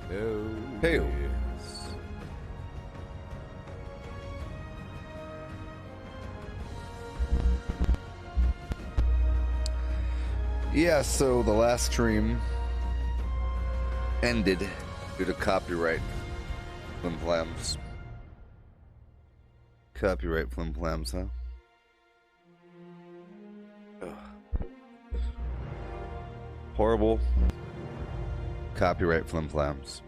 Oh, Hey. yes. Yeah, so the last stream ended due to copyright flimflams. Copyright flimflams, huh? Ugh. Horrible copyright flimflams.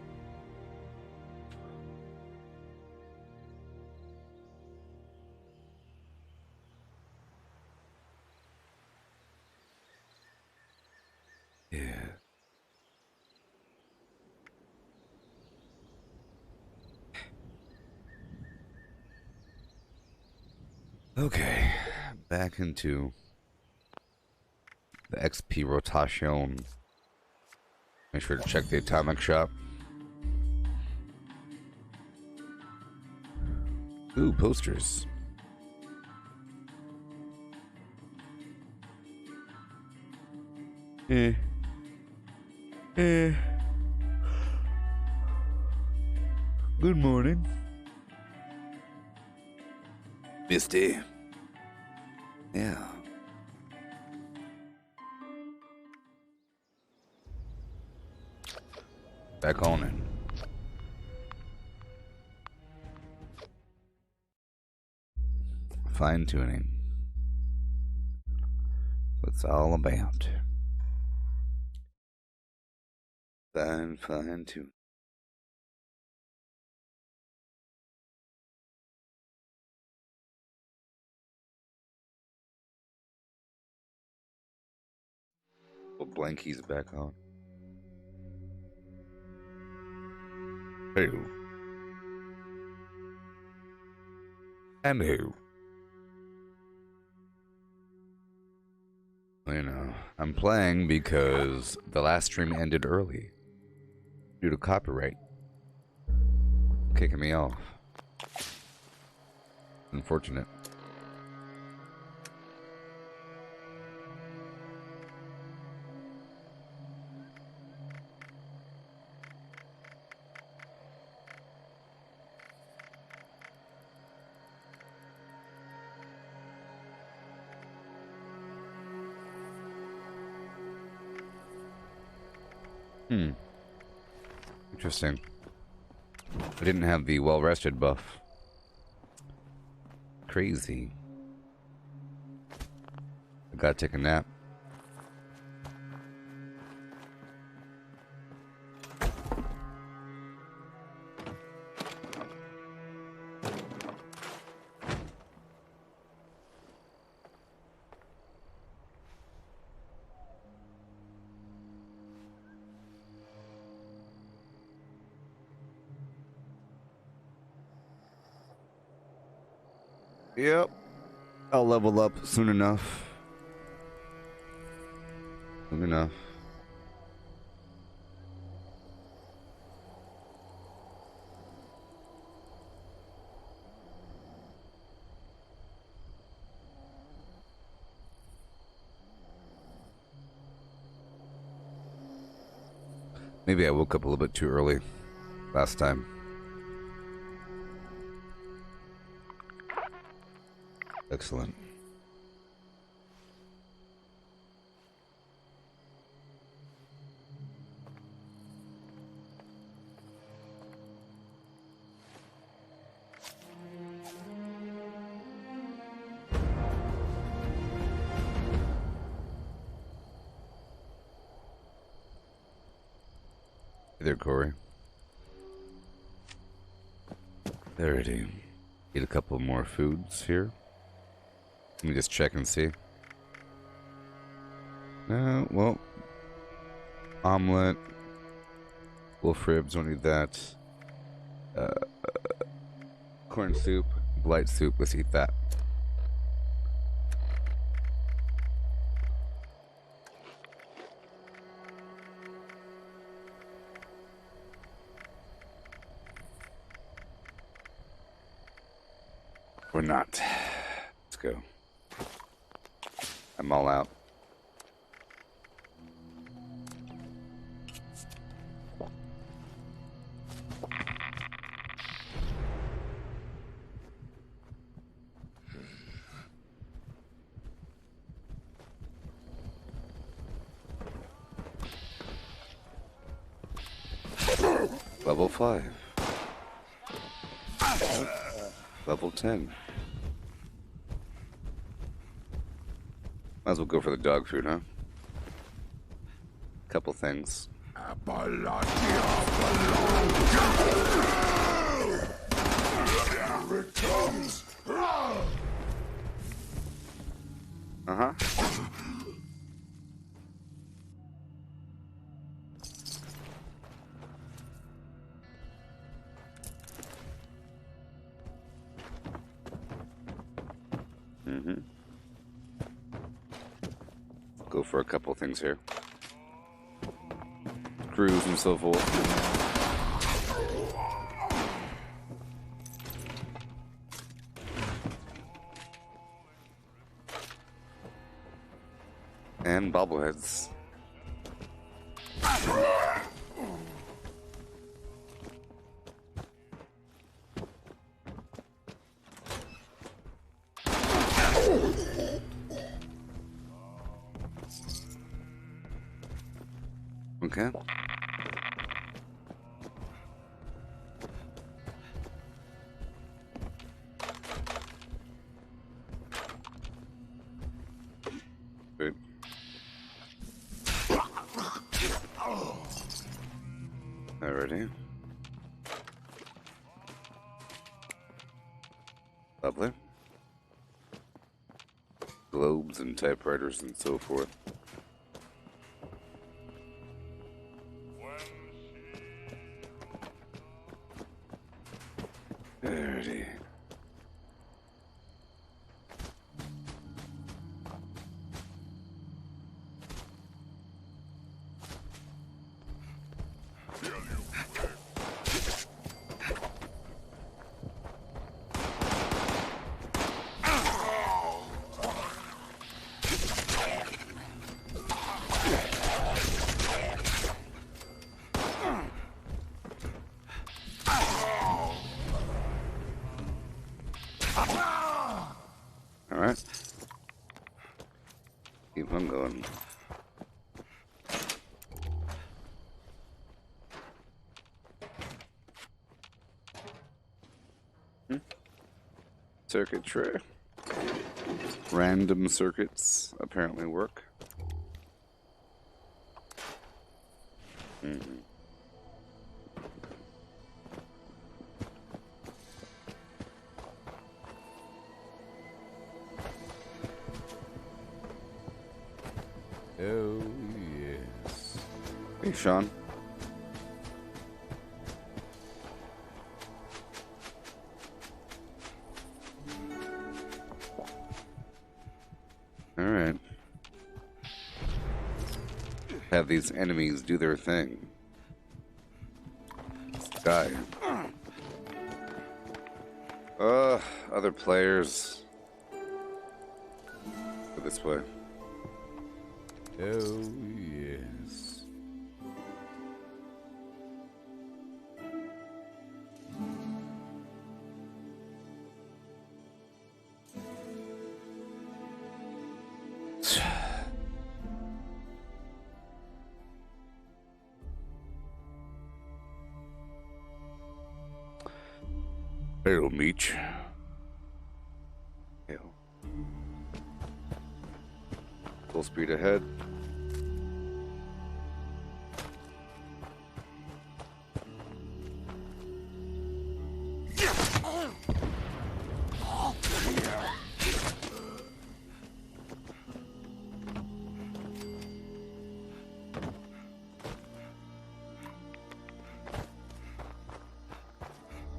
Yeah. Okay, back into the XP rotation. Make sure to check the atomic shop. Ooh, posters. Eh. Eh. Good morning. Misty. Yeah. Back on it. Fine tuning. What's all about. Fine tune. Well, Blanky's back on. Hey. And who? You know, I'm playing because the last stream ended early due to copyright kicking me off. Unfortunate. Interesting. I didn't have the well-rested buff. Crazy. I gotta take a nap. Yep. I'll level up soon enough. Soon enough. Maybe I woke up a little bit too early last time. Excellent. Hey there, Corey. Alrighty. Eat a couple more foods here. Let me just check and see. Well, omelet, wolf ribs, don't need that. Corn soup, blight soup, let's eat that. Or not. Let's go. I'm all out. Level 5. Level 10. Might as well go for the dog food, huh? Couple things. Uh-huh. Go for a couple things here. Screws and so forth. And bobbleheads. Okay. Good. Alrighty. Lovely. Globes and typewriters and so forth. Alrighty. Alright. Keep on going. Circuit tray. Random circuits apparently work. Oh, yes. Hey, Sean. All right. Have these enemies do their thing. Die. Other players. Go this way. Oh, yes. Hail, Meech. Hail. Full speed ahead.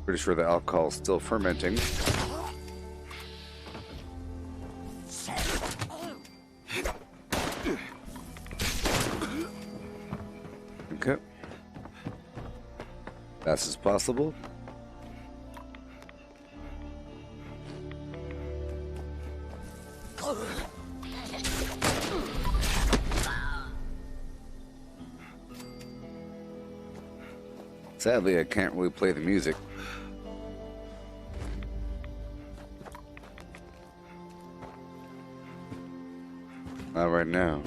Pretty sure the alcohol's still fermenting. Okay. Fast as possible. Sadly, I can't really play the music. Not right now.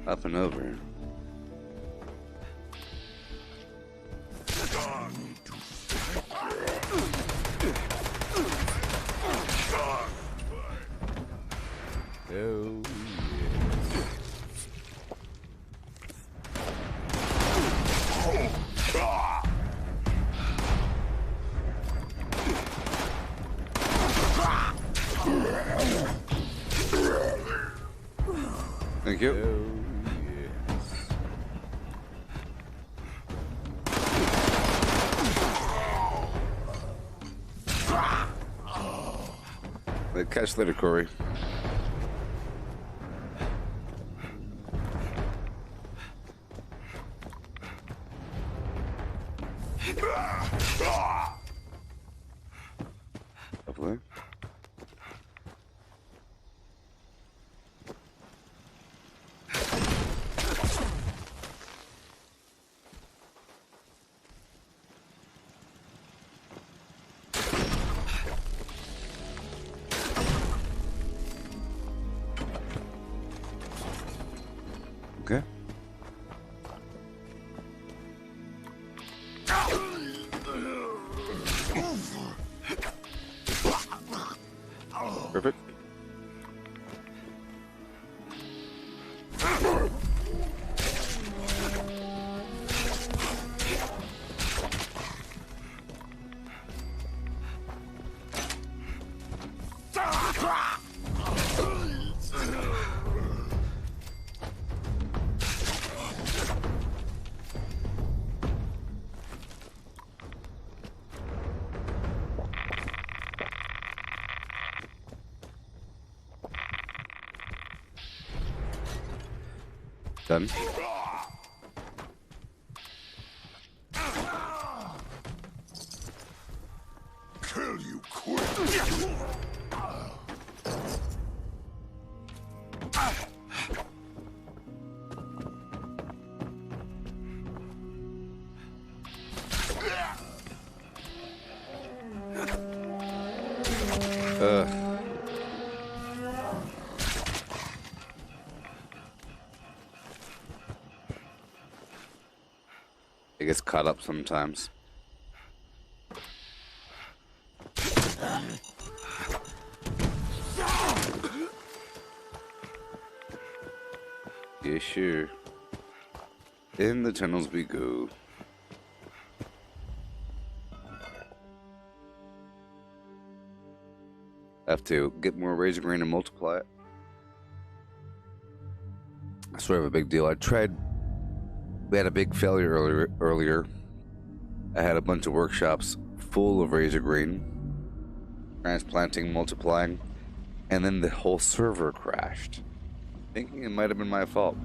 Up and over. Oh, thank you. Oh, yes. Catch later, Corey. Hopefully. Okay. Perfect. Done. Kill you quick. It gets caught up sometimes. Yeah, sure. In the tunnels we go. Have to get more Razorgrain and multiply it. That's sort of a big deal. I tried. We had a big failure earlier. I had a bunch of workshops full of Razorgrain, transplanting, multiplying, and then the whole server crashed. Thinking it might have been my fault.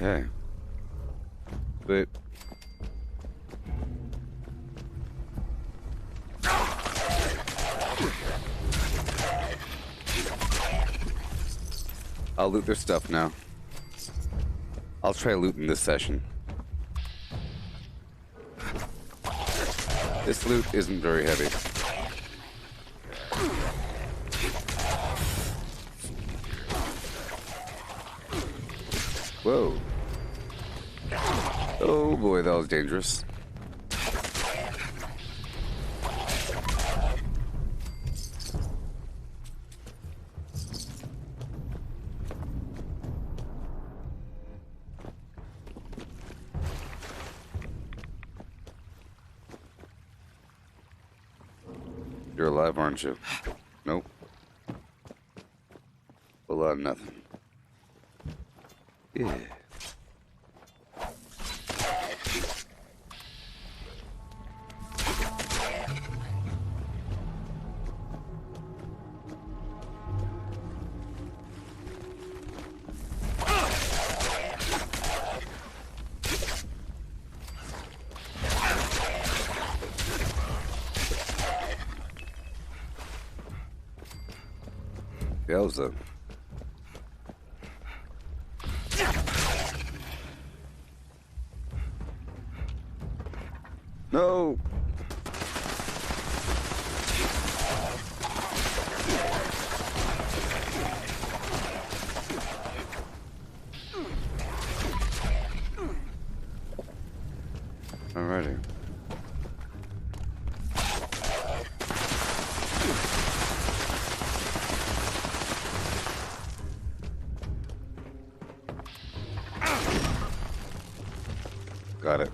Okay. But I'll loot their stuff now. I'll try looting this session. This loot isn't very heavy. Whoa. Oh boy, that was dangerous. You're alive, aren't you? Nope. A lot of nothing. Yeah. Yowza. No! Alrighty. Got it.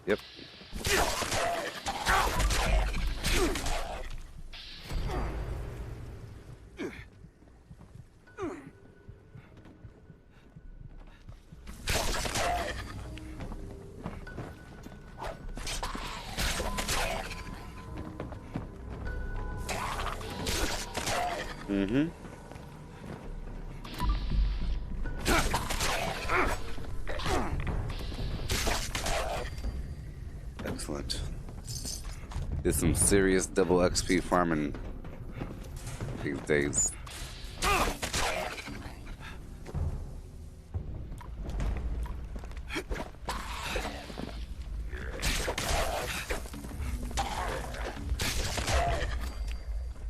Yep. Mm-hmm. Excellent. Did some serious double XP farming these days.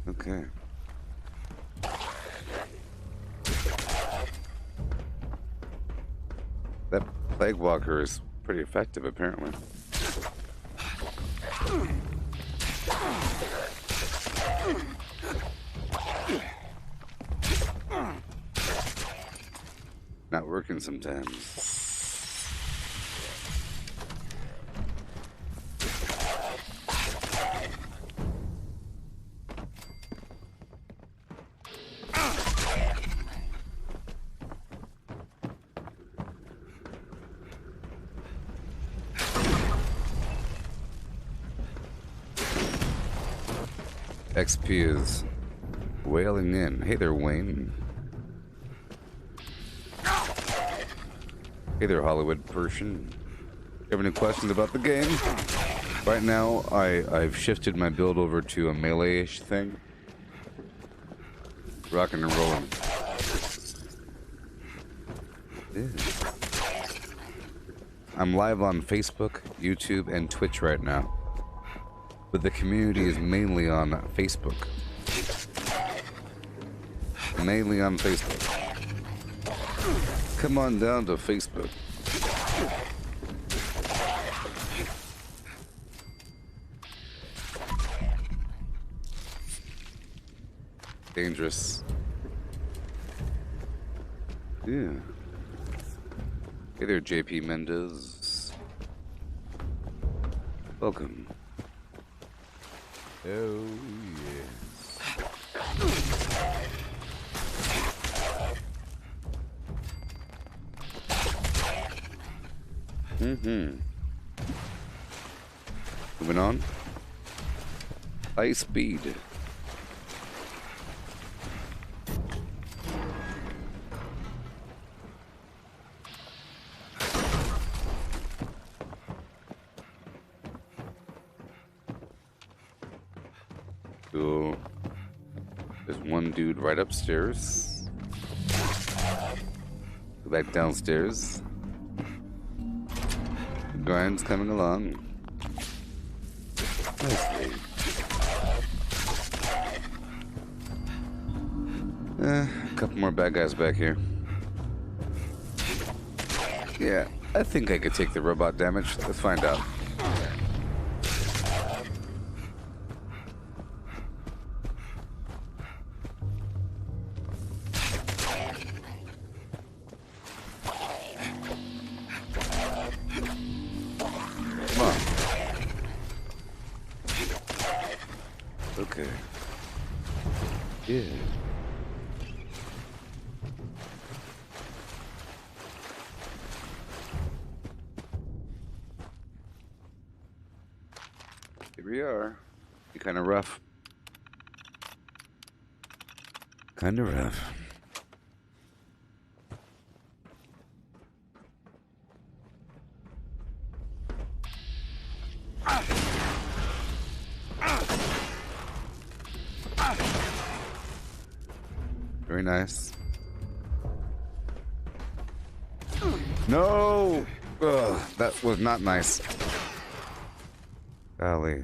Okay. That Plague Walker is pretty effective, apparently. Not working sometimes. XP is wailing in. Hey there, Wayne. Hey there, Hollywood person. You have any questions about the game? Right now, I've shifted my build over to a melee-ish thing. Rocking and rolling. Yeah. I'm live on Facebook, YouTube, and Twitch right now. But the community is mainly on Facebook. Mainly on Facebook. Come on down to Facebook. Dangerous. Yeah. Hey there, JP Mendez. Welcome. Oh, yes. Mm-hmm. Moving on. High speed. Cool. There's one dude right upstairs. Go back downstairs. The grind's coming along. Nicely. A couple more bad guys back here. Yeah, I think I could take the robot damage. Let's find out. Okay. Yeah. Here we are. Be kind of rough. Kind of rough. nice. No! Ugh, that was not nice. Golly.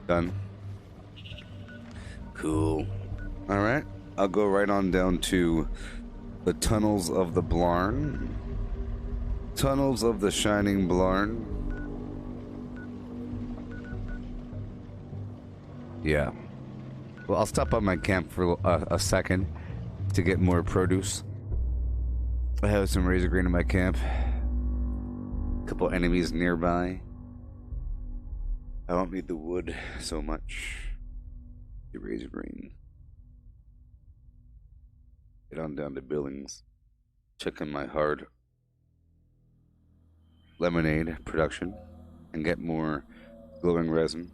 Done. Cool. All right. I'll go right on down to the tunnels of the Blarn. Tunnels of the Shining Blarn. Yeah. Well, I'll stop by my camp for a second to get more produce. I have some Razorgrain in my camp. A couple enemies nearby. I don't need the wood so much. The Razorgrain. Get on down to Billings. Check in my hard lemonade production and get more glowing resin.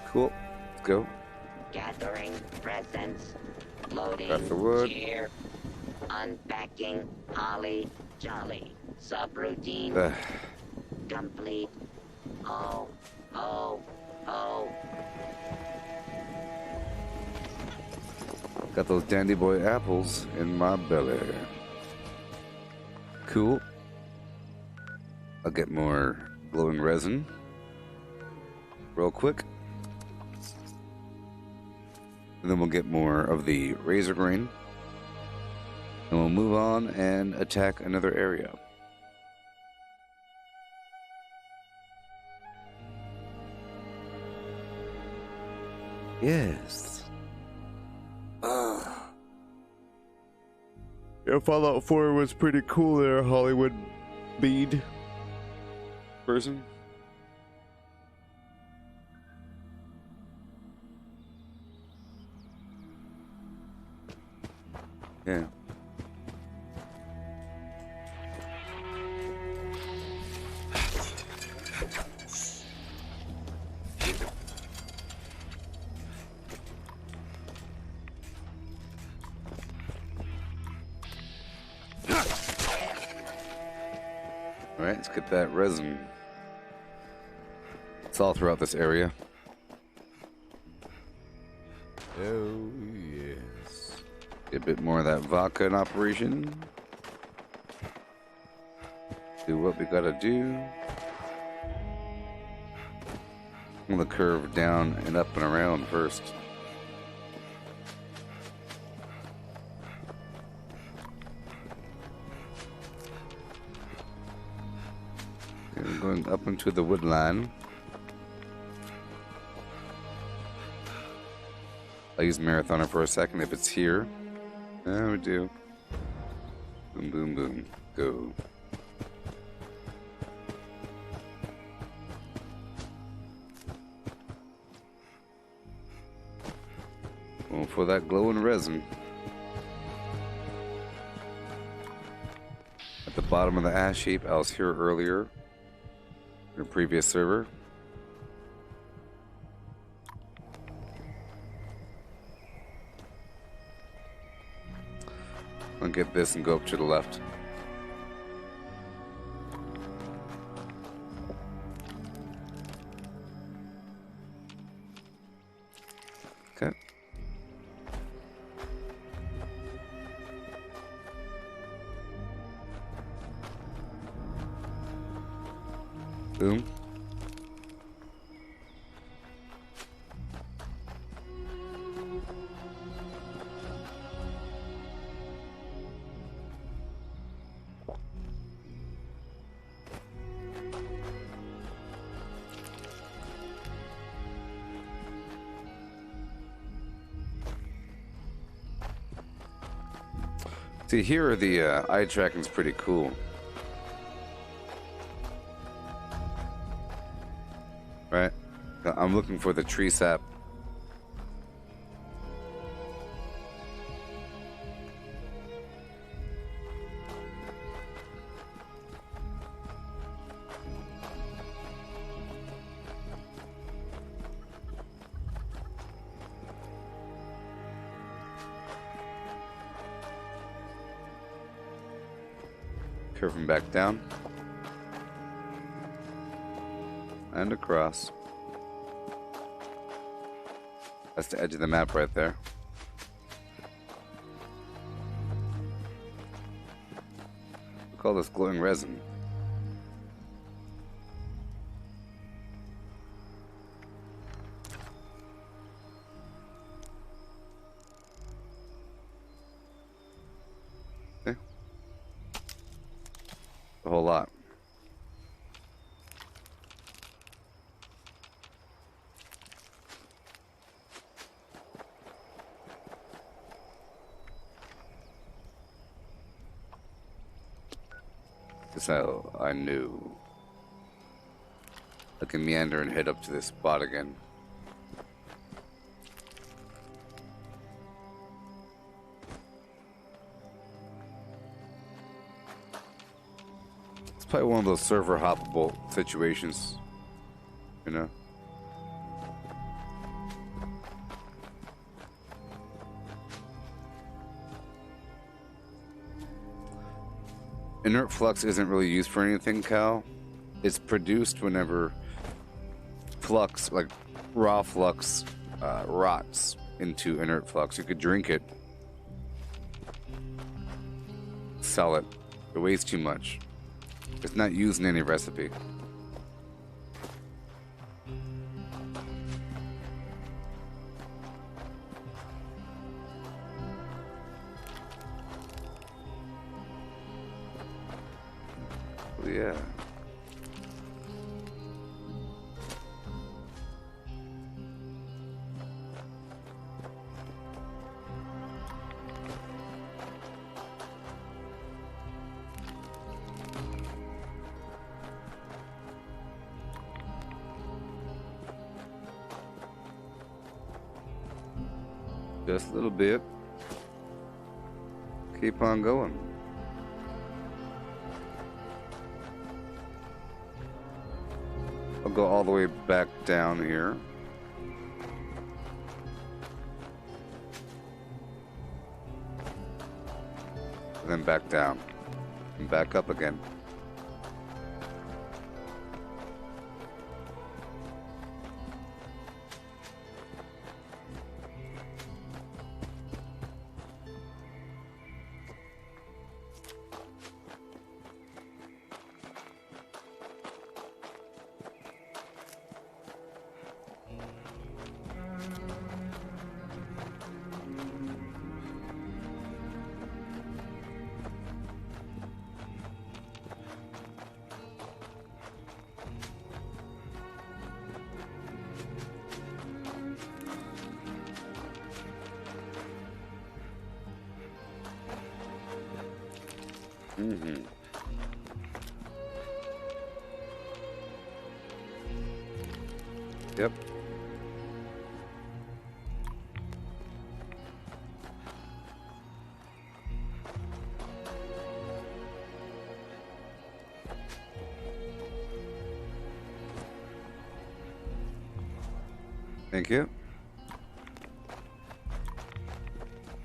Cool. Let's go. Gathering presents. Loading. Got the wood. Cheer. Unpacking. Holly. Jolly. Subroutine. Complete. Oh. Oh. Oh. Got those dandy boy apples in my belly. Cool. I'll get more glowing resin real quick. And then we'll get more of the Razorgrain. And we'll move on and attack another area. Yes. Yeah, Fallout 4 was pretty cool there, Hollywood bead person. Yeah. Alright, let's get that resin. It's all throughout this area. Oh, yes. Get a bit more of that vodka in operation. Do what we gotta do. I'm gonna curve down and up and around first. And going up into the wood line. I'll use Marathoner for a second if it's here. Yeah, we do. Boom, boom, boom. Go. Well, for that glowing resin. At the bottom of the ash heap, I was here earlier. In a previous server. I'll get this and go up to the left. Okay. Boom. See, here are the eye tracking's pretty cool. Right? I'm looking for the tree sap. Curving back down. And across. That's the edge of the map right there. We call this glowing resin. Okay. A whole lot. That's how I knew. I can meander and head up to this spot again. It's probably one of those server hoppable situations, you know? Inert flux isn't really used for anything, Cal. It's produced whenever flux, like raw flux, rots into inert flux. You could drink it, sell it. It weighs too much. It's not used in any recipe. Yeah. Just a little bit. Keep on going. I'll go all the way back down here. And then back down. And back up again. Mm-hmm. Yep. Thank you.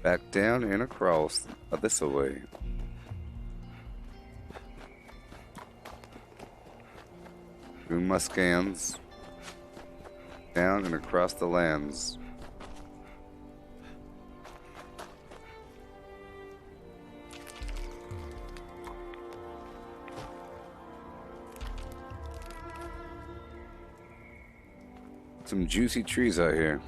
Back down and across this way. Through my scans. Down and across the lands. Some juicy trees out here.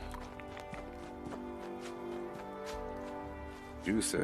Juicy.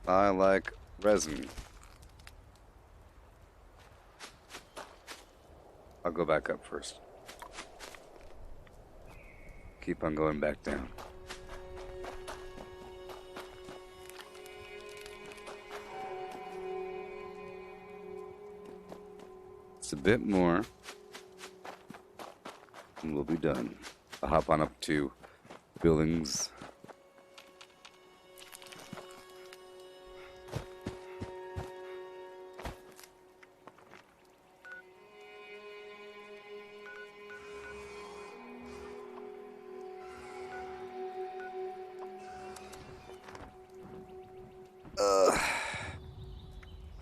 I like resin. I'll go back up first. Keep on going back down. It's a bit more, and we'll be done. I'll hop on up to buildings.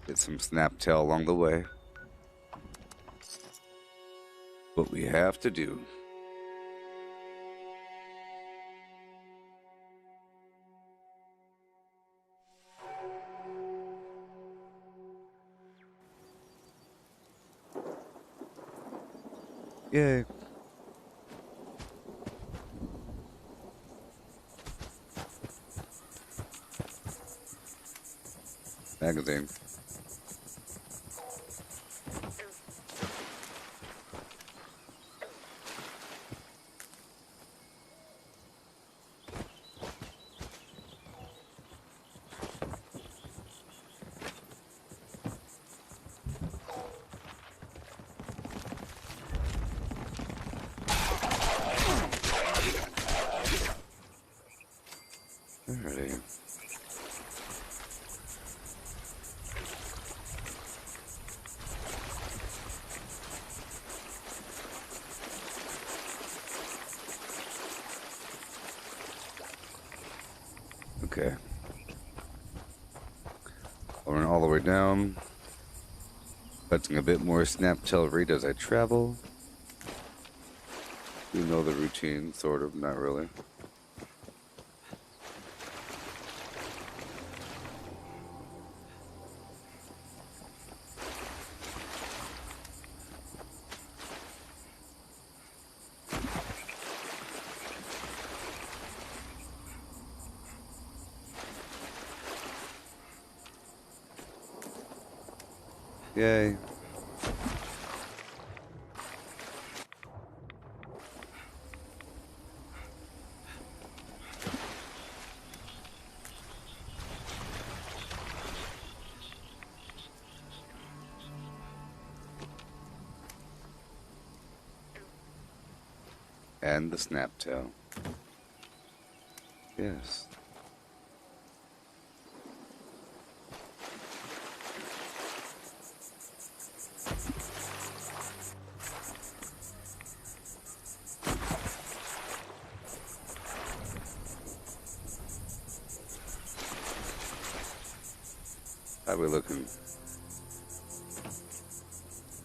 Get some snaptail along the way. What we have to do. Yay. Magazine. Alrighty. Okay. I'll run all the way down. Collecting a bit more snaptail reed as I travel. You know the routine, sort of, not really. Yay. And the snaptail. Yes. How we looking?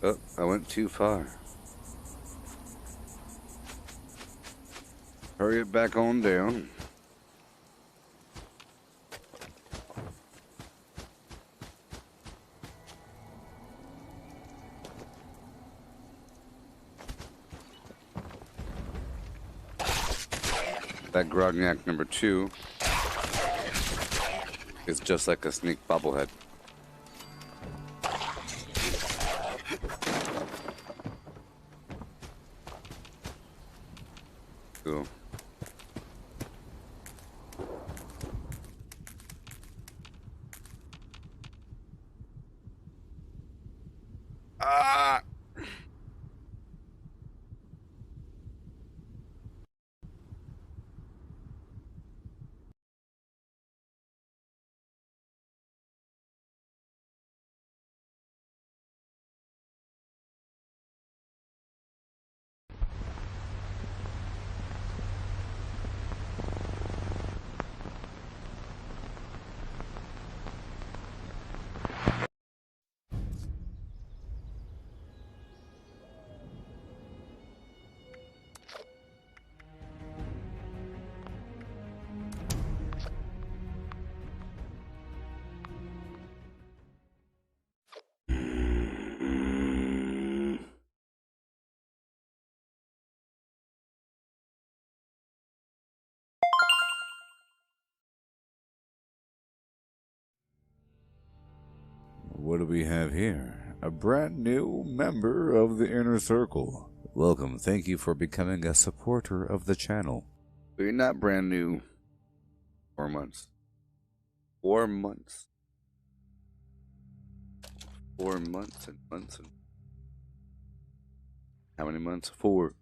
Oh, I went too far. Hurry it back on down. That Grognak number 2 is just like a sneak bobblehead. Cool. Ah! what do we have here? A brand new member of the inner circle. Welcome. Thank you for becoming a supporter of the channel. But you're not brand new. 4 months. 4 months. 4 months and months and... How many months? 4.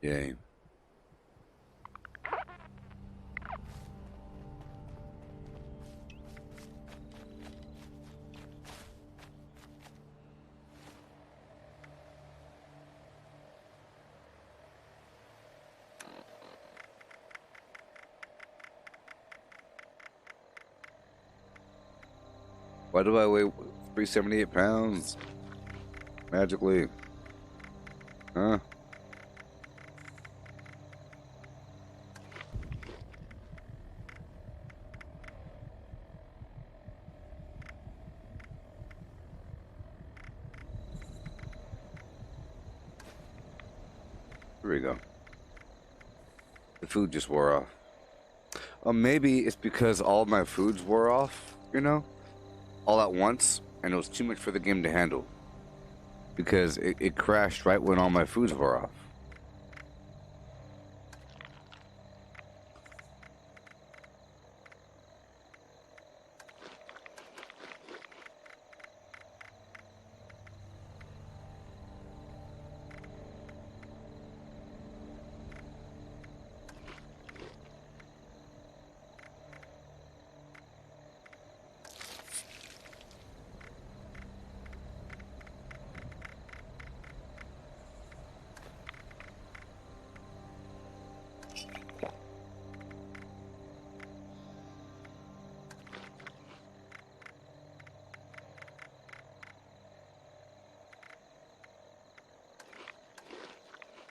Yay. Why do I weigh 378 pounds? Magically. Huh? Here we go. The food just wore off. Oh, maybe it's because all my foods wore off, you know? All at once, and it was too much for the game to handle. Because it crashed right when all my foods wore off.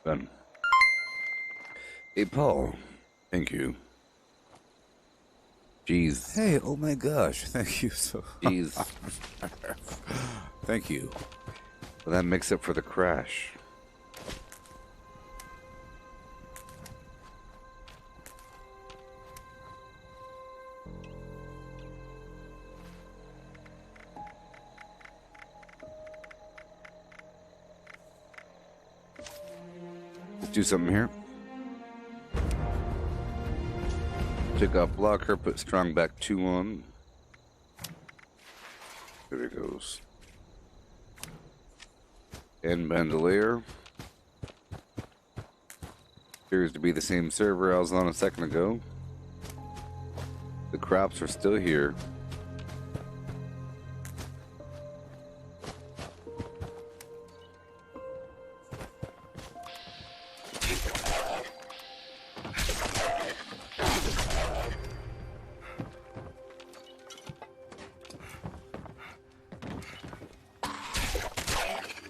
Done. Hey, Paul. Thank you. Jeez. Hey, oh my gosh. Thank you so... Jeez. Thank you. Well, that makes up for the crash. Let's do something here. Take off blocker, put strong back 2 on. There it goes. And bandolier. Appears to be the same server I was on a second ago. The crops are still here.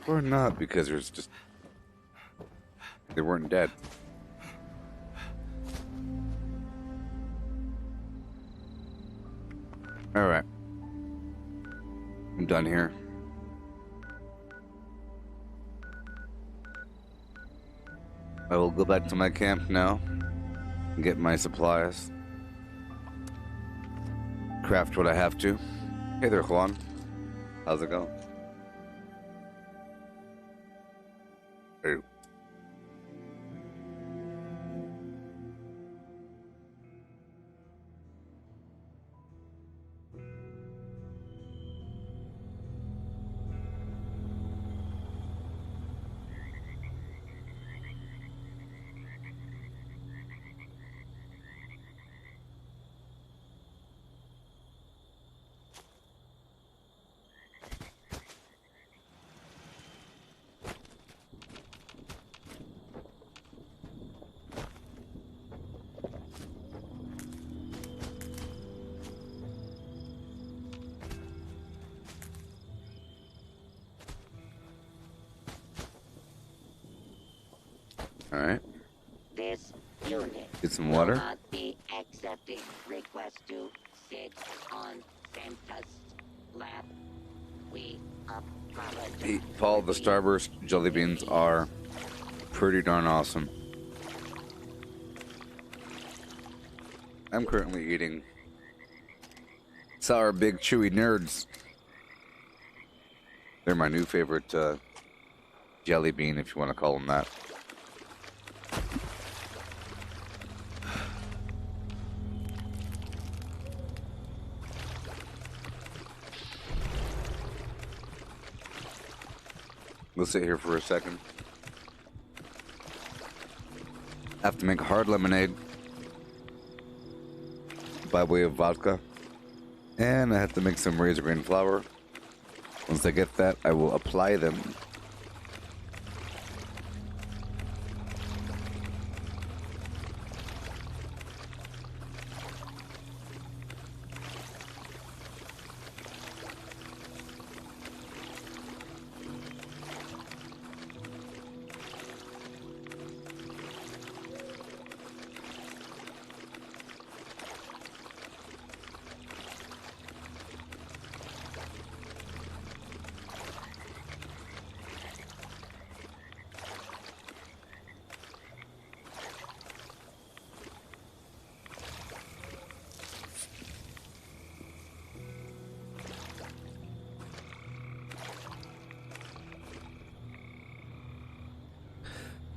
Or not, because there's just... They weren't dead. Alright. I'm done here. I will go back to my camp now and get my supplies. Craft what I have to. Hey there, Juan. How's it going? Hey. Alright. This unit Get some will water. not be accepting requests to sit on Santa's lap. We apologize. Paul, the for Starburst jelly beans are pretty darn awesome. I'm currently eating Sour Big Chewy Nerds. They're my new favorite jelly bean, if you want to call them that. We'll sit here for a second. I have to make hard lemonade by way of vodka. And I have to make some Razorgrain flour. Once I get that, I will apply them.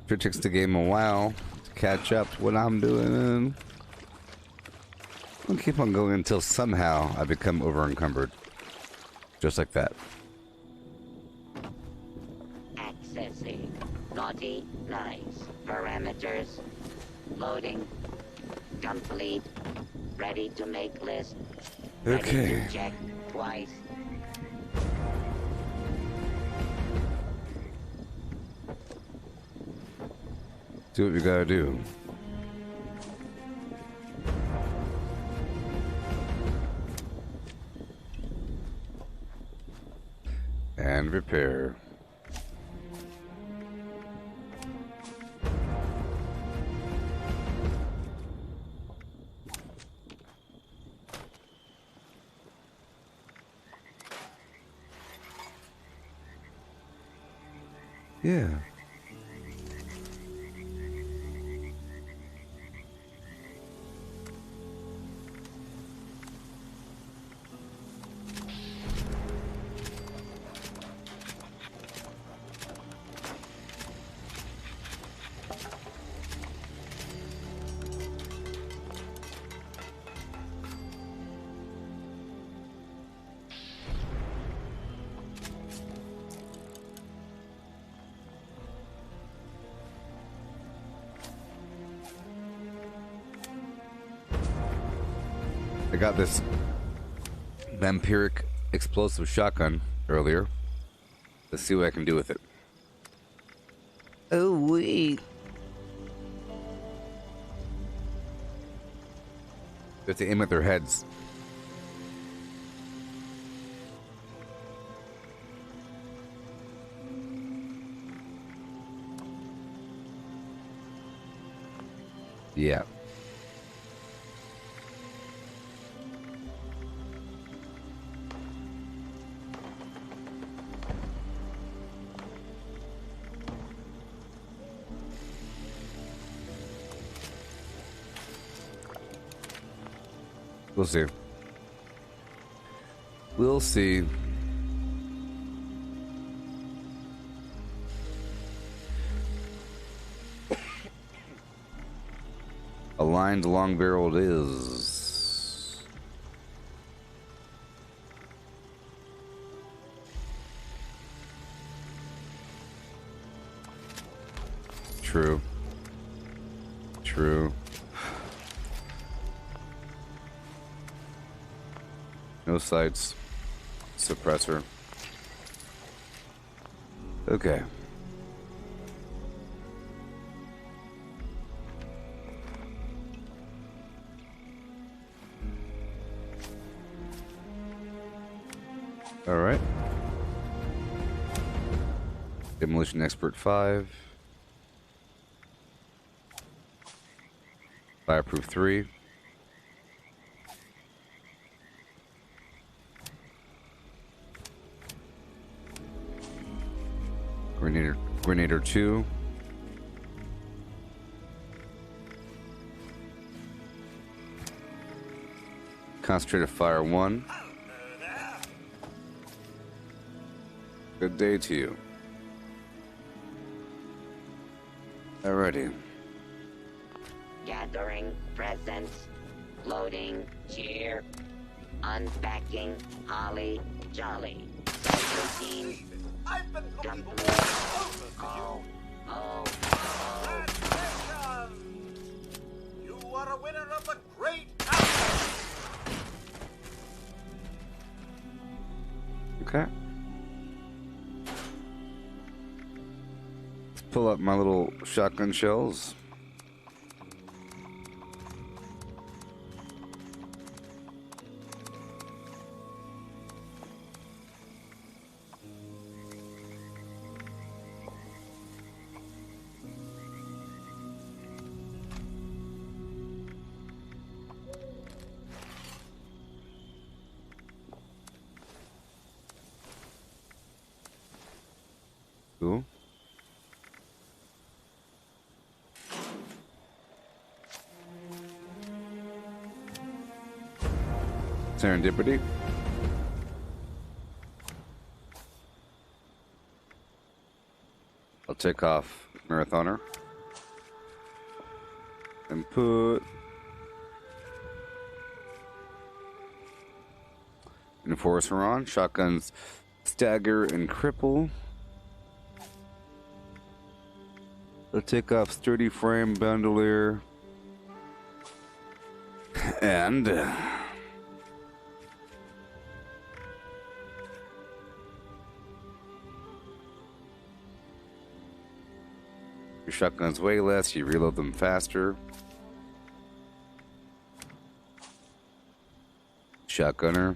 Sure takes the game a while to catch up to what I'm doing. I'll keep on going until somehow I become over-encumbered. Just like that. accessing. Naughty, nice. Parameters. Loading. Complete. Ready to make list. Okay. Ready to check twice. Do what we gotta do. And repair. Yeah. I got this vampiric explosive shotgun earlier. Let's see what I can do with it. Oh, wait. You have to aim at their heads. Yeah. We'll see. We'll see. Aligned long barreled is. True. True. No sights. Suppressor. Okay. All right. Demolition Expert 5. Fireproof 3. Grenader 2. Concentrated Fire 1. Good day to you. Alrighty. Gathering presents. Loading. Cheer. Unpacking. Holly. Jolly. Routine. Complete. Oh. Stagnation! You are a winner of the great house! Okay. Let's pull up my little shotgun shells. Cool. Serendipity. I'll take off Marathoner and put Enforcer on. Shotguns Stagger and Cripple. I'll take off Sturdy Frame, Bandolier, and your shotguns weigh less, you reload them faster. Shotgunner.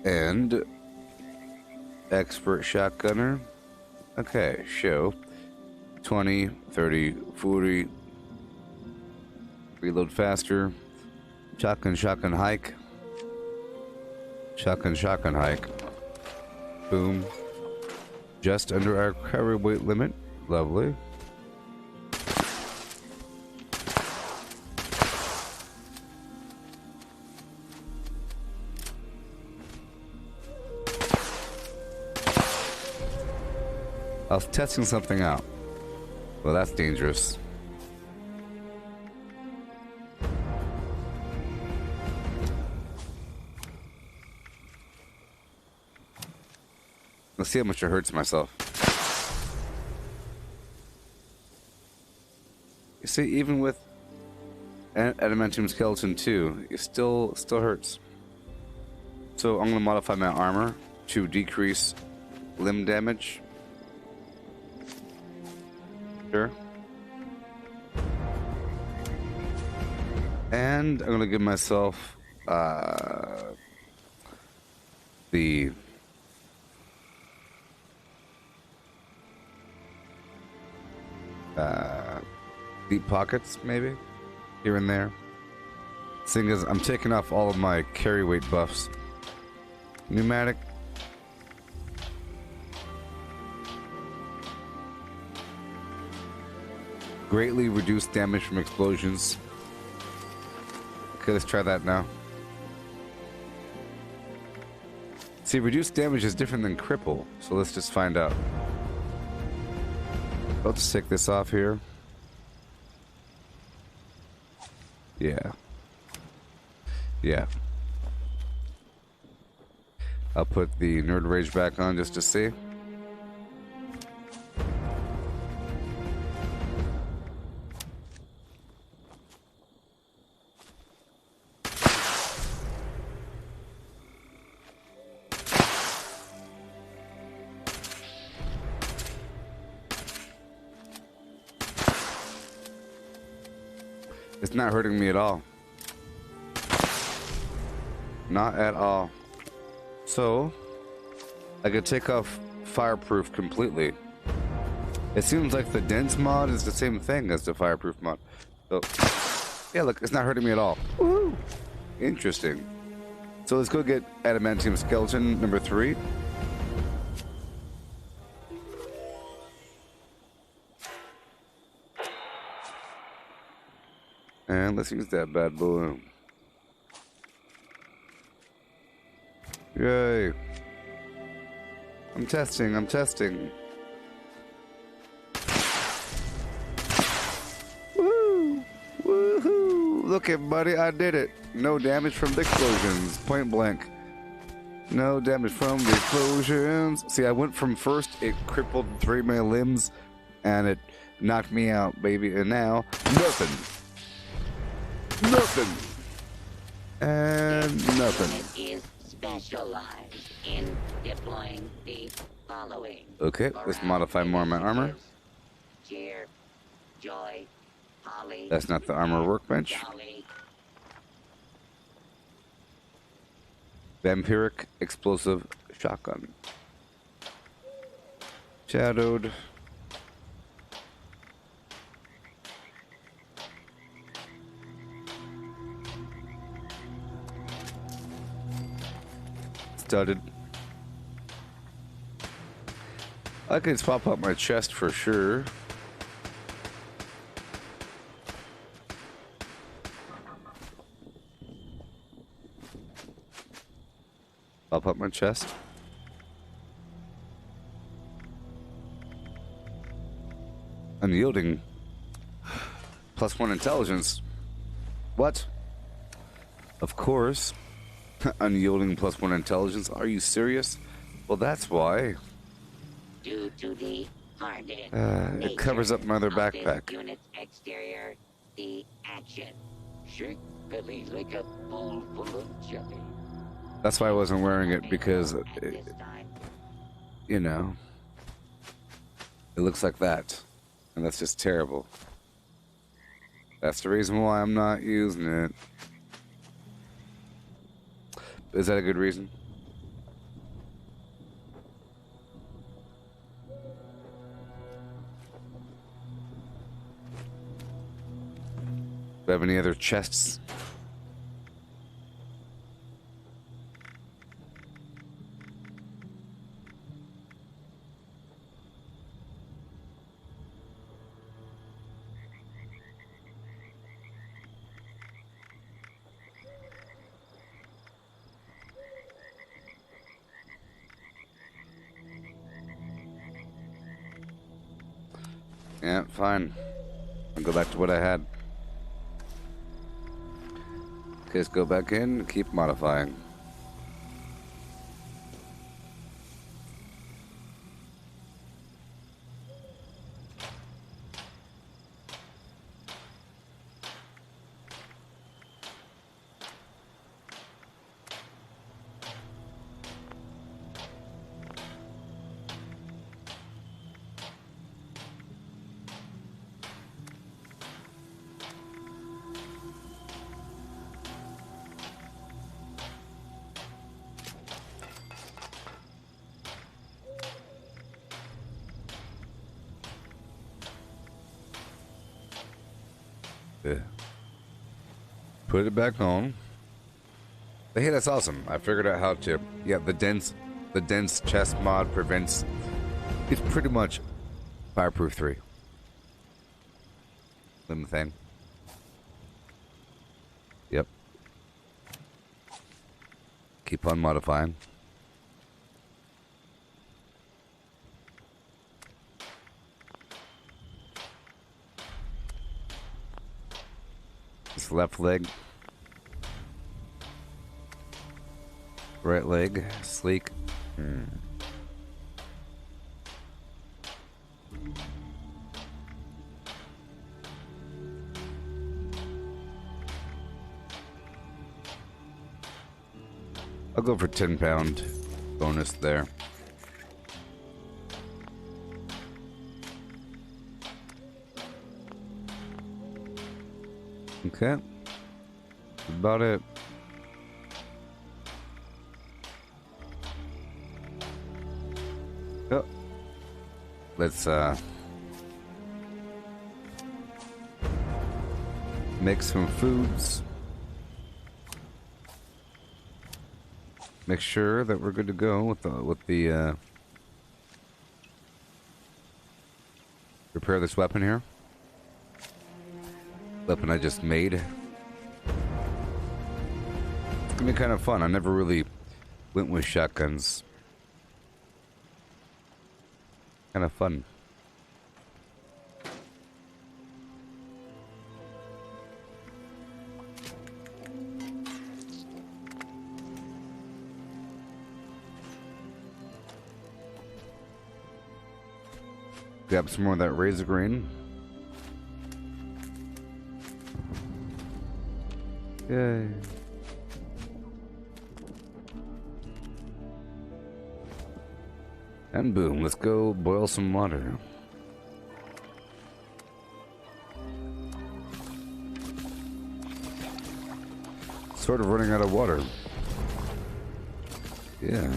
And expert shotgunner. Okay, show 20, 30, 40. Reload faster. Shotgun hike. Shotgun hike. Boom. Just under our carry weight limit. Lovely. I was testing something out. Well, that's dangerous. Let's see how much it hurts myself. You see, even with Adamantium Skeleton 2, it still hurts. So I'm going to modify my armor to decrease limb damage. Sure. And I'm going to give myself the deep pockets, maybe, here and there. Thing is, I'm taking off all of my carry weight buffs. Pneumatic. Greatly reduced damage from explosions. Okay, let's try that now. See, reduced damage is different than cripple, so let's just find out. Let's take this off here. Yeah. I'll put the Nerd Rage back on just to see. It's not hurting me at all. Not at all. So, I could take off fireproof completely. It seems like the dense mod is the same thing as the fireproof mod. So, yeah, look, it's not hurting me at all. Woohoo! Interesting. So let's go get adamantium skeleton number 3. And let's use that bad boy. Yay. I'm testing. Woo! Woohoo! Look at buddy, I did it. No damage from the explosions. Point blank. No damage from the explosions. See, I went from first, it crippled 3 of my limbs, and it knocked me out, baby. And now, nothing. And nothing. It is specialized in deploying the following. Okay, let's modify more of my armor. Cheer, joy, holly. That's not the armor workbench. Jolly. Vampiric explosive shotgun. Shadowed. Studded. I could swap out my chest for sure. Swap out my chest. Unyielding. +1 intelligence. What? Of course. Unyielding +1 intelligence. Are you serious? Well, that's why. Due to the hardened It covers up my other nature of backpack. this unit's exterior, the action shake belly like a bowl full of jelly. That's why I wasn't wearing it, because, At this time, you know, it looks like that. And that's just terrible. That's the reason why I'm not using it. Is that a good reason? Do I have any other chests? Yeah, fine. I'll go back to what I had. Okay, let's go back in, keep modifying. Yeah. Put it back on. Hey, that's awesome. I figured out how to. Yeah, the dense chest mod prevents. It's pretty much fireproof 3. Same thing. Yep. Keep on modifying. This left leg. Right leg. Sleek. I'll go for 10-pound bonus there. Okay. That's about it. Oh. Let's make some foods. Make sure that we're good to go with the repair this weapon here. Weapon I just made. It's gonna be kind of fun. I never really went with shotguns. Kind of fun. Grab some more of that Razorgrain. Yay. And boom, let's go boil some water. Sort of running out of water. Yeah.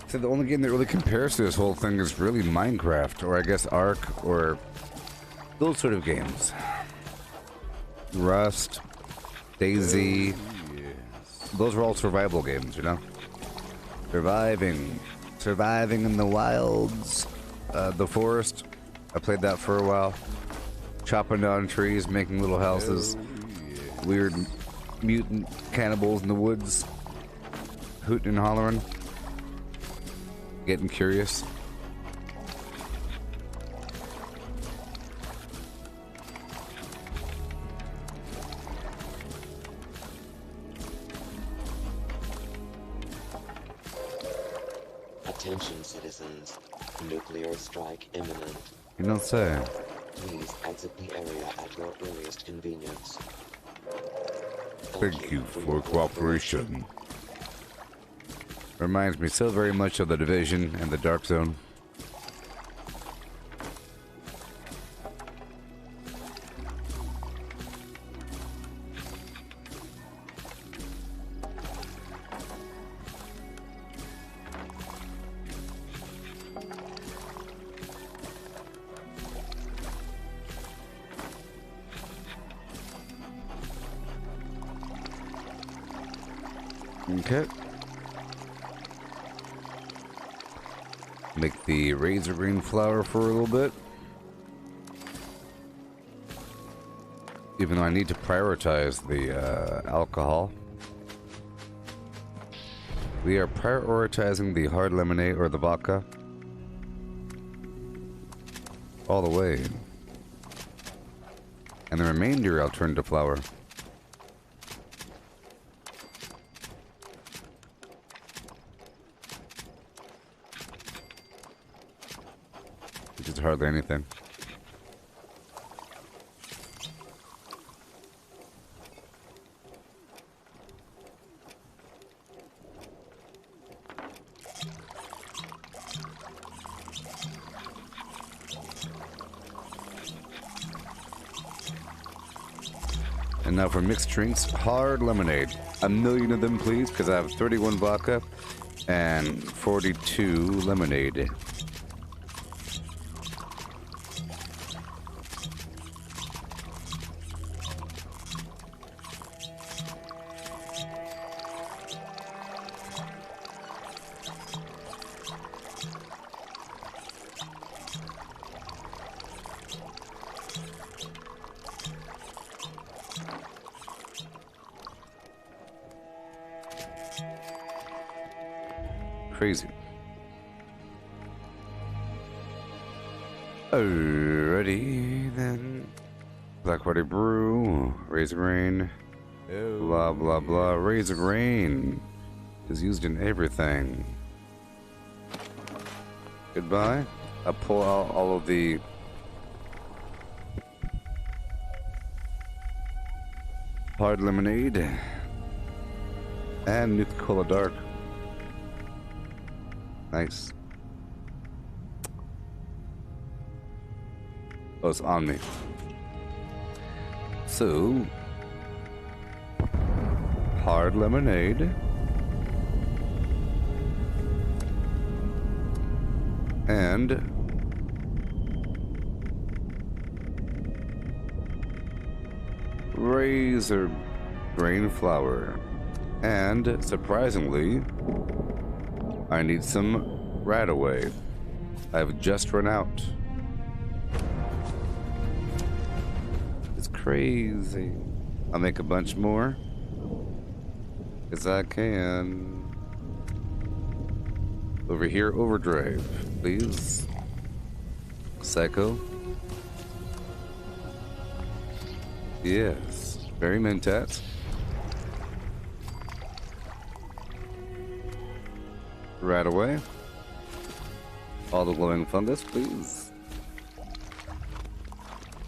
So the only game that really compares to this whole thing is really Minecraft, or I guess Ark, or those sort of games. Rust, Daisy. Those were all survival games, you know? Surviving in the wilds, the forest. I played that for a while. Chopping down trees, making little houses. Weird mutant cannibals in the woods. Hooting and hollering. Getting curious. Attention, citizens. Nuclear strike imminent. You don't say. Please exit the area at your earliest convenience. Thank you for cooperation. Reminds me so very much of The Division and the Dark Zone. Okay. Make the Razorgrain flour for a little bit. Even though I need to prioritize the alcohol. We are prioritizing the hard lemonade or the vodka. All the way. And the remainder I'll turn to flour. Which is hardly anything. And now for mixed drinks, hard lemonade. 1,000,000 of them, please, because I have 31 vodka and 42 lemonade. Crazy. Alrighty then. Blackwater brew, Razorgrain, blah blah blah. Razorgrain is used in everything. Goodbye. I pull out all of the Hard lemonade. And Nuka-Cola Dark. Nice. Oh, it's on me. So, hard lemonade. And Razorgrain flour. And surprisingly, I need some Radaway. I've just run out. It's crazy. I'll make a bunch more. Because I can. Over here, overdrive, please. Psycho. Yes. Very mentat. Right away. All the glowing fungus, please.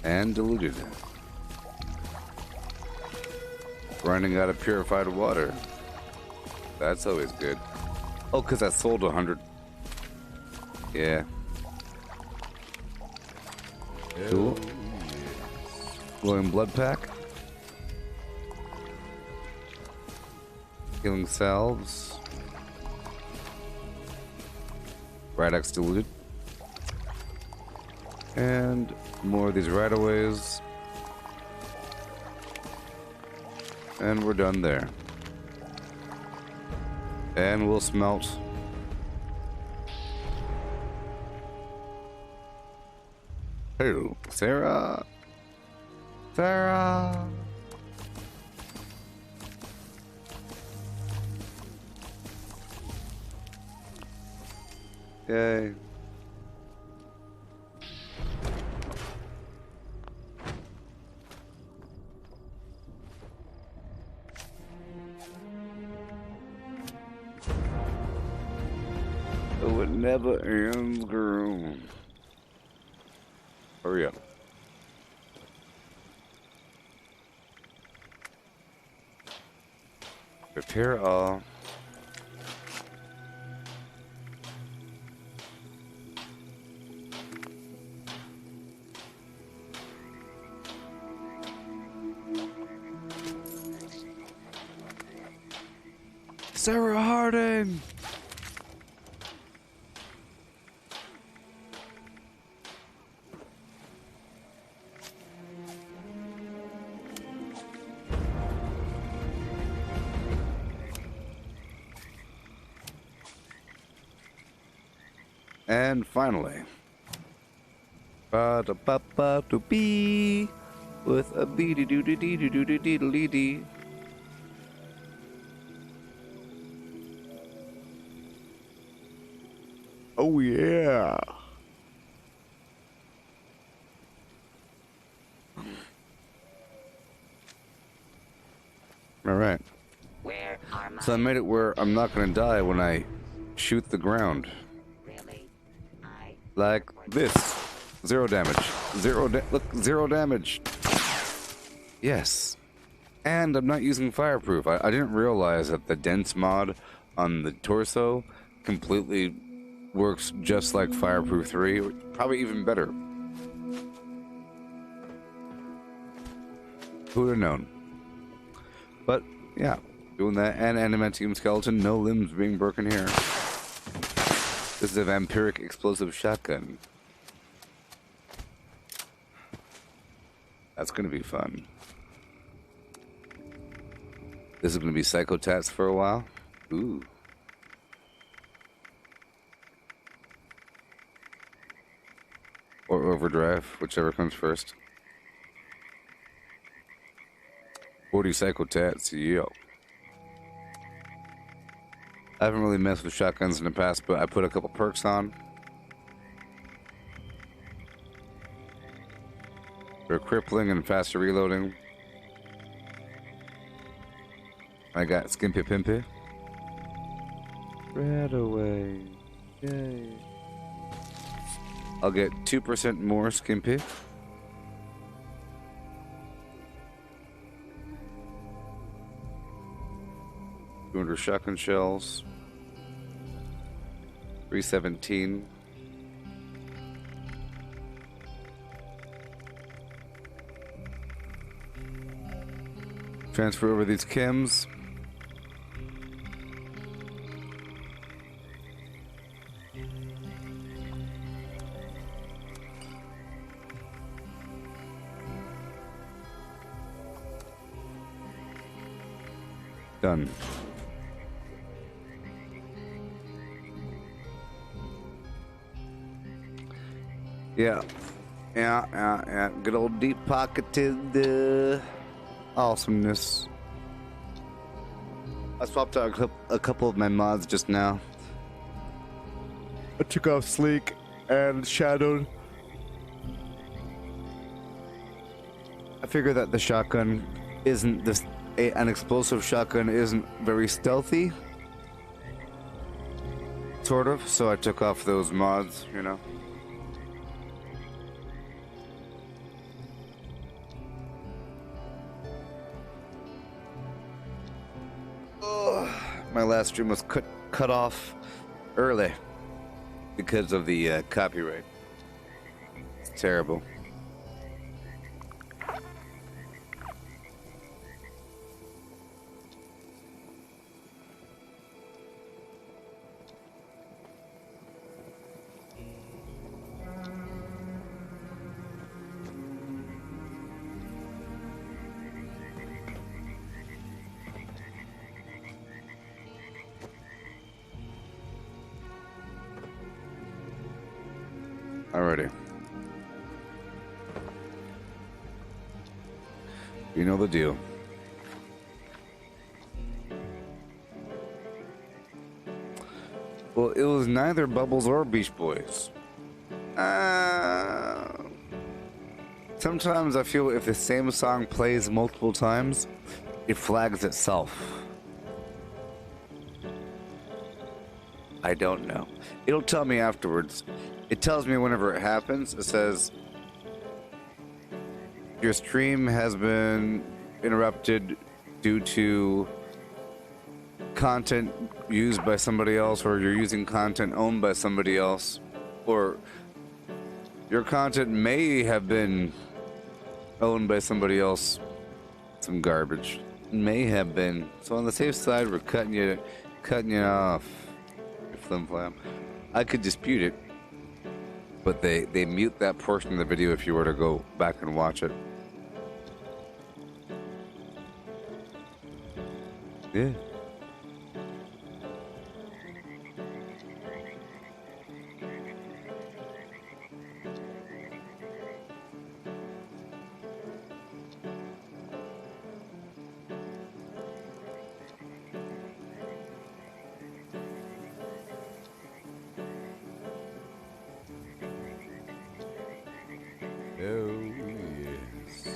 And diluted. Running out of purified water. That's always good. Oh, because I sold 100. Yeah. Cool. Glowing blood pack. Healing salves. Radax diluted. And more of these right-of-ways. And we're done there. And we'll smelt. Hey, Sarah. Sarah. Yay. Oh, it never ends, girl. Hurry up. Repair all. Sarah Harding. And finally, ba-da-ba-ba-do-bee with a bee-dee-doo-dee-dee-doo-dee-dee-dee-dee. Oh yeah. All right. Where are my... So I made it where I'm not gonna die when I shoot the ground. Really? Like this. Zero damage. Look, zero damage. Yes. And I'm not using fireproof. I didn't realize that the dense mod on the torso completely works just like Fireproof 3, or probably even better. Who'd have known? But yeah, doing that, and adamantium skeleton, no limbs being broken here. This is a vampiric explosive shotgun. That's gonna be fun. This is gonna be psychotats for a while. Ooh. Or overdrive, whichever comes first. 40 psychotats, yo. I haven't really messed with shotguns in the past, but I put a couple perks on. For crippling and faster reloading. I got Skimpy Pimpy. Right away. Yay. I'll get 2% more Skimpy. 200 shotgun shells. 317. Transfer over these chems. Done. Yeah. Good old deep pocketed awesomeness. I swapped out a couple of my mods just now. I took off Sleek and Shadowed. I figure that the shotgun isn't this. An explosive shotgun isn't very stealthy, sort of, so I took off those mods, you know. My last stream was cut off early because of the copyright. It's terrible. Alrighty. You know the deal. Well, it was neither Bubbles or Beach Boys. Sometimes I feel if the same song plays multiple times, it flags itself. I don't know. It'll tell me afterwards. It tells me whenever it happens. It says, your stream has been interrupted due to content used by somebody else, or you're using content owned by somebody else, or your content may have been owned by somebody else. Some garbage. May have been. So on the safe side, we're cutting you off. Flim flam. I could dispute it, but they mute that portion of the video if you were to go back and watch it. Yeah. Oh, yes.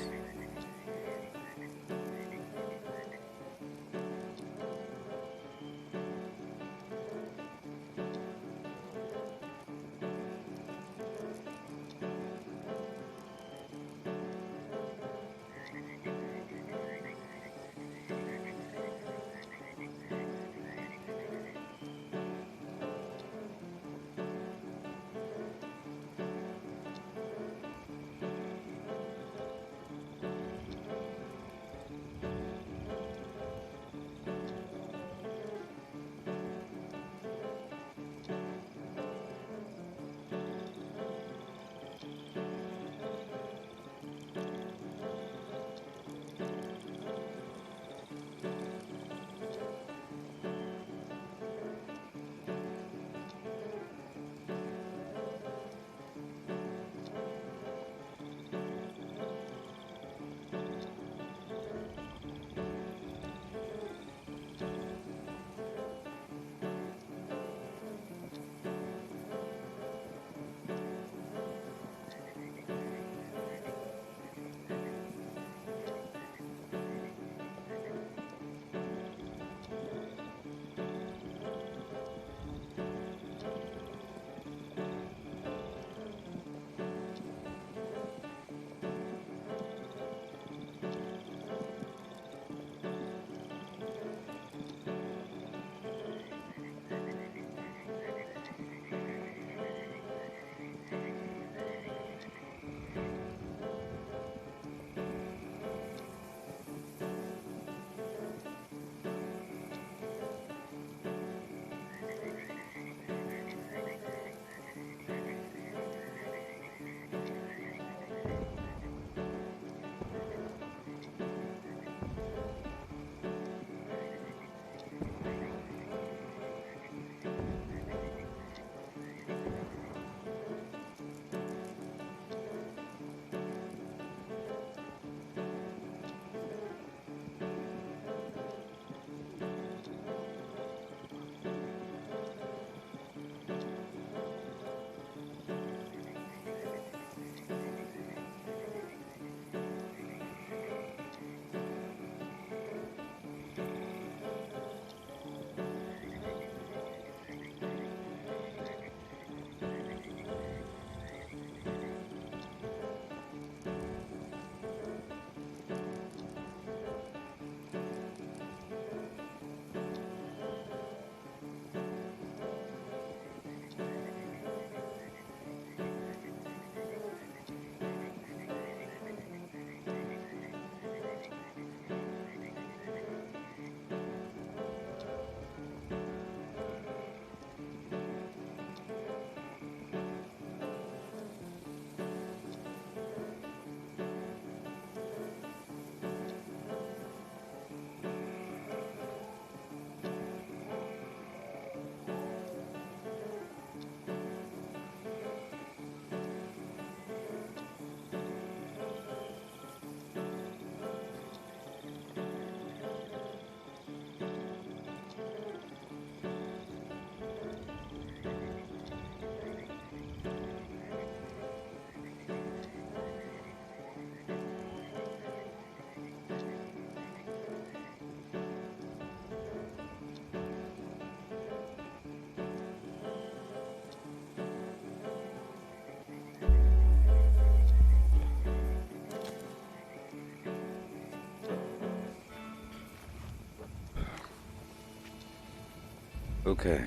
Okay.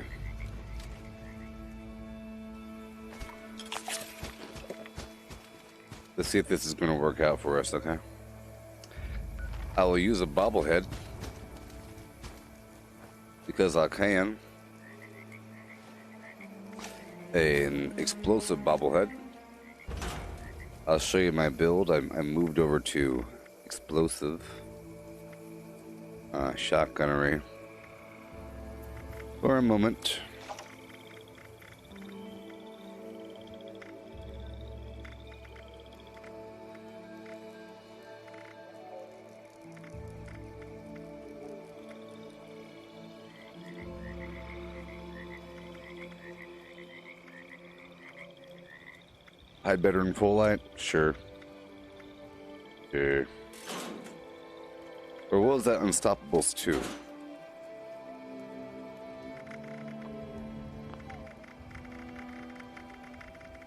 Let's see if this is going to work out for us, okay? I will use a bobblehead because I can. An explosive bobblehead. I'll show you my build. I moved over to explosive shotgunnery for a moment. Hide better in full light? Sure. Sure. Or what was that Unstoppables 2?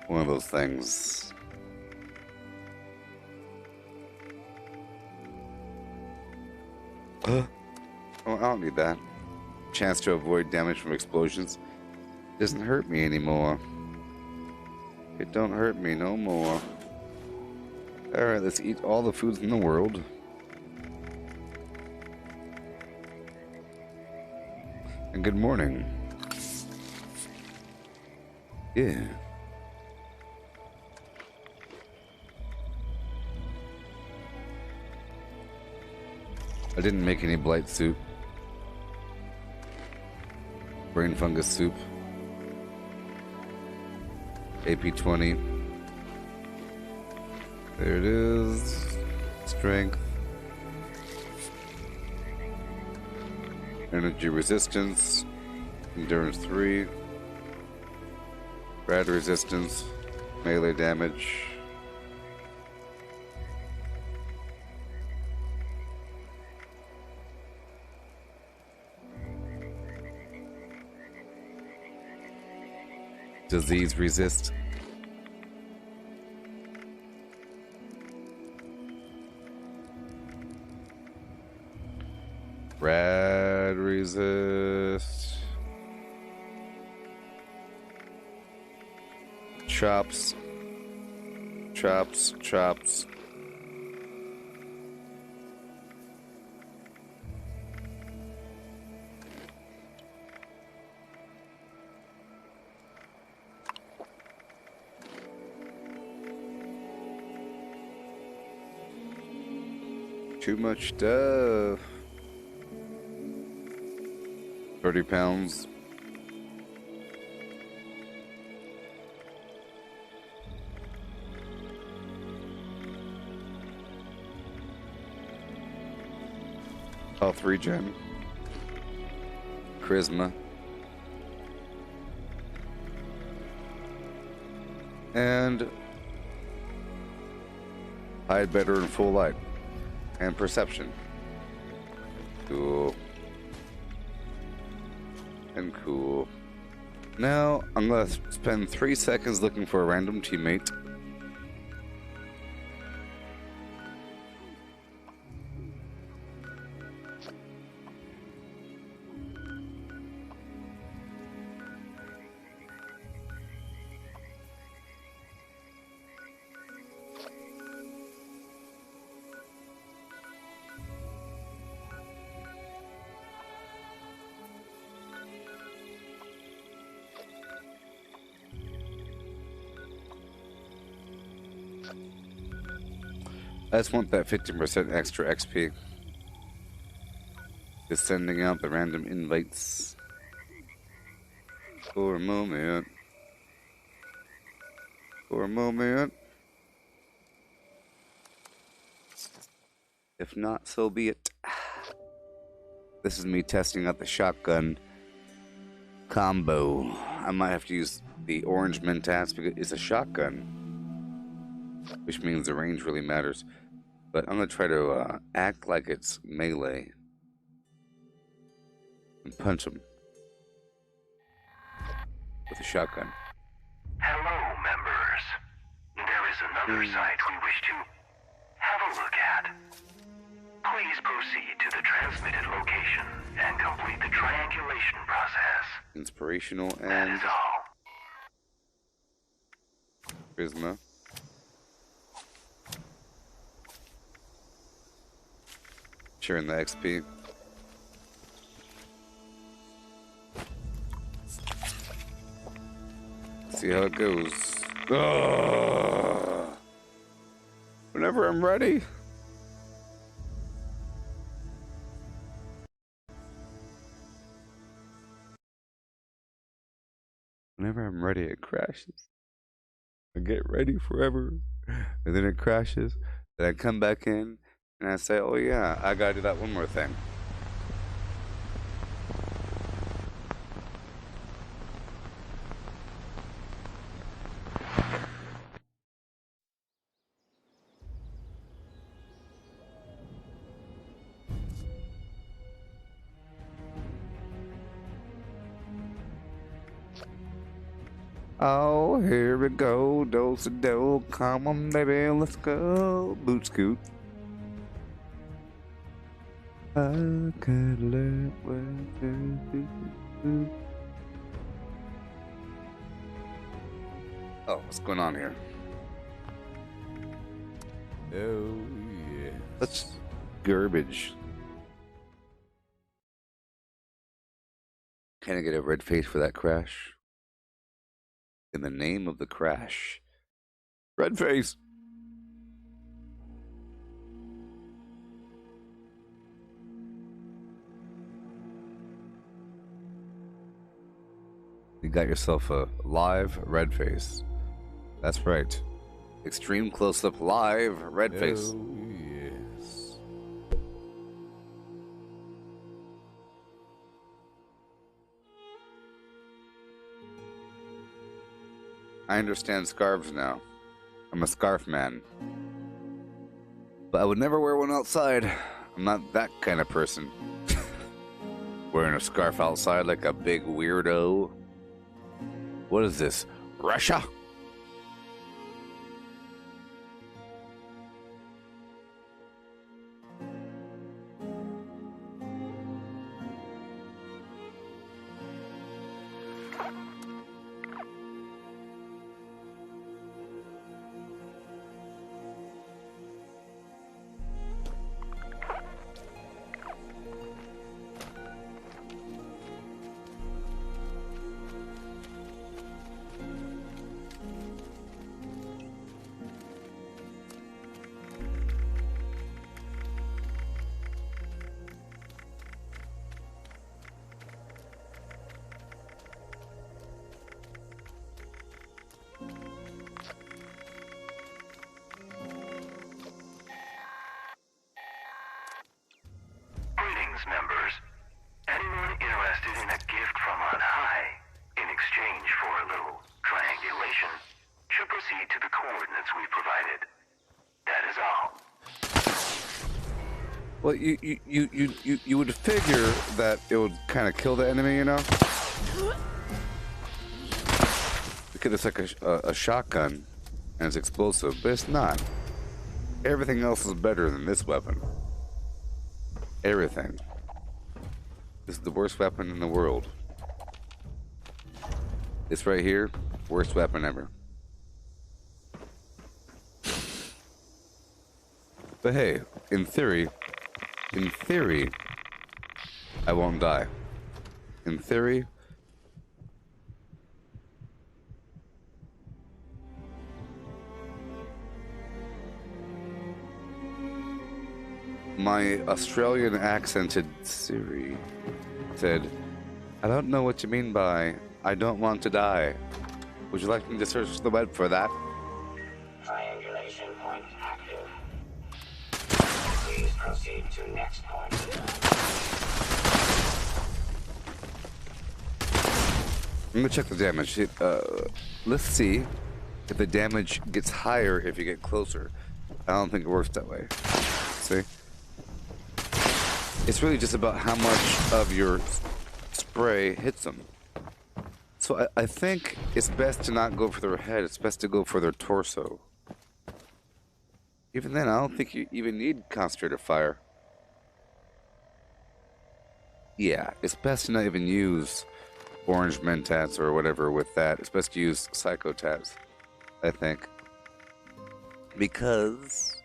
One of those things. Oh, I don't need that. Chance to avoid damage from explosions. Doesn't hurt me anymore. It don't hurt me no more. Alright, let's eat all the foods in the world. And good morning. Yeah. I didn't make any blight soup. Brain fungus soup. AP20. There it is. Strength. Energy resistance. Endurance 3. Rad resistance. Melee damage. Disease resist. Rad resist. Chops. Chops. Chops. Too much stuff. 30 pounds. Health regen. Charisma. And hide better in full light. And perception. Cool. And cool. Now, I'm gonna spend 3 seconds looking for a random teammate. I just want that 15% extra XP. Just sending out the random invites. For a moment. For a moment. If not, so be it. This is me testing out the shotgun combo. I might have to use the orange Mentats because it's a shotgun, which means the range really matters. But I'm gonna try to act like it's melee and punch him with a shotgun. Hello, members. There is another site we wish to have a look at. Please proceed to the transmitted location and complete the triangulation process. Inspirational That and is all. charisma. Sharing the XP. See how it goes. Ugh. Whenever I'm ready. Whenever I'm ready, it crashes. I get ready forever, and then it crashes. Then I come back in, and I say, oh yeah, I gotta do that one more thing. Oh, here we go, do-si-do, come on baby, let's go, boot scoot. I could let Oh, what's going on here? Oh, yeah. That's garbage. Can I get a red face for that crash? In the name of the crash. Red face! You got yourself a live red face. That's right. Extreme close-up live red face. Oh, yes. I understand scarves now. I'm a scarf man. But I would never wear one outside. I'm not that kind of person. Wearing a scarf outside like a big weirdo. What is this? Russia? Greetings, members. Anyone interested in a gift from on high, in exchange for a little triangulation, should proceed to the coordinates we provided. That is all. Well, you would figure that it would kind of kill the enemy, you know? Because it's like a shotgun and it's explosive, but it's not. Everything else is better than this weapon. Everything. This is the worst weapon in the world. This right here, worst weapon ever. But hey, in theory, I won't die. In theory, my Australian accented Siri said, I don't know what you mean by, I don't want to die. Would you like me to search the web for that? Triangulation point active. Please proceed to next point. I'm gonna check the damage. Let's see if the damage gets higher if you get closer. I don't think it works that way. See? It's really just about how much of your spray hits them. So I think it's best to not go for their head. It's best to go for their torso. Even then, I don't think you even need concentrated fire. Yeah, it's best to not even use orange mentats or whatever with that. It's best to use psycho tats, I think, because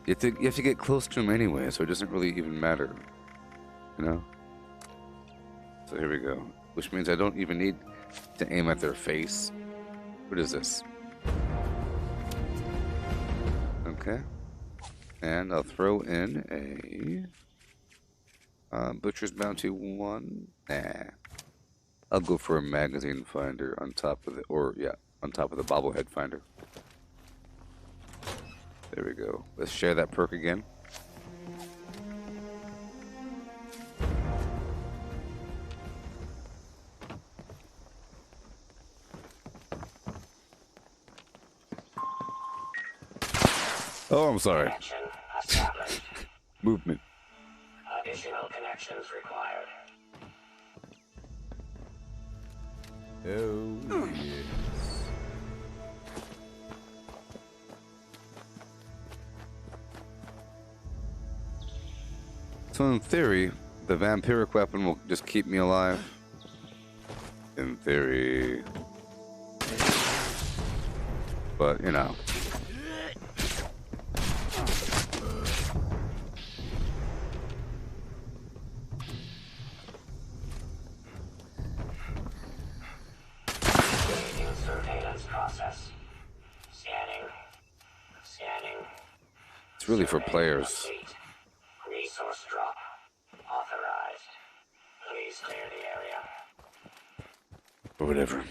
you have to get close to them anyway, so it doesn't really even matter, you know. So here we go, which means I don't even need to aim at their face. What is this? Okay, and I'll throw in a Butcher's Bounty 1. Nah, I'll go for a magazine finder on top of the, on top of the bobblehead finder. There we go. Let's share that perk again. Oh, I'm sorry. Connection established. Movement. Additional connections required. Oh, yes. So in theory, the vampiric weapon will just keep me alive. In theory. But, you know. Surveillance process. Scanning. It's really for Surveillance players. complete. Resource drop. Authorized. Please clear the area. Or whatever.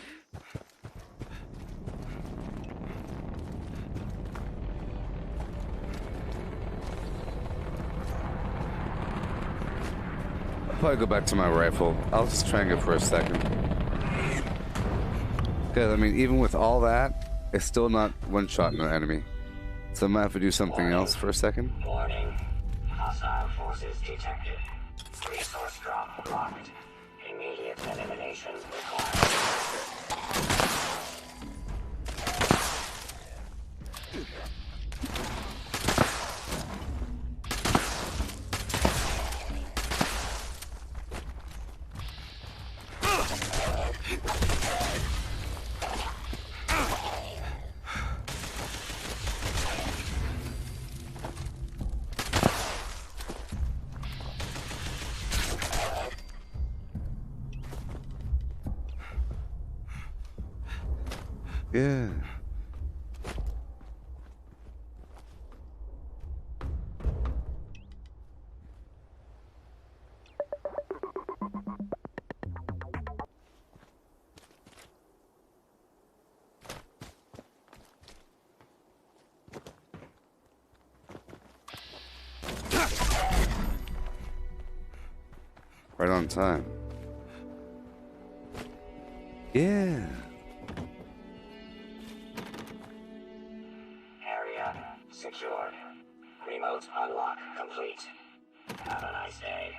I'll probably go back to my rifle. I'll just try and go for a second. Because, I mean, even with all that, it's still not one-shotting an enemy. So I might have to do something else for a second. Warning. Hostile forces detected. Resource drop blocked. Immediate elimination required. Yeah. Right on time. Yeah. Area secured. Remote unlock complete. Have a nice day.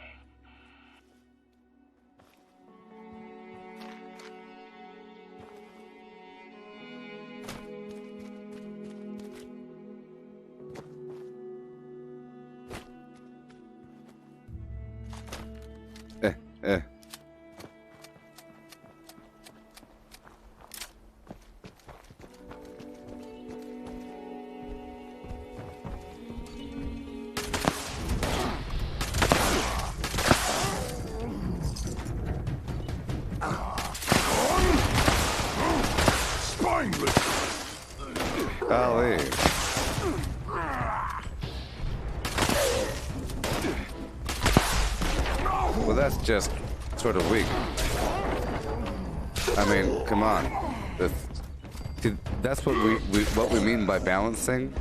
Eh. Golly. Well, that's just sort of weak. I mean, come on. That's what we mean by balancing.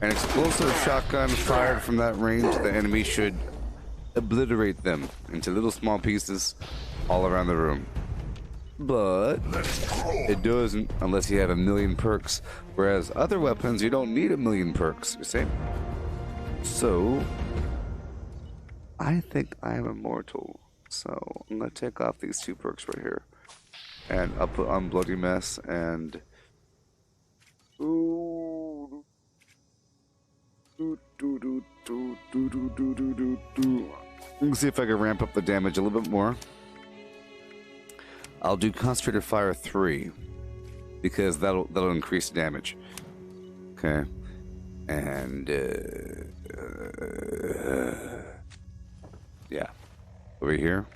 An explosive shotgun fired from that range, the enemy should obliterate them into little small pieces all around the room. But it doesn't unless you have a million perks. Whereas other weapons, you don't need a million perks, you see? So, I think I am immortal. So, I'm going to take off these 2 perks right here. And I'll put on Bloody Mess and... Let me see if I can ramp up the damage a little bit more. I'll do concentrated fire 3 because that'll increase damage. Okay, and yeah, over here.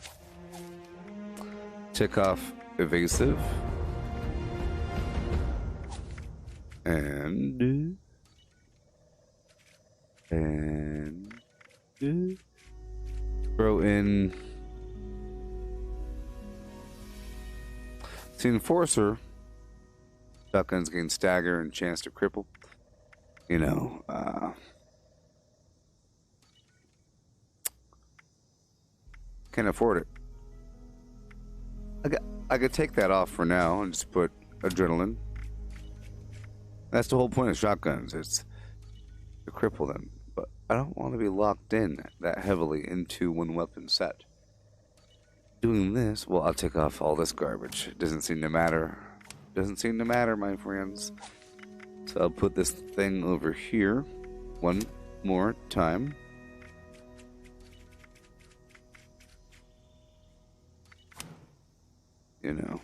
Tick off evasive and throw in the enforcer. Shotguns gain stagger and chance to cripple. You know, can't afford it. I could take that off for now and just put adrenaline. That's the whole point of shotguns. It's to cripple them. But I don't want to be locked in that heavily into one weapon set. Doing this, well, I'll take off all this garbage. It doesn't seem to matter. Doesn't seem to matter, my friends. So I'll put this thing over here one more time. You know,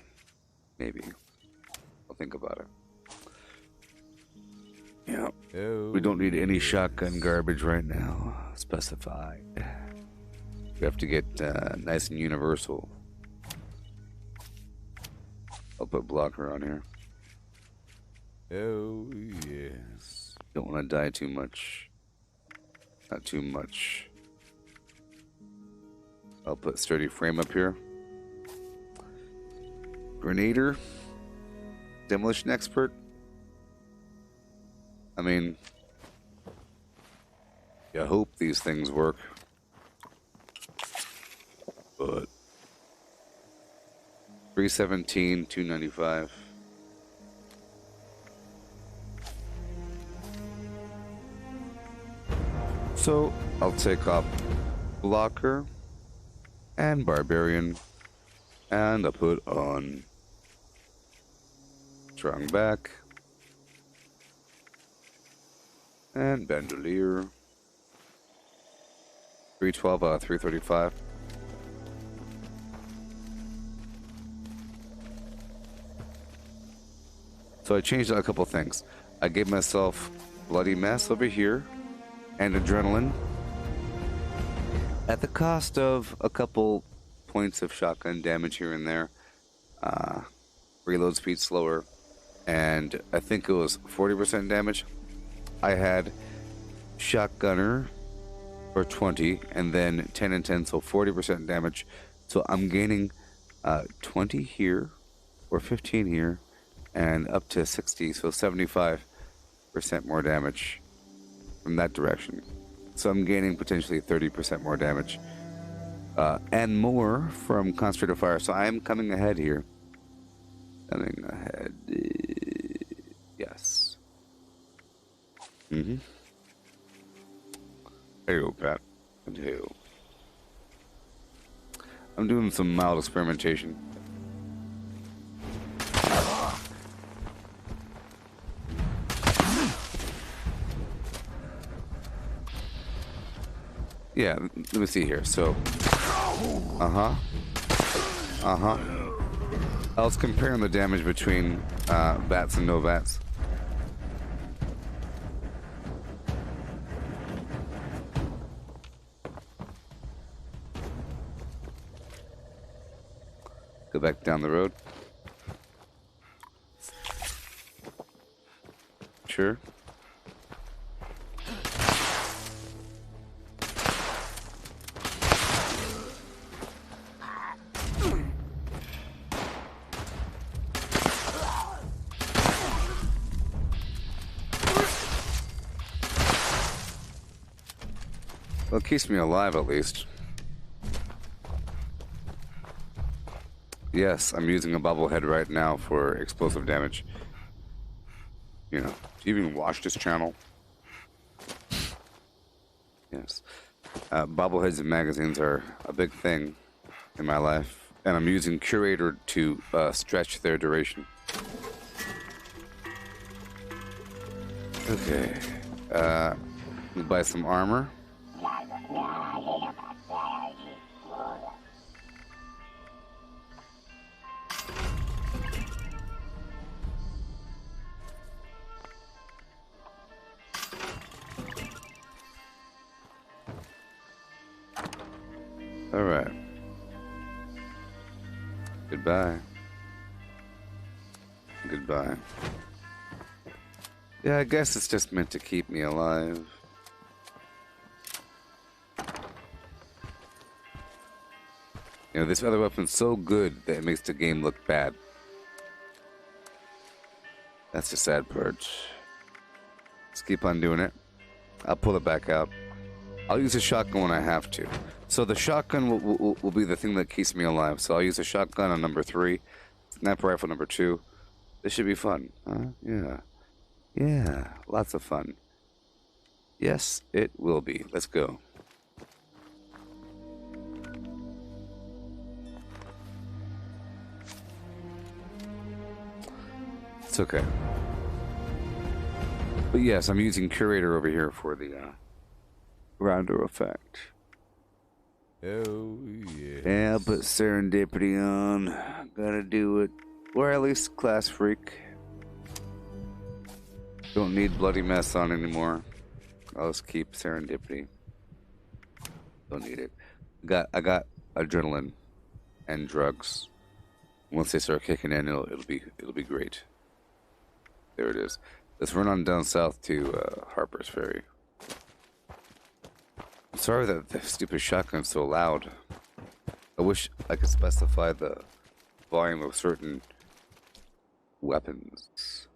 maybe. I'll think about it. Yeah. Oh, We don't need any shotgun garbage right now. Specified. We have to get nice and universal. I'll put blocker on here. oh yes. Don't want to die too much. Not too much. I'll put sturdy frame up here. Grenader. Demolition expert. I mean, you hope these things work. But 317, 295. So I'll take off blocker and barbarian, and I'll put on strong back and bandolier. 312 out of 335. So I changed a couple things. I gave myself bloody mess over here and adrenaline at the cost of a couple points of shotgun damage here and there. Reload speed slower, and I think it was 40% damage. I had shotgunner for 20 and then 10 and 10, so 40% damage. So I'm gaining 20 here or 15 here and up to 60, so 75% more damage from that direction. So I'm gaining potentially 30% more damage and more from concentrated fire. So I am coming ahead here. Coming ahead. Yes. Mm-hmm. Hey, Pat. And hey. I'm doing some mild experimentation. Yeah, let me see here. So, I was comparing the damage between bats and no bats. Go back down the road. Sure. Well, it keeps me alive at least. Yes, I'm using a bobblehead right now for explosive damage. You know, do you even watch this channel? Yes. Bobbleheads and magazines are a big thing in my life, and I'm using Curator to stretch their duration. Okay. We'll buy some armor. Alright. Goodbye. Goodbye. Yeah, I guess it's just meant to keep me alive. You know, this other weapon's so good that it makes the game look bad. That's the sad part. Let's keep on doing it. I'll pull it back out. I'll use a shotgun when I have to. So the shotgun will be the thing that keeps me alive. So I'll use a shotgun on number 3. Sniper rifle number 2. This should be fun. Huh? Yeah. Yeah. Lots of fun. Yes, it will be. Let's go. It's okay. But yes, I'm using Curator over here for the rounder effect. Oh, yeah. Yeah, put Serendipity on. Gotta do it. Or at least Class Freak. Don't need Bloody Mess on anymore. I'll just keep Serendipity. Don't need it. I got adrenaline and drugs. Once they start kicking in, it'll be great. There it is. Let's run on down south to Harper's Ferry. I'm sorry that the stupid shotgun's so loud. I wish I could specify the volume of certain weapons.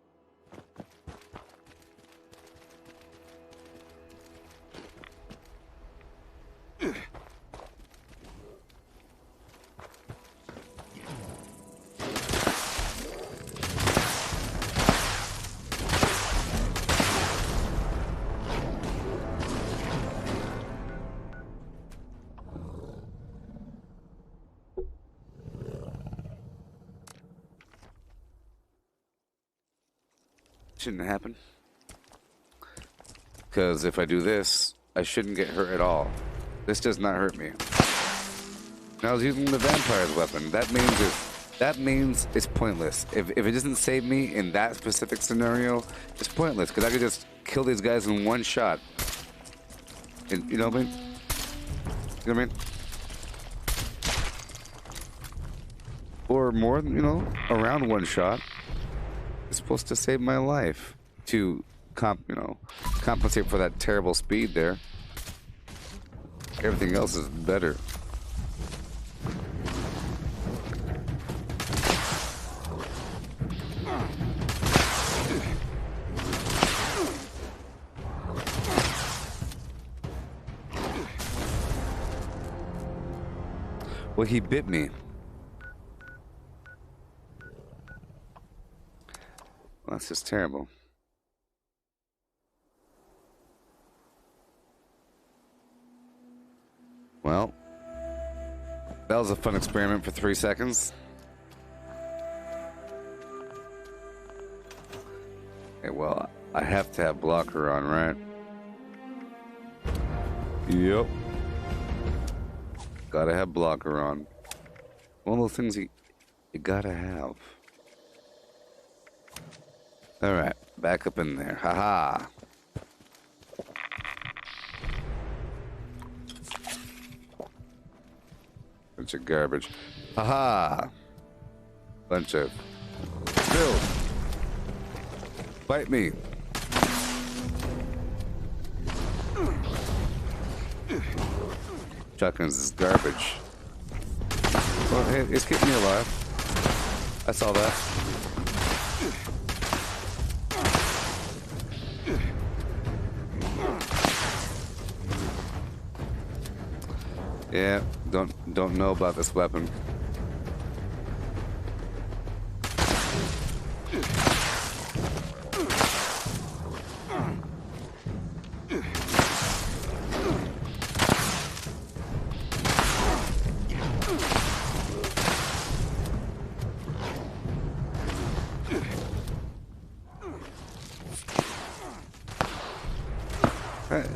Shouldn't happen. Because if I do this, I shouldn't get hurt at all. This does not hurt me. Now I was using the vampire's weapon. That means it's pointless. If it doesn't save me in that specific scenario, it's pointless. Because I could just kill these guys in one shot. And, you know what I mean? You know what I mean? Or more than, around one shot. It's supposed to save my life to compensate for that terrible speed there. Everything else is better. Well, he bit me. That's just terrible. Well, that was a fun experiment for 3 seconds. Okay, well, I have to have blocker on, right? Yep. Gotta have blocker on. One of those things you gotta have. Alright, back up in there. Haha. Bunch of garbage. Haha. Bunch of filth. Bite me. Shotguns is garbage. Well, hey, it's keeping me alive. I saw that. Yeah, don't know about this weapon.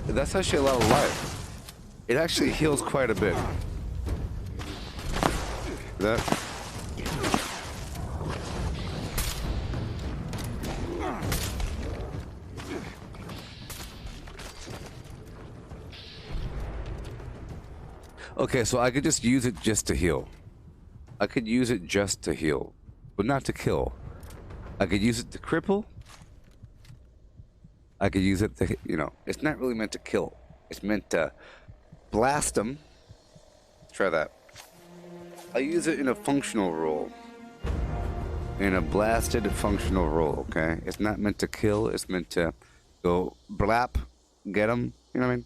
That's actually a lot of life. It actually heals quite a bit. That. Okay, so I could just use it just to heal. I could use it just to heal, but not to kill. I could use it to cripple. I could use it to, you know, it's not really meant to kill. It's meant to blast them. Let's try that. I use it in a functional role. In a blasted functional role, okay? It's not meant to kill. It's meant to go blap, get them. You know what I mean?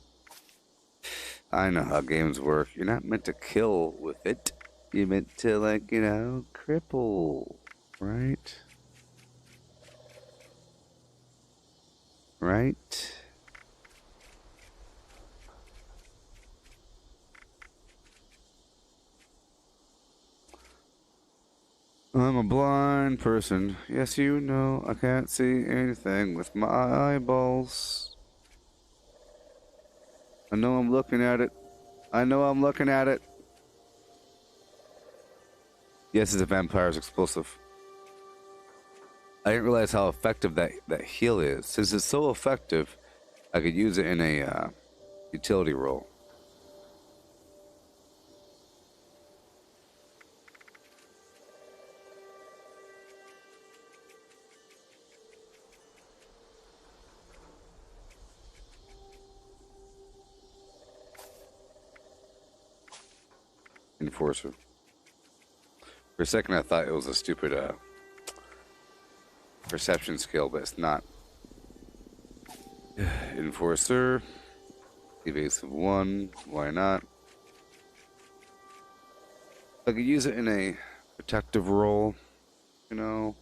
I know how games work. You're not meant to kill with it. You're meant to, like, you know, cripple, right? Right? I'm a blind person. Yes, you know, I can't see anything with my eyeballs. I know I'm looking at it. I know I'm looking at it. Yes, it's a vampire's explosive. I didn't realize how effective that heal is. Since it's so effective, I could use it in a utility role. Enforcer. For a second, I thought it was a stupid perception skill, but it's not. Enforcer. Evasive 1. Why not? I could use it in a protective role. You know,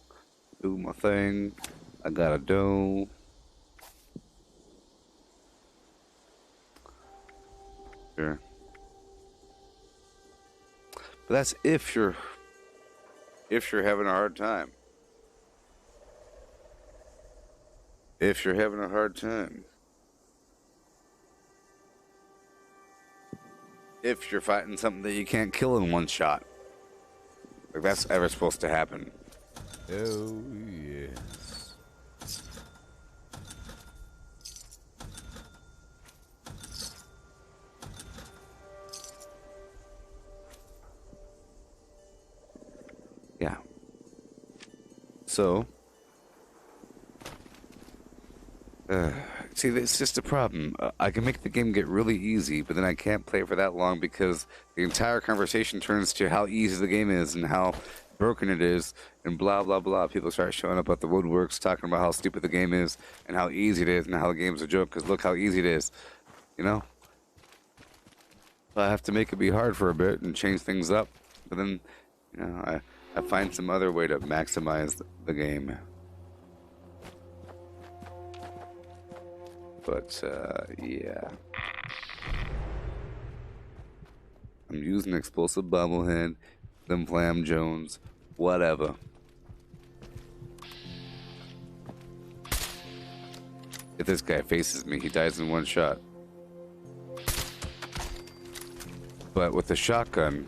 do my thing. I gotta do. Sure. But that's if you're having a hard time. If you're having a hard time. If you're fighting something that you can't kill in one shot. Like that's ever supposed to happen. Oh, yes. Yeah. So, see, it's just a problem. I can make the game get really easy, but then I can't play it for that long because the entire conversation turns to how easy the game is and how broken it is and blah, blah, blah. People start showing up at the woodworks talking about how stupid the game is and how easy it is and how the game's a joke because look how easy it is, you know? I have to make it be hard for a bit and change things up, but then, you know, I find some other way to maximize the game. But, yeah. I'm using explosive bobblehead, them Flam Jones, whatever. If this guy faces me, he dies in one shot. But with the shotgun,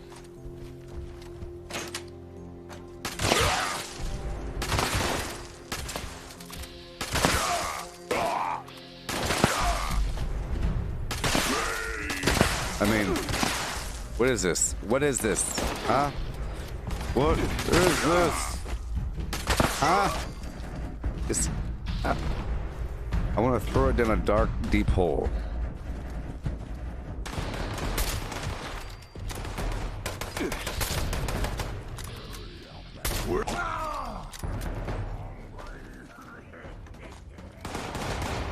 I mean, what is this? What is this? Huh? What is this? Huh? It's, I want to throw it down a dark, deep hole.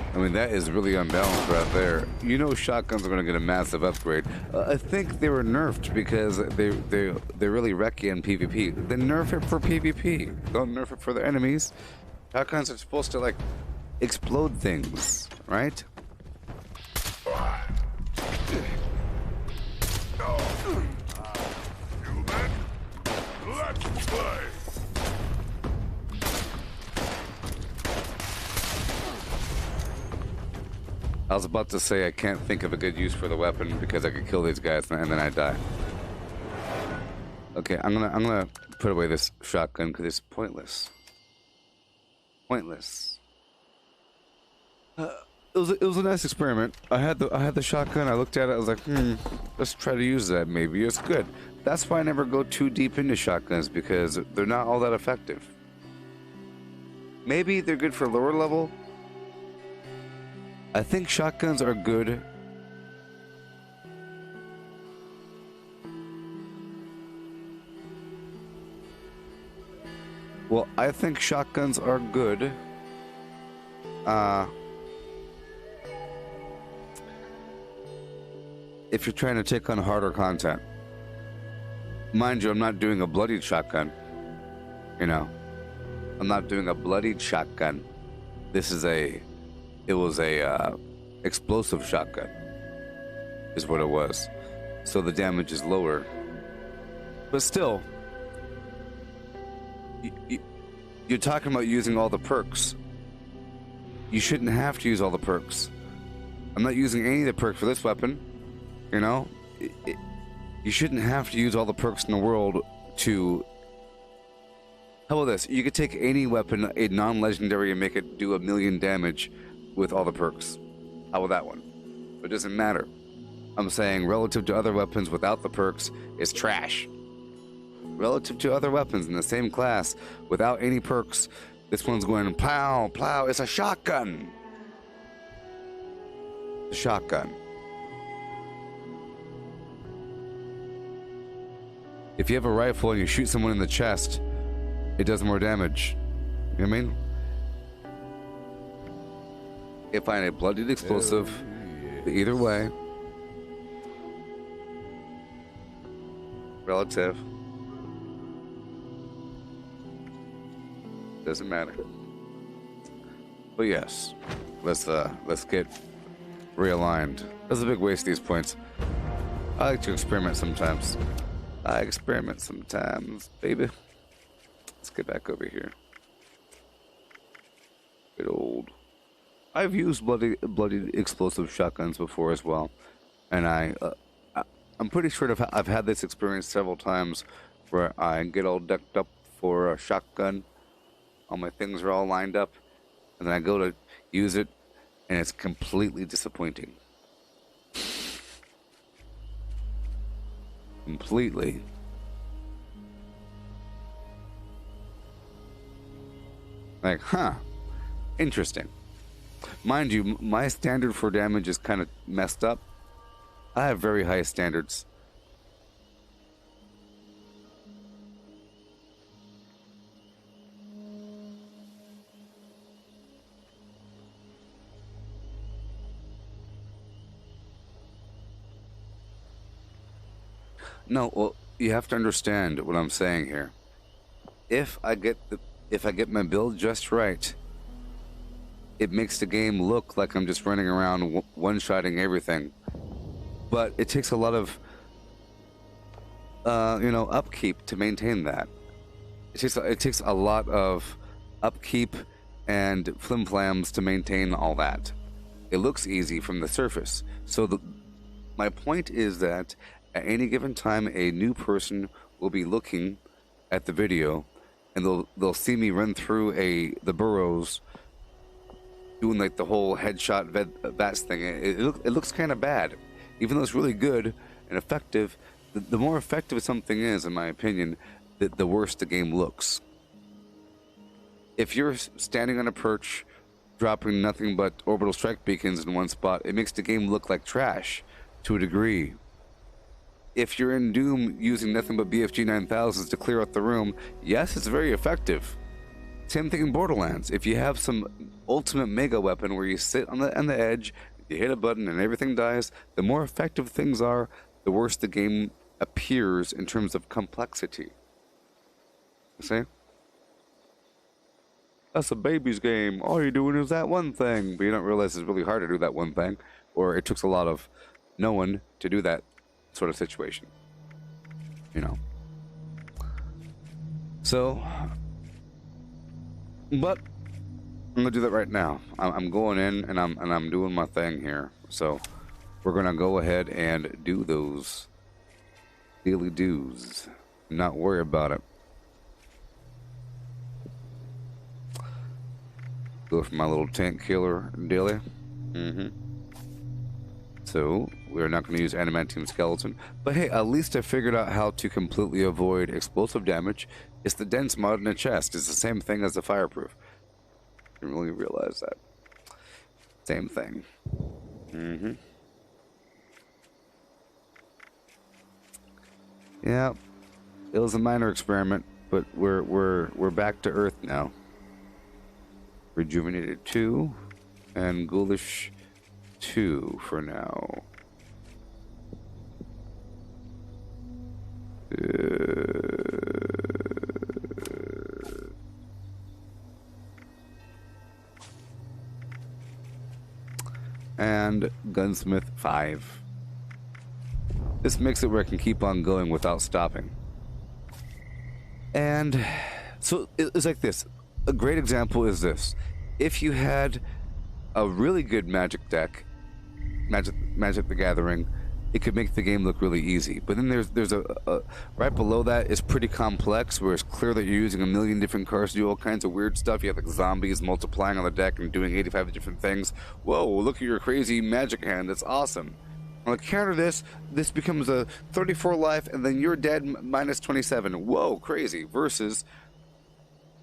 I mean, that is really unbalanced right there. You know shotguns are going to get a massive upgrade. I think they were nerfed because they're really wrecky in PvP. Then nerf it for PvP. Don't nerf it for the enemies. Shotguns are supposed to, like, explode things, right? Let's play. I was about to say I can't think of a good use for the weapon because I could kill these guys and then I die. Okay, I'm gonna put away this shotgun because it's pointless. Pointless. it was a nice experiment. I had the shotgun. I looked at it. I was like, let's try to use that. Maybe it's good. That's why I never go too deep into shotguns, because they're not all that effective. Maybe they're good for lower level. I think shotguns are good. Well, I think shotguns are good. If you're trying to take on harder content. Mind you, I'm not doing a bloodied shotgun. You know, I'm not doing a bloodied shotgun. It was a explosive shotgun, is what it was. So the damage is lower. But still, you're talking about using all the perks. You shouldn't have to use all the perks. I'm not using any of the perks for this weapon. You know, you shouldn't have to use all the perks in the world to... How about this? You could take any weapon, a non-legendary, and make it do 1,000,000 damage with all the perks. How about that one? It doesn't matter. I'm saying relative to other weapons without the perks, it's trash. Relative to other weapons in the same class without any perks, this one's going plow, plow. It's a shotgun. A shotgun. If you have a rifle and you shoot someone in the chest, it does more damage. You know what I mean? If I had a bloodied explosive, either way, relative, doesn't matter. But yes, let's get realigned. That's a big waste of these points. I like to experiment sometimes. Baby. Let's get back over here. Good old. I've used bloody explosive shotguns before as well, and I'm pretty sure I've had this experience several times where I get all decked up for a shotgun. All my things are all lined up, and then I go to use it, and it's completely disappointing. Completely. Like, interesting. Mind you, my standard for damage is kind of messed up. I have very high standards. No, well, you have to understand what I'm saying here. If I get my build just right, it makes the game look like I'm just running around one-shotting everything. But it takes a lot of, upkeep to maintain that. It takes a lot of upkeep and flim-flams to maintain all that. It looks easy from the surface. So my point is that at any given time, a new person will be looking at the video, and they'll see me run through the burrows, doing like the whole headshot VATS thing. It looks kind of bad, even though it's really good and effective. The more effective something is, in my opinion, the worse the game looks. If you're standing on a perch, dropping nothing but orbital strike beacons in one spot, it makes the game look like trash to a degree. If you're in Doom using nothing but BFG 9000s to clear out the room, yes, it's very effective. Same thing in Borderlands. If you have some ultimate mega weapon where you sit on the edge, you hit a button and everything dies, the more effective things are, the worse the game appears in terms of complexity. You see? That's a baby's game. All you're doing is that one thing. But you don't realize it's really hard to do that one thing. Or it took a lot of no one to do that sort of situation. You know. So, but I'm gonna do that right now. I'm going in and I'm doing my thing here. So we're gonna go ahead and do those daily do's. Not worry about it. Go for my little tank killer daily. So we're not going to use adamantium skeleton. But hey, at least I figured out how to completely avoid explosive damage. It's the dense mod in a chest. It's the same thing as the fireproof. Didn't really realize that. Same thing. Yeah, it was a minor experiment, but we're back to Earth now. Rejuvenated 2 and Ghoulish 2 for now. And Gunsmith 5. This makes it where I can keep on going without stopping. And so it's like this. A great example is this. If you had a really good magic deck, Magic the Gathering, it could make the game look really easy. But then there's a right below that is pretty complex, where it's clear that you're using a million different cards to do all kinds of weird stuff. You have like zombies multiplying on the deck and doing 85 different things. Whoa, look at your crazy magic hand. That's awesome. On the counter this becomes a 34 life, and then you're dead minus 27. Whoa, crazy. Versus,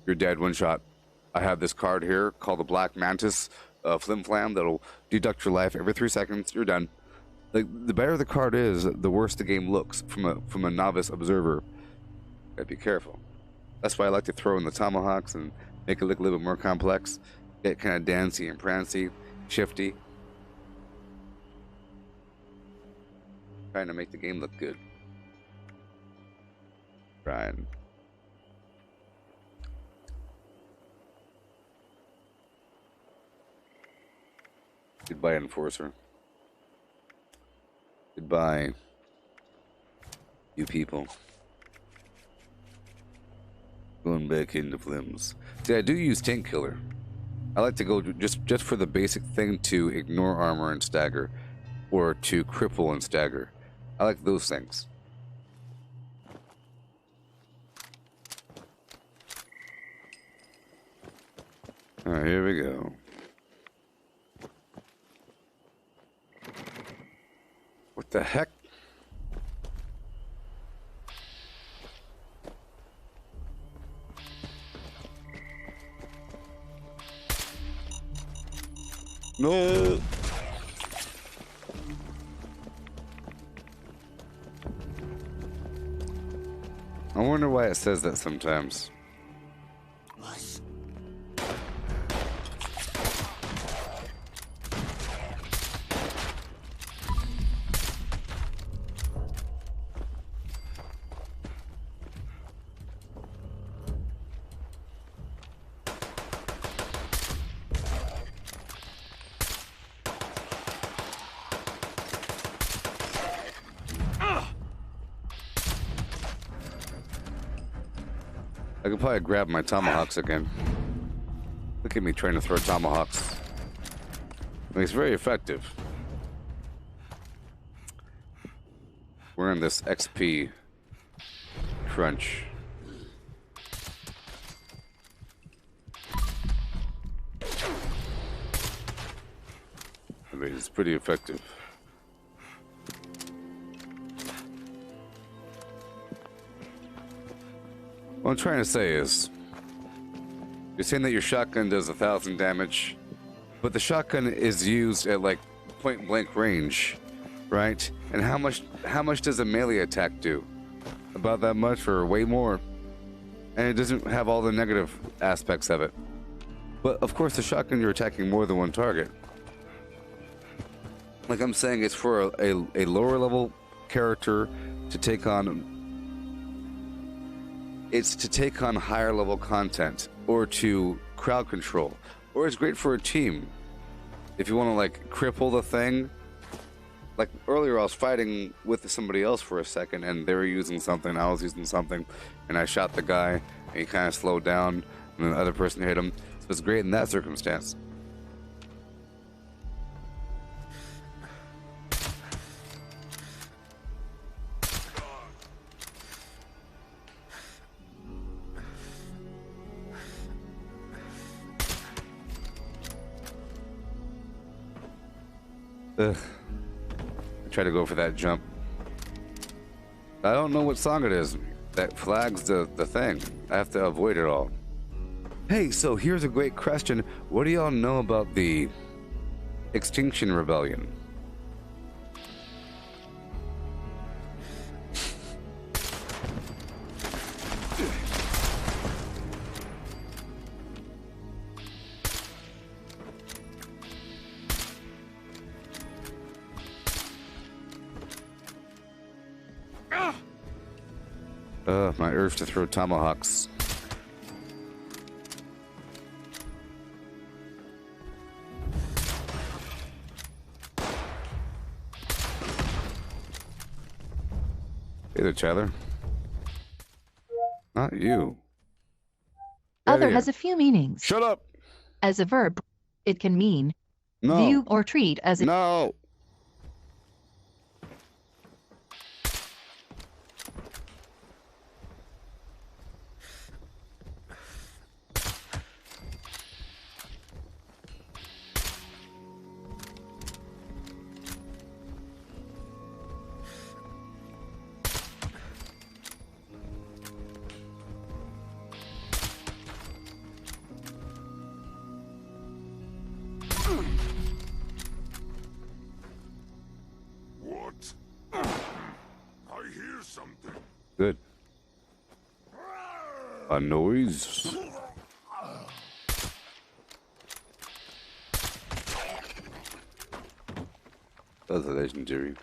you're dead one shot. I have this card here called the Black Mantis Flim Flam that'll deduct your life every 3 seconds. You're done. Like, the better the card is, the worse the game looks from a novice observer. Gotta be careful. That's why I like to throw in the tomahawks and make it look a little bit more complex. Get kind of dancy and prancy, shifty. Trying to make the game look good. Trying. Goodbye, Enforcer. Goodbye, you people. Going back into Flims. See, I do use Tank Killer. I like to go just for the basic thing to ignore armor and stagger, or to cripple and stagger. I like those things. Alright, here we go. What the heck? No! I wonder why it says that sometimes. I could probably grab my tomahawks again. Look at me trying to throw tomahawks. I mean, it's very effective. We're in this XP crunch. I mean, it's pretty effective. What I'm trying to say is, you're saying that your shotgun does 1,000 damage, but the shotgun is used at like point blank range, right? And how much does a melee attack do? About that much or way more? And it doesn't have all the negative aspects of it. But of course, the shotgun, you're attacking more than one target. Like I'm saying, it's for a lower level character to take on. It's to take on higher level content, or to crowd control, or it's great for a team. If you want to like cripple the thing, like earlier I was fighting with somebody else for a second and they were using something, I was using something, and I shot the guy and he kind of slowed down and the other person hit him. So it's great in that circumstance. Ugh. I try to go for that jump. I don't know what song it is. That flags the thing. I have to avoid it all. Hey, so here's a great question. What do y'all know about the Extinction Rebellion? My urge to throw tomahawks. Hey there, Tyler. Not you. Get Other here. has a few meanings. Shut up! As a verb, it can mean No. view or treat as a No! What? I hear something. Good. A noise. That's legendary.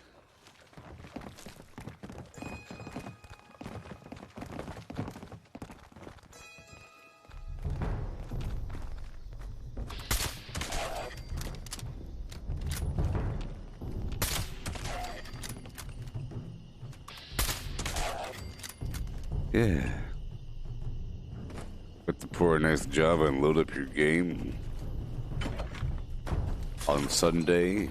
Yeah. But to pour a nice Java and load up your game on Sunday.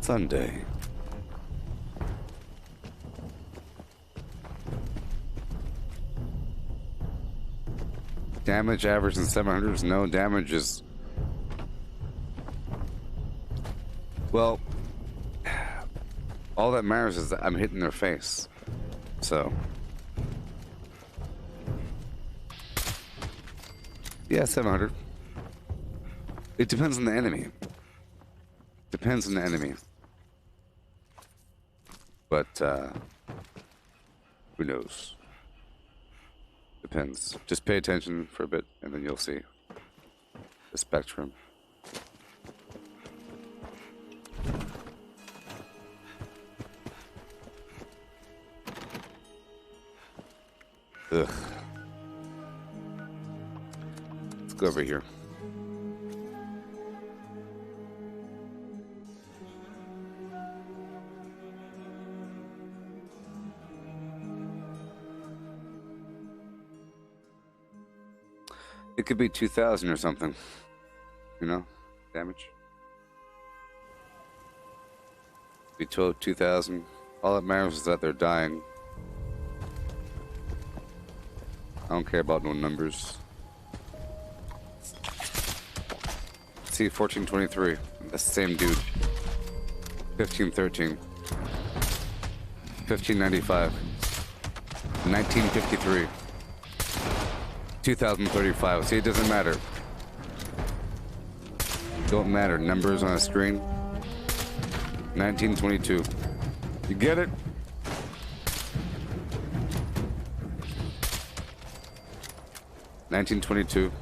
Sunday. Damage average in 700s. No damage is. Well, all that matters is that I'm hitting their face. So. Yeah, 700. It depends on the enemy. Depends on the enemy. But, who knows? Depends. Just pay attention for a bit, and then you'll see the spectrum. Ugh. Let's go over here. It could be 2,000 or something, you know, damage. Be 2,000. All that matters is that they're dying. I don't care about no numbers. See, 1423. That's the same dude. 1513. 1595. 1953. 2035. See, it doesn't matter. Don't matter. Numbers on a screen. 1922. You get it? $1922.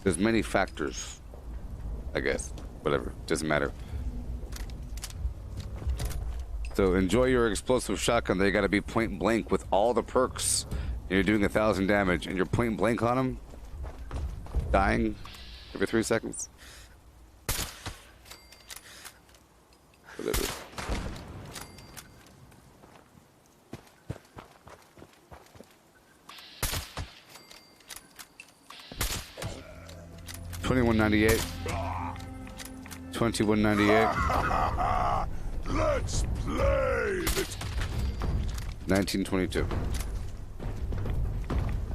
There's many factors, I guess. Whatever. Doesn't matter. So enjoy your explosive shotgun. They got to be point blank with all the perks. And you're doing 1,000 damage, and you're point blank on them, dying every 3 seconds. Whatever. $21.98. $21.98. Let's play. 1922.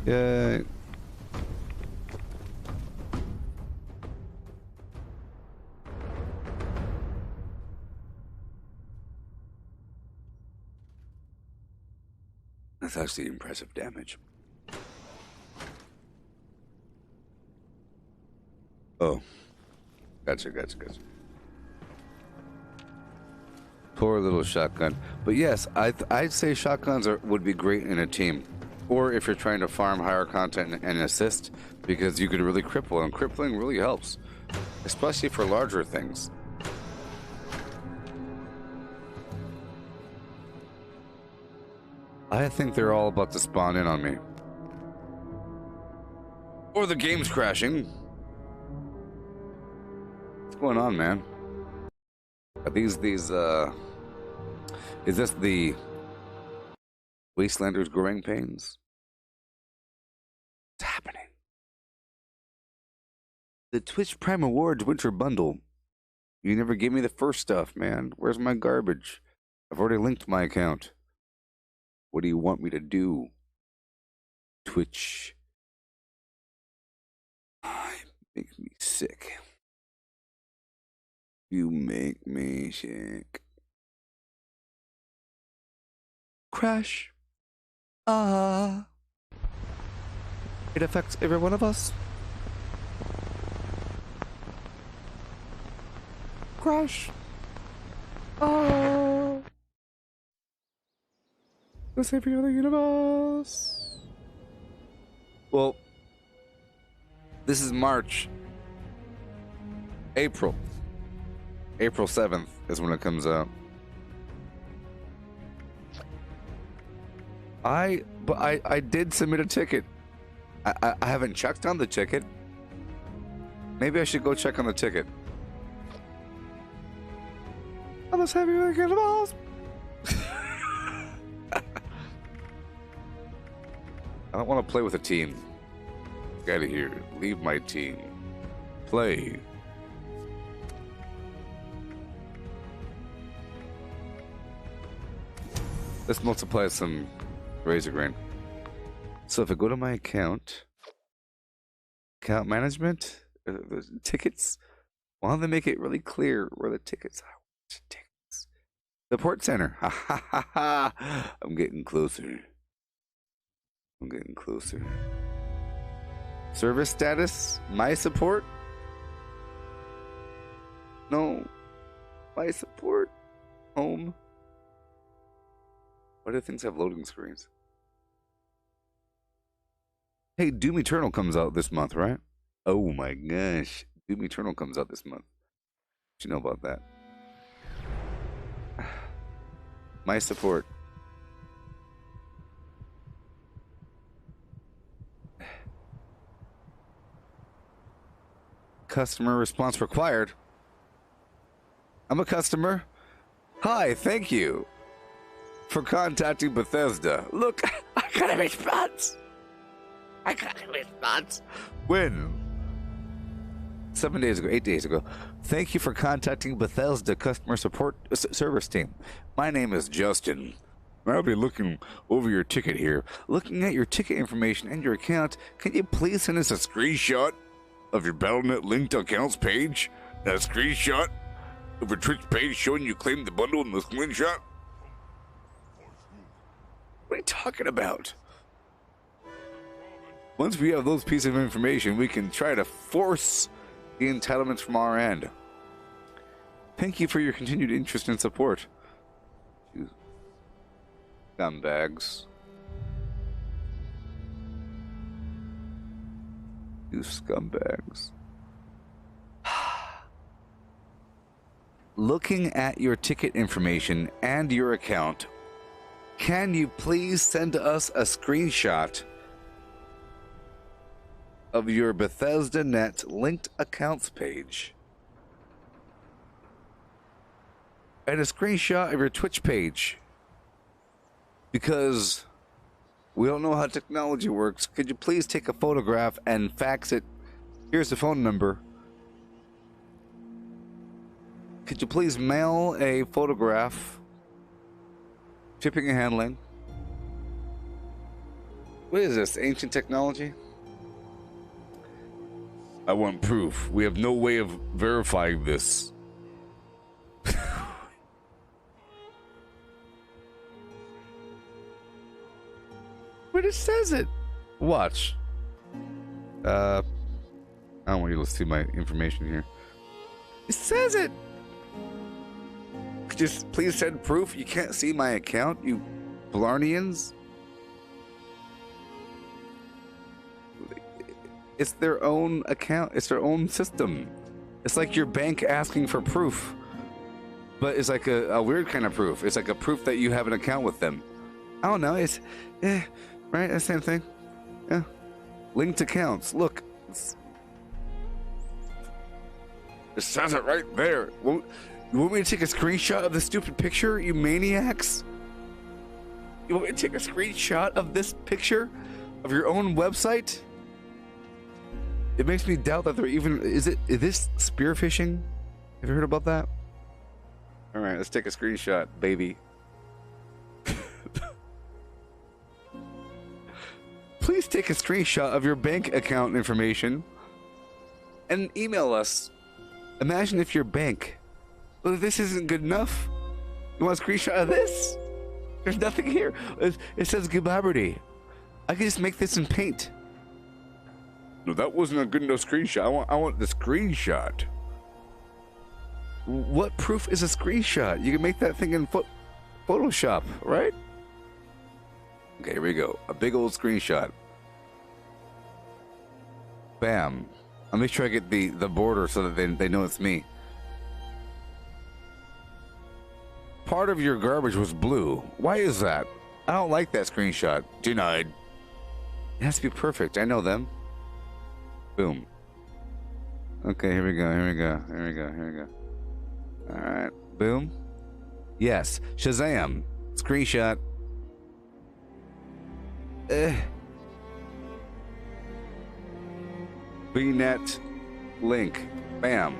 Yay. That's actually impressive damage. Oh. Gotcha. Poor little shotgun. But yes, I'd say shotguns would be great in a team. Or if you're trying to farm higher content and assist, because you could really cripple, and crippling really helps. Especially for larger things. I think they're all about to spawn in on me. Or the game's crashing. What's going on, man? Are these, is this the Wastelanders growing pains? What's happening? The Twitch Prime Awards Winter Bundle. You never gave me the first stuff, man. Where's my garbage? I've already linked my account. What do you want me to do? Twitch. Make me sick. You make me sick. Crash. It affects every one of us. Crash. The savior of the universe. Well, this is March. April 7th is when it comes out. I did submit a ticket. I haven't checked on the ticket. Maybe I should go check on the ticket. I'm a savior of the universe. I don't want to play with a team. Get out of here. Leave my team. Play. Let's multiply some Razorgrain. So if I go to my account management, tickets, why don't they make it really clear where the tickets are? Tickets. Support center. Ha ha ha ha. I'm getting closer. Service status? My support? No. My support? Home? Why do things have loading screens? Hey, Doom Eternal comes out this month, right? Oh my gosh. Doom Eternal comes out this month. What you know about that? My support. Customer response required. I'm a customer. Hi, thank you for contacting Bethesda. Look, I got a response. When? 7 days ago, 8 days ago. Thank you for contacting Bethesda customer support service team. My name is Justin. I'll be looking over your ticket here. Looking at your ticket information and your account, can you please send us a screenshot of your Battle.net linked accounts page? And a screenshot of your Twitch page showing you claimed the bundle in the screenshot? What are you talking about? Once we have those pieces of information, we can try to force the entitlements from our end. Thank you for your continued interest and support. You scumbags. You scumbags. Looking at your ticket information and your account, can you please send us a screenshot of your Bethesda.net linked accounts page and a screenshot of your Twitch page? Because we don't know how technology works. Could you please take a photograph and fax it? Here's the phone number. Could you please mail a photograph? Shipping and handling. What is this? Ancient technology? I want proof. We have no way of verifying this. But it says it. Watch. I don't want you to see my information here. It says it. Just please send proof. You can't see my account, you Blarnians. It's their own account. It's their own system. It's like your bank asking for proof. But it's like a weird kind of proof. It's like a proof that you have an account with them. I don't know. It's, right? That's the same thing. Yeah. Linked accounts. Look. It says it right there. You want me to take a screenshot of this stupid picture, you maniacs? You want me to take a screenshot of this picture of your own website? It makes me doubt that they're even... Is this spearfishing? Have you heard about that? All right, let's take a screenshot, baby. Please take a screenshot of your bank account information and email us. Imagine if your bank... Well, this isn't good enough. You want a screenshot of this? There's nothing here. It says Gooboberti. I can just make this in Paint. No, that wasn't a good enough screenshot. I want the screenshot. What proof is a screenshot? You can make that thing in Photoshop, right? Okay, here we go. A big old screenshot. Bam. I'll make sure I get the border so that they know it's me. Part of your garbage was blue. Why is that? I don't like that screenshot. Denied. It has to be perfect. I know them. Boom. Okay, here we go. All right. Boom. Yes. Shazam. Screenshot. VNet link. Bam.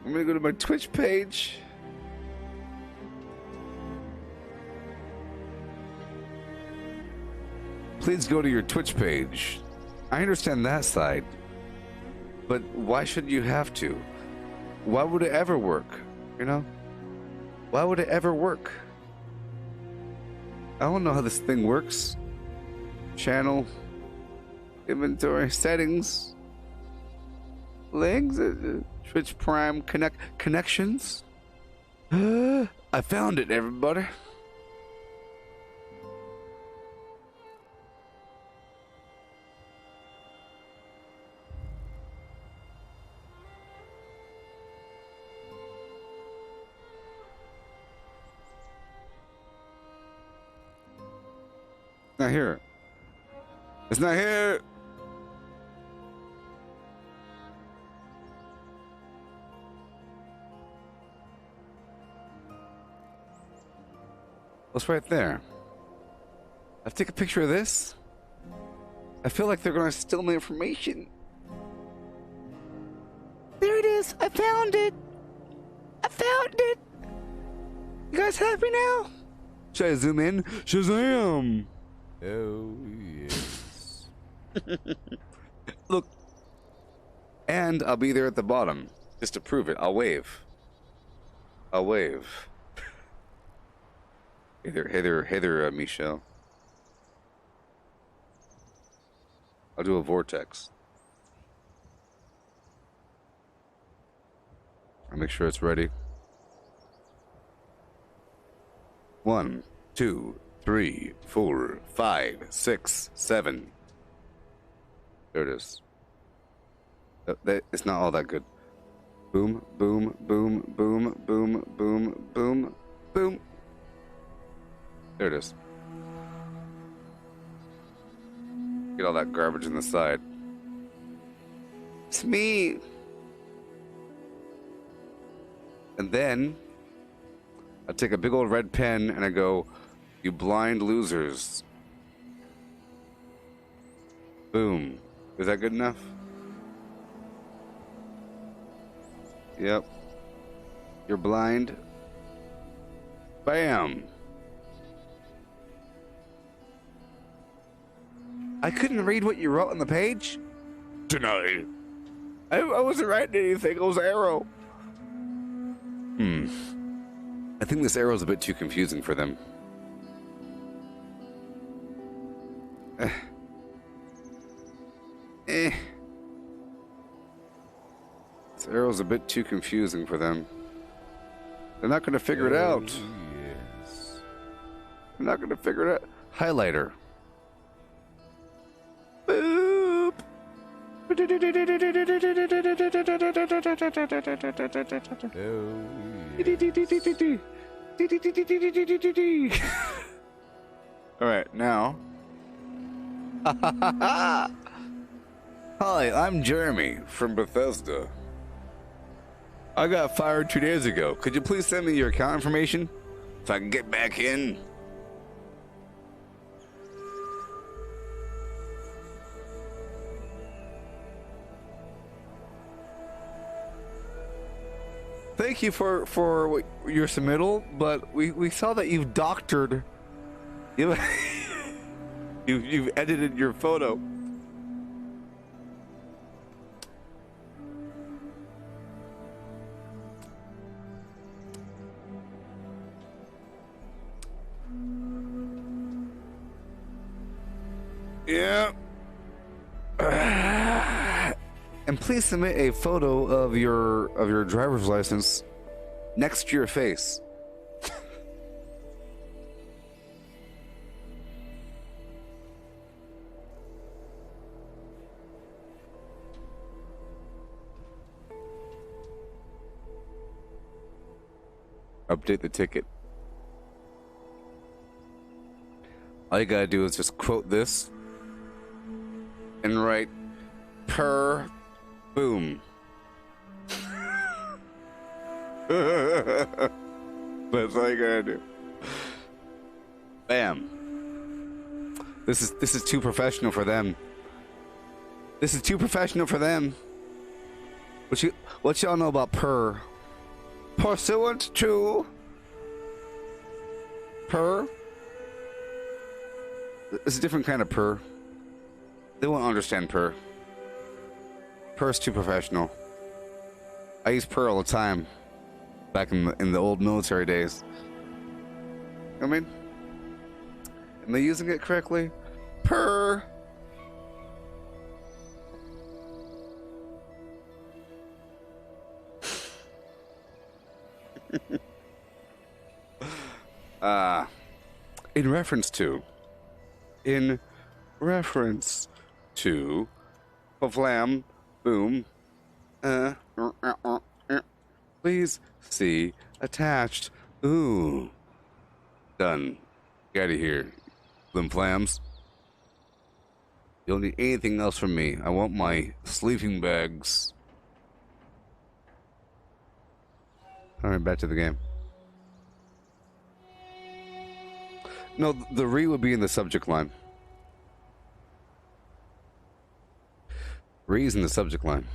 I'm gonna go to my Twitch page. Please go to your Twitch page. I understand that side. But why should you have to? Why would it ever work? You know? Why would it ever work? I don't know how this thing works. Channel. Inventory. Settings. Links. Twitch Prime. Connections. I found it, everybody. Not here. It's not here. What's right there? I have to take a picture of this. I feel like they're gonna steal my information. There it is. I found it. I found it. You guys happy now? Should I zoom in? Shazam! Oh, yes. Look. And I'll be there at the bottom. Just to prove it. I'll wave. I'll wave. Hey there, Michelle. I'll do a vortex. I'll make sure it's ready. 1, 2, 3, 4, 5, 6, 7. There it is. It's not all that good. Boom, boom, boom, boom, boom, boom, boom, boom. There it is. Get all that garbage in the side. It's me. And then I take a big old red pen and I go, "You blind losers." Boom. Is that good enough? Yep. You're blind. Bam. I couldn't read what you wrote on the page. Denied. I wasn't writing anything. It was an arrow. I think this arrow is a bit too confusing for them. This arrow's a bit too confusing for them. They're not going to figure it out. Yes. They're not going to figure it out. Highlighter. Boop. Oh, All right, now. Hi, I'm Jeremy from Bethesda. I got fired 2 days ago. Could you please send me your account information so I can get back in? Thank you for your submittal, but we saw that you've doctored. You've edited your photo. Yeah. And please submit a photo of your driver's license next to your face. Update the ticket. All you gotta do is just quote this and write per boom. That's all you gotta do. Bam. This is too professional for them. This is too professional for them. What y'all know about per? Pursuant to per. It's a different kind of per. They won't understand per. Per's too professional. I use per all the time. Back in the old military days. I mean, am I using it correctly? Per. In reference to Flam boom please see attached. Ooh. Done. Get out of here. Them flams. You don't need anything else from me. I want my sleeping bags. Alright, back to the game. No, the re would be in the subject line. Re's in the subject line.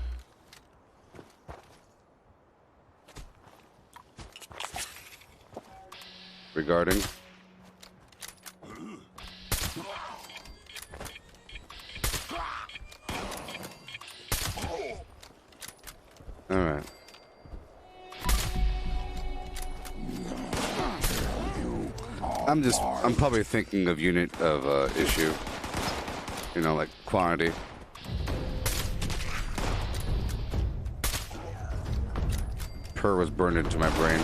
Regarding. Alright. I'm probably thinking of unit of issue. You know, like quantity. Per was burned into my brain.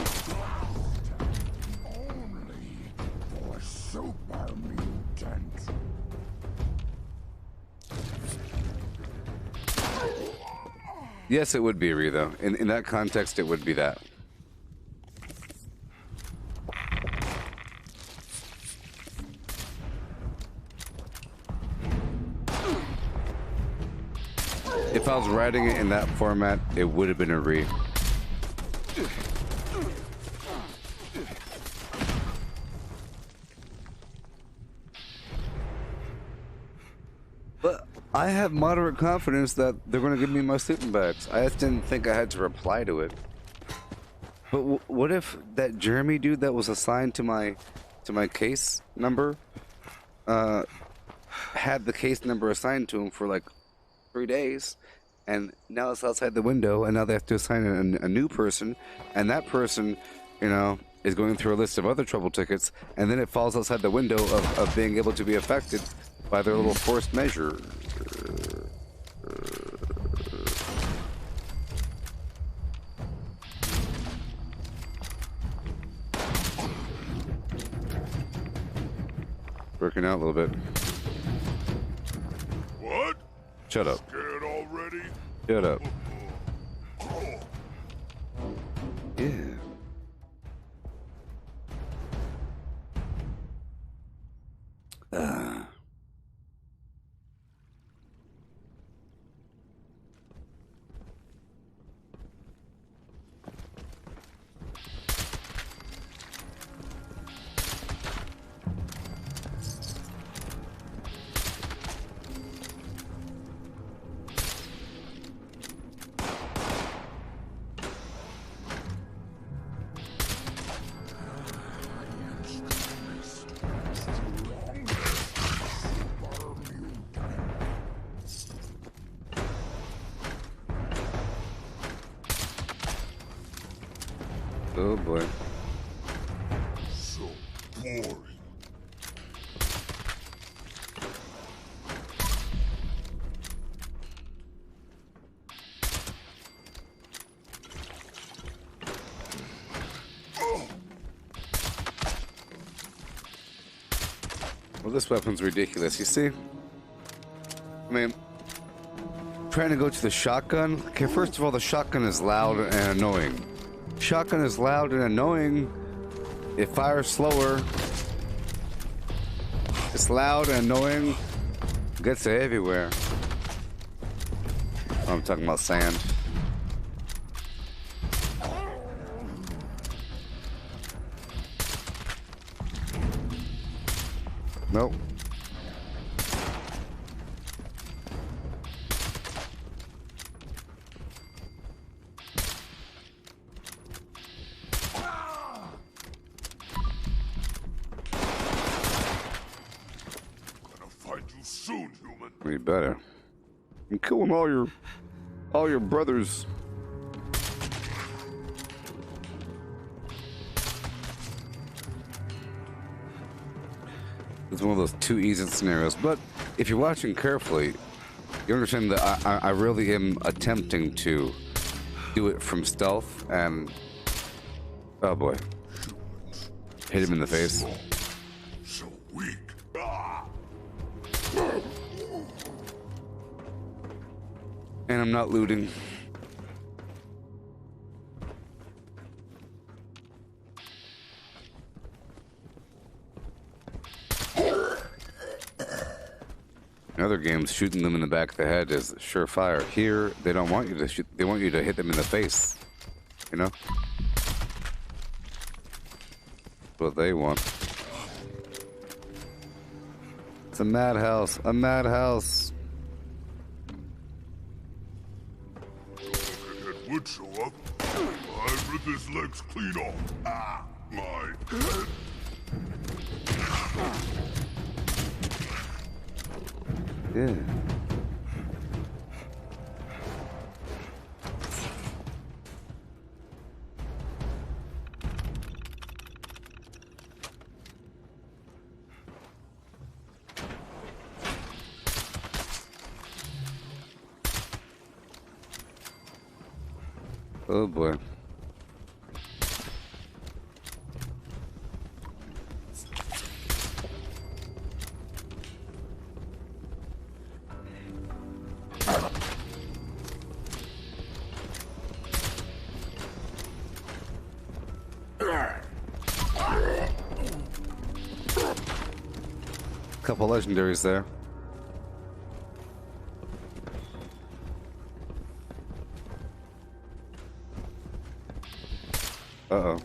Only for super mutants. Yes, it would be a re though. In that context, it would be that. If I was writing it in that format, it would have been a re. But I have moderate confidence that they're going to give me my sleeping bags. I just didn't think I had to reply to it. But what if that Jeremy dude that was assigned to my case number had the case number assigned to him for like 3 days, and now it's outside the window, and now they have to assign a new person, and that person, you know, is going through a list of other trouble tickets, and then it falls outside the window of being able to be affected by their little forced measure. Working out a little bit. What? Shut up. Scared already? Shut up. Yeah. Oh boy. So boring. Well, this weapon's ridiculous, you see? I mean, trying to go to the shotgun. Okay, first of all, the shotgun is loud and annoying. Shotgun is loud and annoying. It fires slower. It's loud and annoying. Gets everywhere. Oh, I'm talking about sand. Nope. Soon, human. We better. I'm killing all your brothers. It's one of those too easy scenarios, but if you're watching carefully, you understand that I really am attempting to do it from stealth, and oh boy, hit him in the face. So weak. And I'm not looting. In other games, shooting them in the back of the head is surefire. Here, they don't want you to shoot. They want you to hit them in the face. You know? That's what they want. It's a madhouse. A madhouse. Would show up. I'd rip his legs clean off. Ah, my head. Yeah. Oh boy. Couple legendaries there. Uh-oh.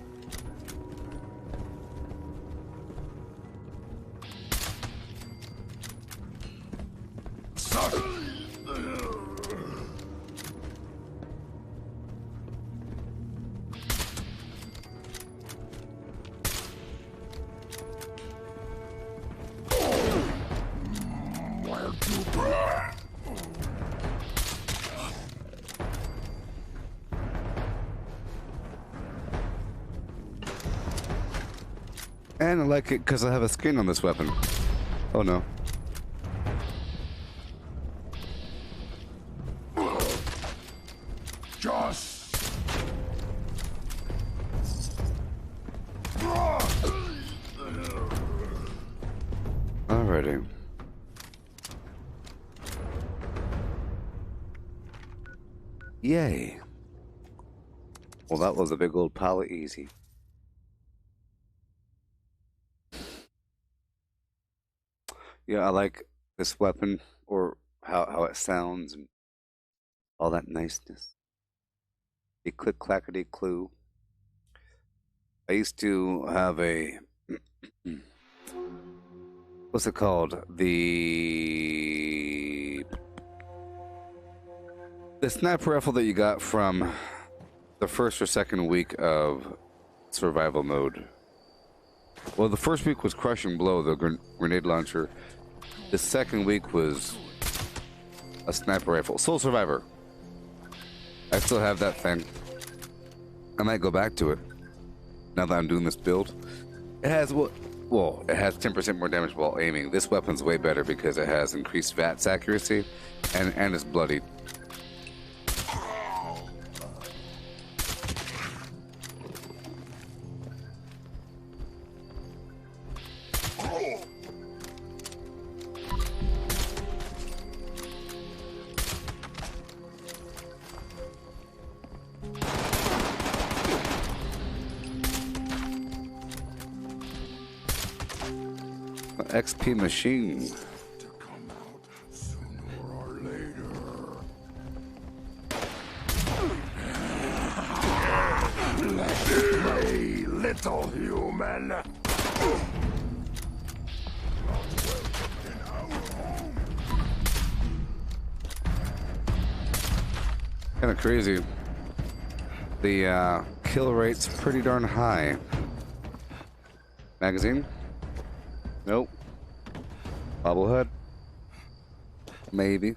And I like it because I have a skin on this weapon. Oh no. Just. Alrighty. Yay. Well, that was a big old pile of easy. Yeah, I like this weapon, or how it sounds, and all that niceness. A click clackety clue. I used to have a what's it called? The sniper rifle that you got from the first or second week of survival mode. Well, the first week was Crushing Blow, the grenade launcher. The second week was a sniper rifle. Soul Survivor. I still have that thing. I might go back to it now that I'm doing this build. It has it has 10% more damage while aiming. This weapon's way better because it has increased VATS accuracy and it's bloodied. XP machine. To come out sooner or later. Hey, little human. Kind of crazy. The kill rate's pretty darn high. Magazine? Nope. Bobblehead? Maybe.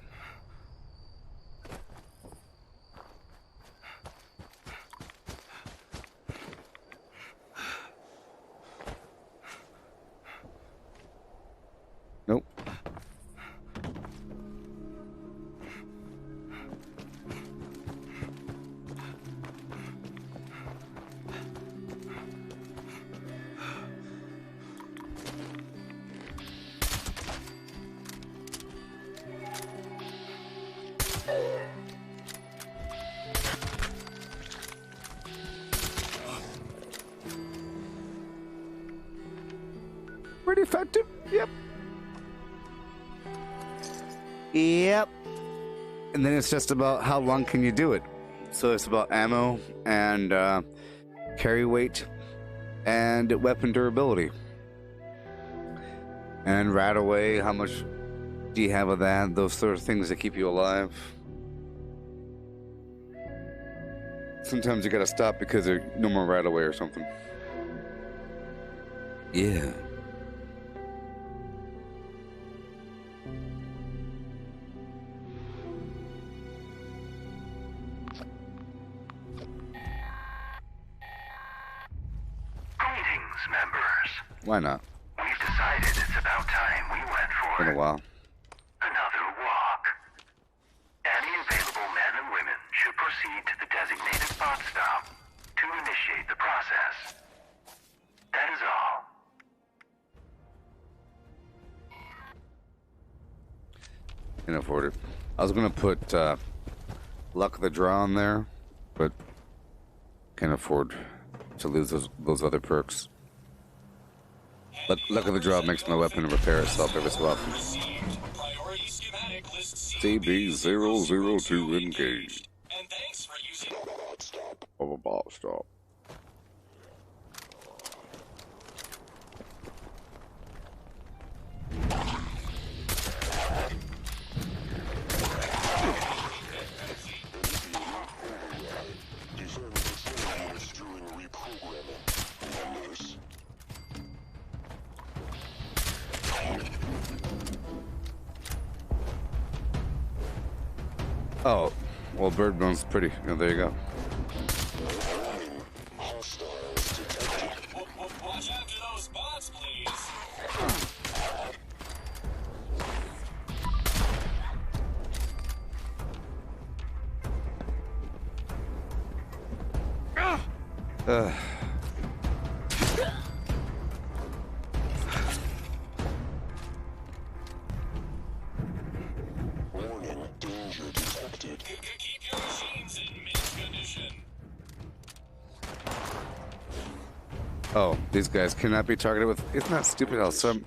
Nope. Pretty effective. Yep. Yep. And then it's just about how long can you do it. So it's about ammo and carry weight and weapon durability. And right away, how much do you have of that? Those sort of things that keep you alive. Sometimes you gotta stop because there's no more right away or something. Yeah. Greetings, members. Why not? We've decided it's about time we went for Been a while. another walk. Any available men and women should proceed to the designated spot stop to initiate the process. That is all. Can't afford it. I was gonna put Luck of the Draw on there, but can't afford to lose those other perks. Luck of the Draw makes my weapon repair itself every so often. CB002 engaged. And thanks for using Of a bot stop. Oh, well, bird bone's pretty. Oh, there you go. watch after those bots, please. Warning, danger detected. Keep your machines in mint condition. Oh, these guys cannot be targeted with. Isn't that stupid how some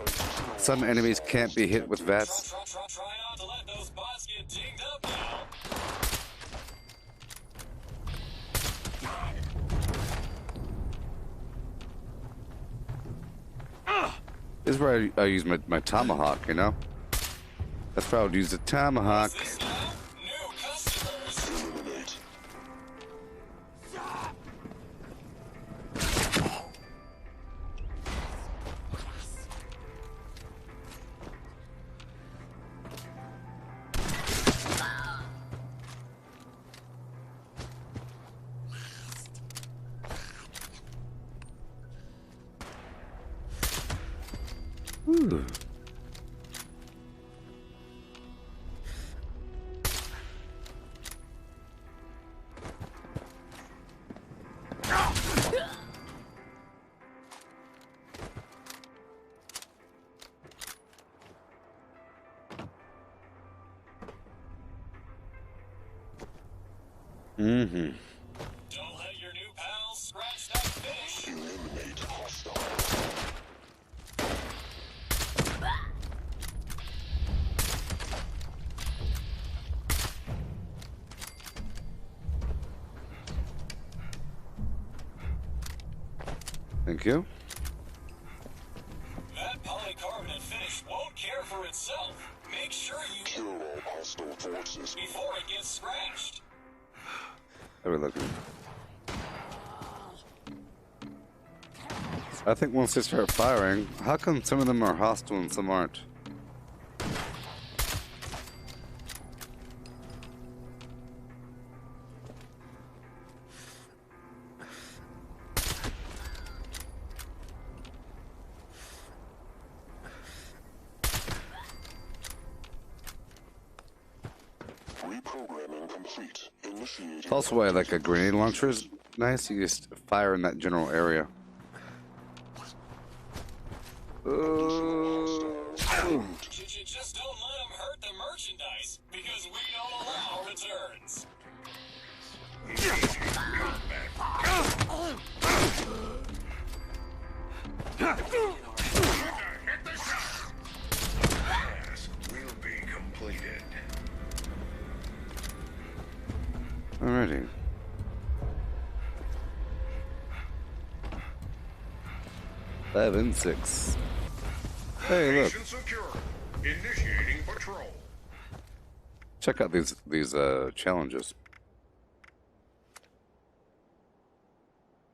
enemies can't be hit with VATS? Try not to let those bots get dinged up now. This is where I use my tomahawk, you know? That's where I would use the tomahawk. This now? New customers. Eliminate. Ooh. Mm-hmm. Don't let your new pals scratch that fish. Eliminate hostile. Thank you. That polycarbonate fish won't care for itself. Make sure you Kill all hostile forces. before it gets scratched. How are we looking? I think once they start firing, how come some of them are hostile and some aren't? Reprogramming complete. Initiating. Also, why like a grenade launcher is nice. You just fire in that general area. Just don't let them hurt the merchandise, because we don't allow returns. Task will be completed. Alrighty. Five and six. Hey, look! Station secure. Initiating patrol. Check out these challenges.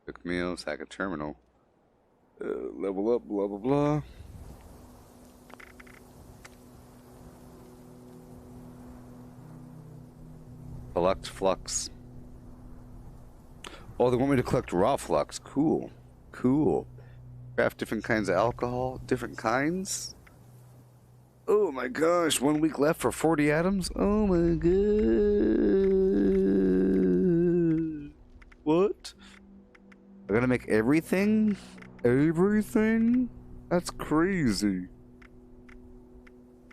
Cook meals, hack a terminal, level up, blah blah blah. Collect flux. Oh, they want me to collect raw flux. Cool. Cool. Craft different kinds of alcohol. Different kinds? Oh my gosh. 1 week left for 40 atoms? Oh my god. What? I gotta make everything? Everything? That's crazy.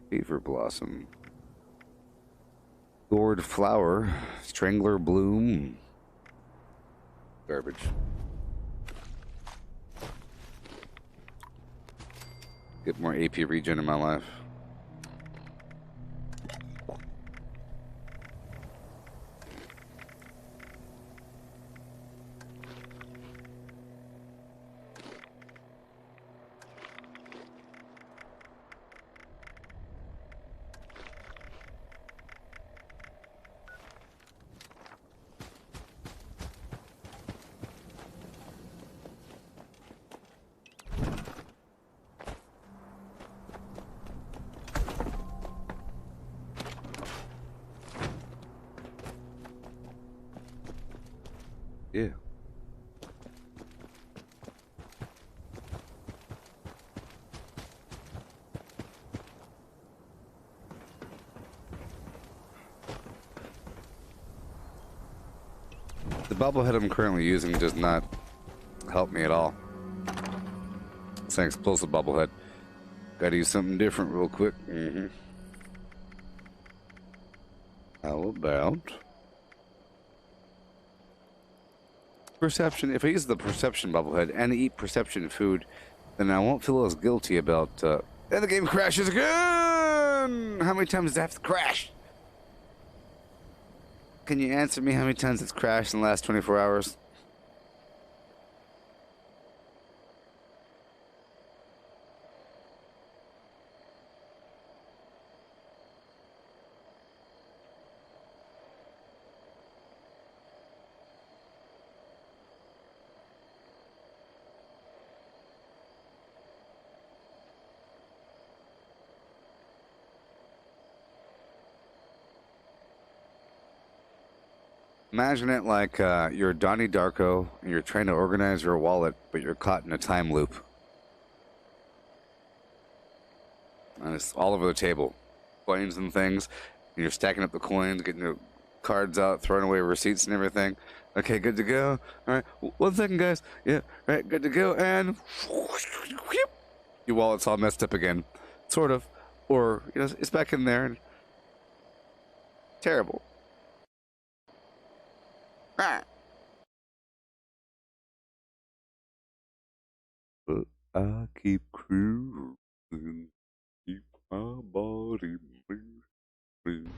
Fever blossom. Gourd flower, strangler bloom, garbage. Get more AP regen in my life. Yeah. The bobblehead I'm currently using does not help me at all. It's an explosive bubblehead. Gotta use something different real quick. How about perception? If I use the perception bubblehead and eat perception food, then I won't feel as guilty about, and the game crashes again! How many times does it have to crash? Can you answer me how many times it's crashed in the last 24 hours? Imagine it like you're Donnie Darko and you're trying to organize your wallet, but you're caught in a time loop. And it's all over the table. Coins and things. And you're stacking up the coins, getting the cards out, throwing away receipts and everything. Okay, good to go. All right, 1 second, guys. Yeah, right, good to go. And your wallet's all messed up again. Sort of. Or, you know, it's back in there. And terrible. But I keep cruising, keep my body moving.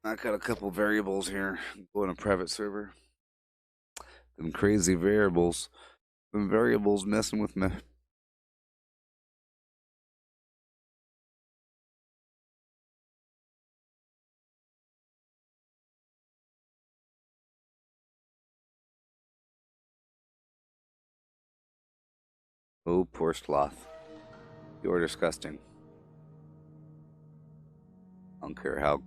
I got a couple variables here. Going to private server. Them crazy variables. Them variables messing with me. Oh, poor sloth. You're disgusting. I don't care how.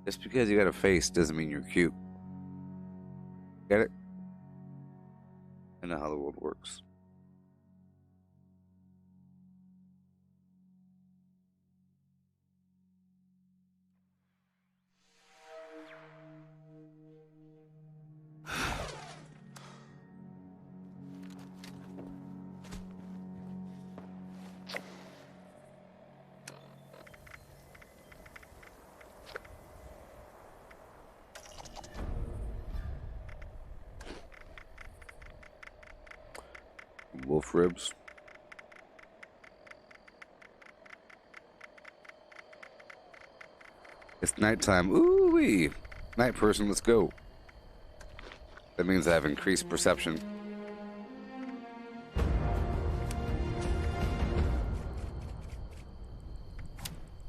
Just because you got a face doesn't mean you're cute. Get it? I know how the world works. Wolf ribs. It's nighttime. Ooh-wee. Night person, let's go. That means I have increased perception.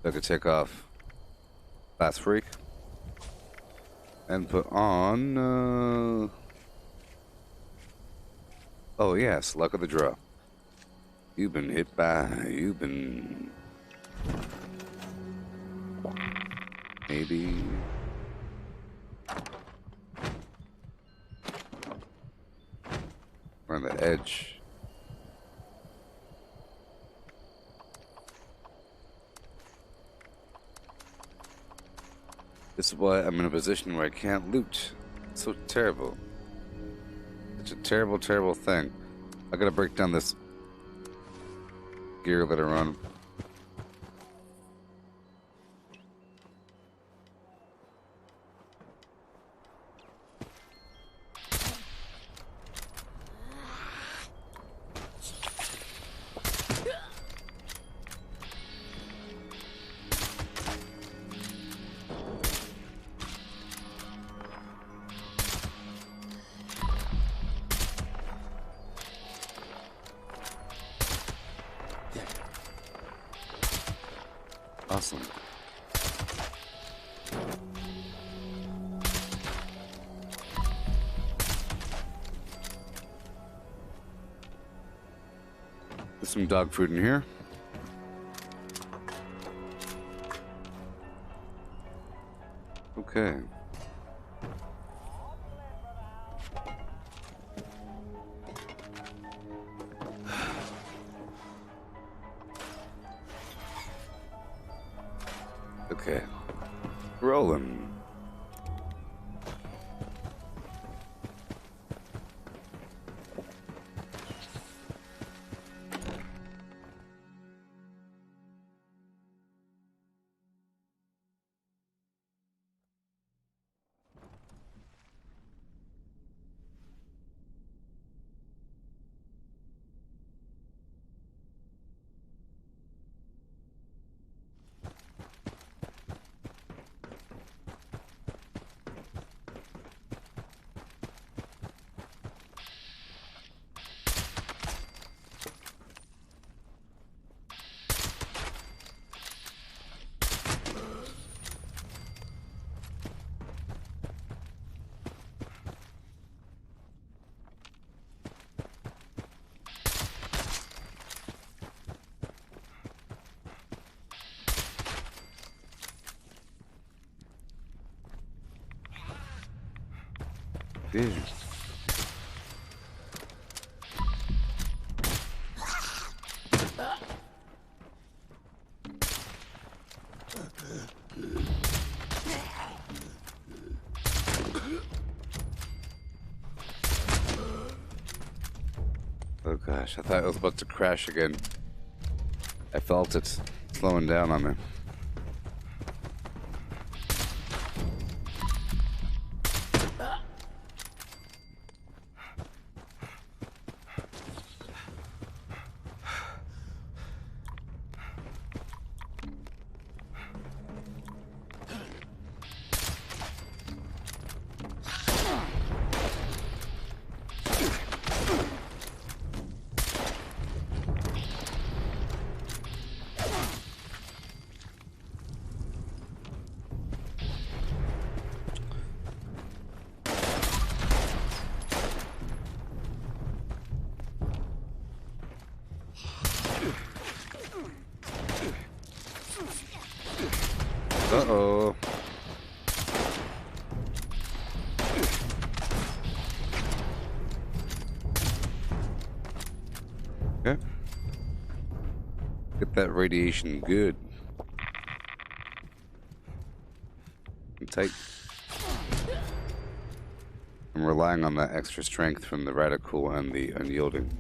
I could take off Last Freak and put on oh yes, luck of the draw. You've been hit by, maybe. We're on the edge. This is why I'm in a position where I can't loot. It's so terrible. Such a terrible, terrible thing. I gotta break down this gear that I run. Awesome. There's some dog food in here. Okay. Okay. Rolling. Vision. Oh gosh, I thought it was about to crash again. I felt it slowing down on me. Uh-oh. Okay. Get that radiation good. And tight. I'm relying on that extra strength from the radical and the unyielding.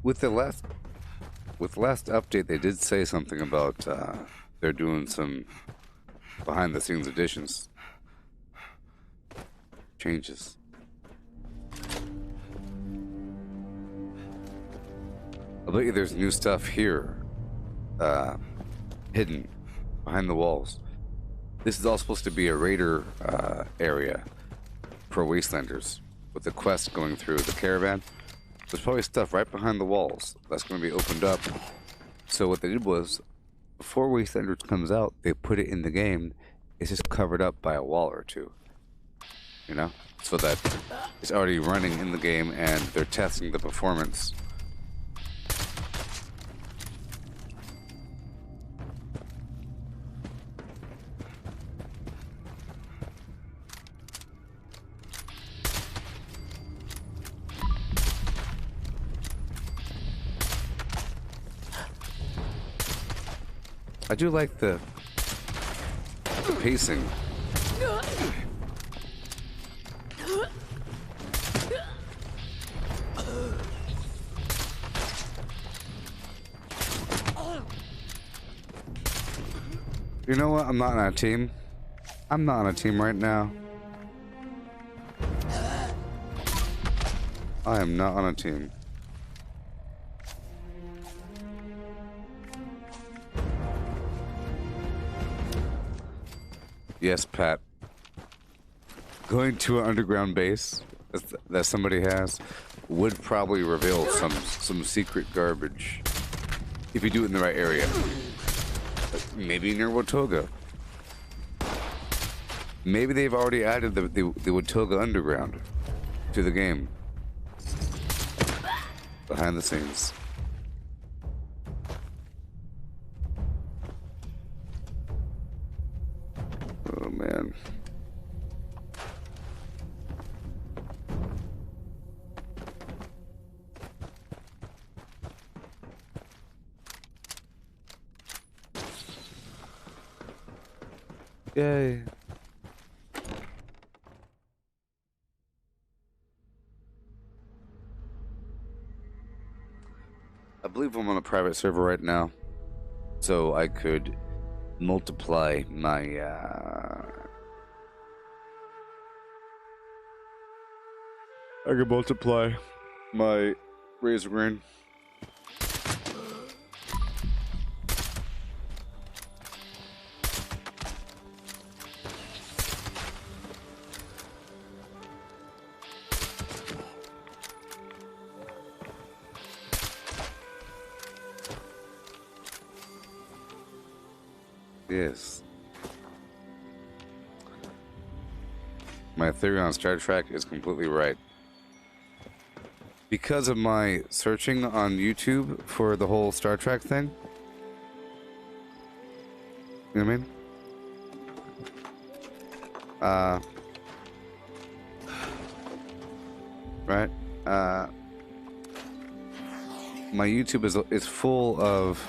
With the last update, they did say something about they're doing some behind-the-scenes additions, changes. I bet you there's new stuff here, hidden behind the walls. This is all supposed to be a raider area for Wastelanders, with the quest going through the caravan. There's probably stuff right behind the walls that's going to be opened up. So what they did was, before Wastelanders comes out, they put it in the game. It's just covered up by a wall or two, you know, so that it's already running in the game and they're testing the performance. I do like the pacing. You know what? I'm not on a team. I'm not on a team right now. I am not on a team. Yes, Pat. Going to an underground base that somebody has would probably reveal some secret garbage if you do it in the right area. Maybe near Watoga. Maybe they've already added the Watoga Underground to the game. Behind the scenes. Oh man. Yay. I believe I'm on a private server right now, so I could multiply my I could multiply my Razorgrain. Yes. My theory on Star Trek is completely right. Because of my searching on YouTube for the whole Star Trek thing. You know what I mean? Right? My YouTube is full of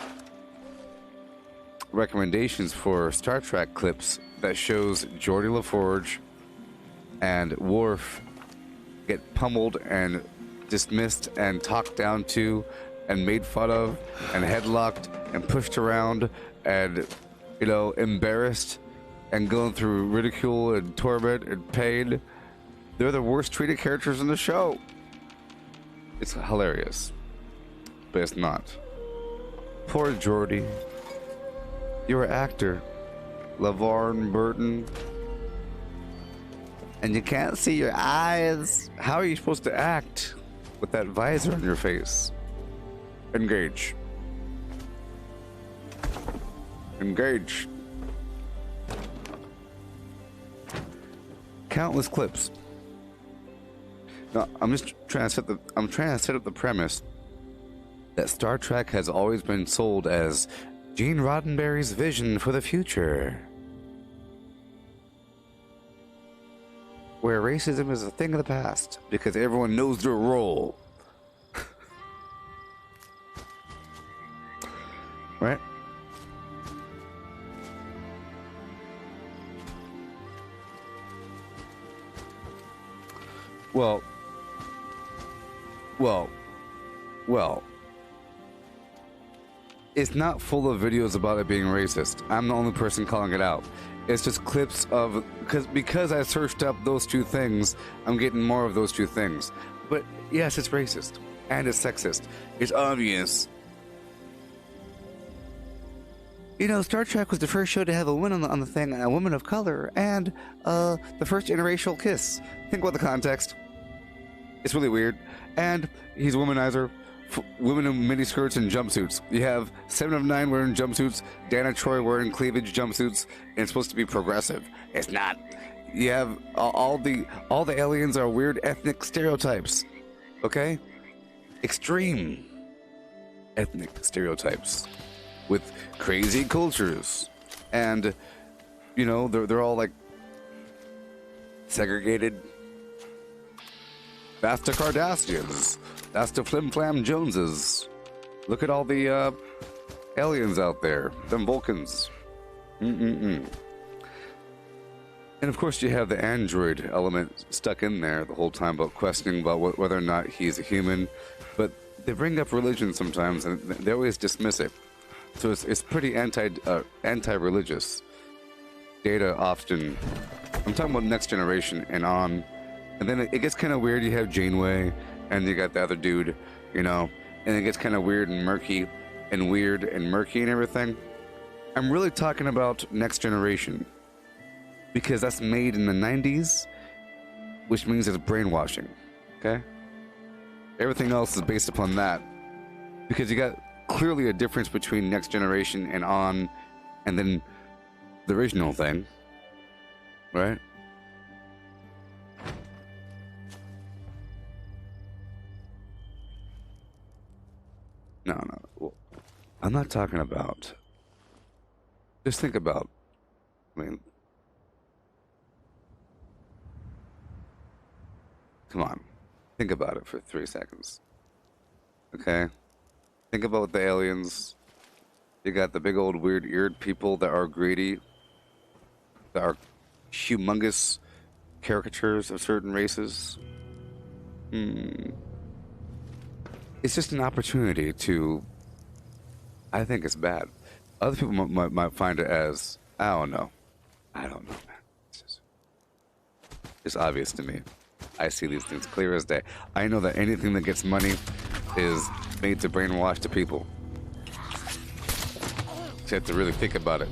recommendations for Star Trek clips that shows Geordi LaForge and Worf get pummeled and dismissed and talked down to and made fun of and headlocked and pushed around and, you know, embarrassed and going through ridicule and torment and pain. They're the worst treated characters in the show. It's hilarious, but it's not. Poor Geordi. You're an actor, LeVar Burton, and you can't see your eyes. How are you supposed to act with that visor on your face? Engage. Engage. Countless clips. Now, I'm just trying to set up the premise that Star Trek has always been sold as Gene Roddenberry's vision for the future, where racism is a thing of the past because everyone knows their role. Right? Well. It's not full of videos about it being racist. I'm the only person calling it out. It's just clips of, because I searched up those two things, I'm getting more of those two things. But yes, it's racist and it's sexist. It's obvious. You know, Star Trek was the first show to have a woman on the thing, a woman of color, and the first interracial kiss. Think about the context. It's really weird. And he's a womanizer. Women in miniskirts and jumpsuits. You have 7 of 9 wearing jumpsuits, Dana Troy wearing cleavage jumpsuits, and it's supposed to be progressive. It's not. You have all the aliens are weird ethnic stereotypes. Okay? Extreme ethnic stereotypes with crazy cultures. And you know, they're all like segregated. That's the Kardashians. That's the Flim Flam Joneses. Look at all the aliens out there. Them Vulcans. And of course you have the android element stuck in there the whole time about questioning about whether or not he's a human. But they bring up religion sometimes and they always dismiss it. So it's pretty anti-religious. Data often, I'm talking about Next Generation and on, and then it gets kind of weird. You have Janeway, and you got the other dude, you know, and it gets kind of weird and murky and everything. I'm really talking about Next Generation because that's made in the 90s, which means it's brainwashing, okay? Everything else is based upon that because you got clearly a difference between Next Generation and on, and then the original thing, right? No. Well, I'm not talking about. Just think about. I mean, come on. Think about it for 3 seconds. Okay? Think about the aliens. You got the big old weird eared people that are greedy, that are humongous caricatures of certain races. It's just an opportunity to. I think it's bad. Other people might find it as, I don't know, man. It's obvious to me. I see these things clear as day. I know that anything that gets money is made to brainwash the people. You have to really think about it.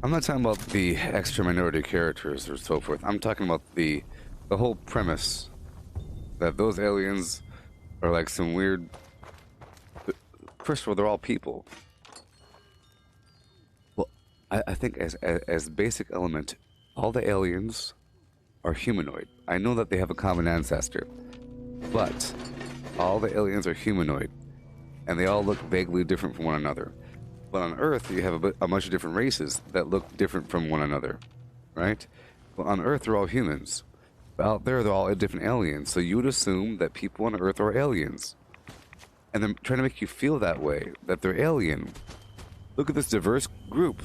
I'm not talking about the extra minority characters or so forth. I'm talking about the whole premise that those aliens are like some weird. First of all, they're all people. Well, I think as basic element, all the aliens are humanoid. I know that they have a common ancestor, but all the aliens are humanoid, and they all look vaguely different from one another. But on Earth, you have a bunch of different races that look different from one another, right? Well, on Earth, they're all humans. But out there, they're all different aliens. So you would assume that people on Earth are aliens. And they're trying to make you feel that way, that they're alien. Look at this diverse group.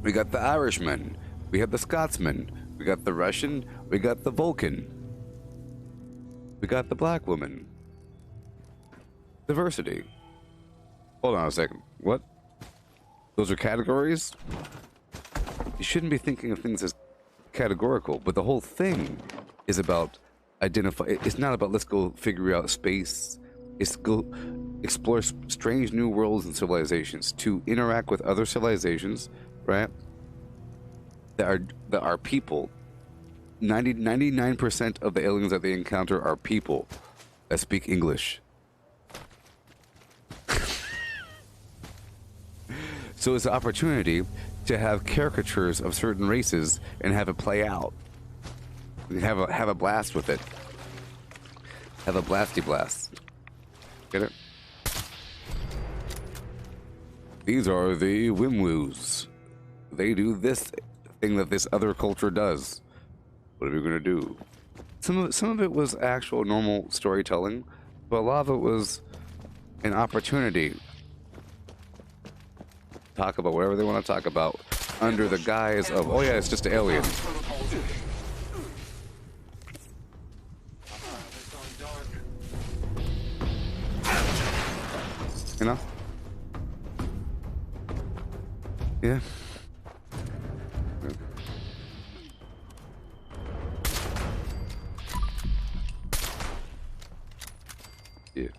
We got the Irishman. We have the Scotsman. We got the Russian. We got the Vulcan. We got the black woman. Diversity. Hold on a second. What? Those are categories? You shouldn't be thinking of things as categorical, but the whole thing is about identify. It's not about let's go figure out space. It's go explore strange new worlds and civilizations to interact with other civilizations, right? That are people. 99% of the aliens that they encounter are people that speak English. So it's an opportunity to have caricatures of certain races and have it play out. Have a blast with it. Have a blasty blast. Get it? These are the Wimwoos. They do this thing that this other culture does. What are we gonna do? Some of it was actual normal storytelling, but a lot of it was an opportunity. Talk about whatever they want to talk about under the guise of, oh yeah, it's just an alien. You know? Yeah. Yeah.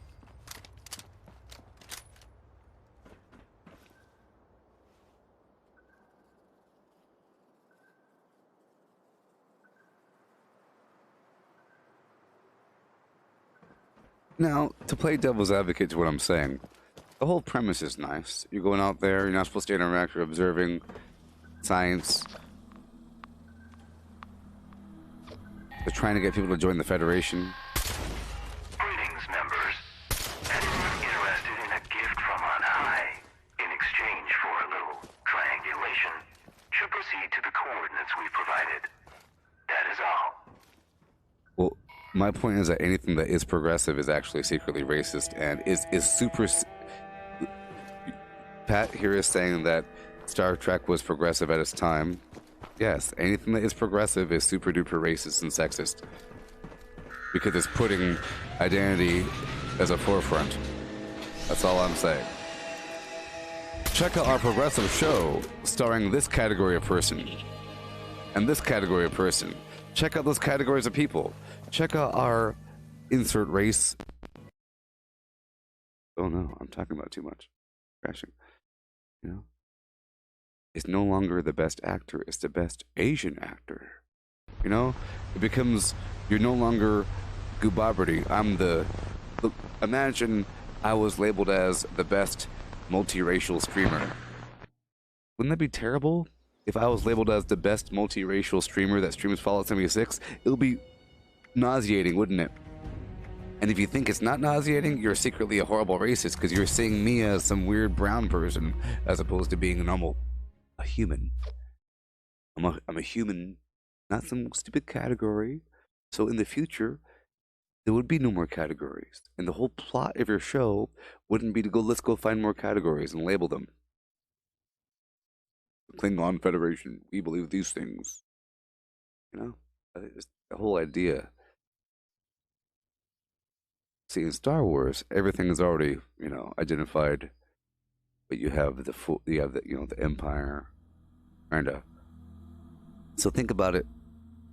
Now, to play devil's advocate to what I'm saying, the whole premise is nice. You're going out there, you're not supposed to interact, you're observing science. They're trying to get people to join the Federation. Greetings, members. Anyone interested in a gift from on high in exchange for a little triangulation should proceed to the coordinates we provided. That is all. Well, my point is that anything that is progressive is actually secretly racist and is super. Pat here is saying that Star Trek was progressive at its time. Yes, anything that is progressive is super duper racist and sexist because it's putting identity as a forefront. That's all I'm saying. Check out our progressive show starring this category of person and this category of person. Check out those categories of people. Check out our insert race. Oh no, I'm talking about too much. Crashing. You know? It's no longer the best actor, it's the best Asian actor. You know? It becomes, you're no longer Gooboberti. I'm imagine I was labeled as the best multiracial streamer. Wouldn't that be terrible? If I was labeled as the best multiracial streamer that streams Fallout 76, it would be nauseating, wouldn't it? And if you think it's not nauseating, you're secretly a horrible racist because you're seeing me as some weird brown person as opposed to being a human. I'm a human, not some stupid category. So in the future, there would be no more categories. And the whole plot of your show wouldn't be to go, let's go find more categories and label them. The Klingon Federation, we believe these things. You know? It's the whole idea. See, in Star Wars, everything is already, you know, identified. But you have the Empire. Kinda. So think about it.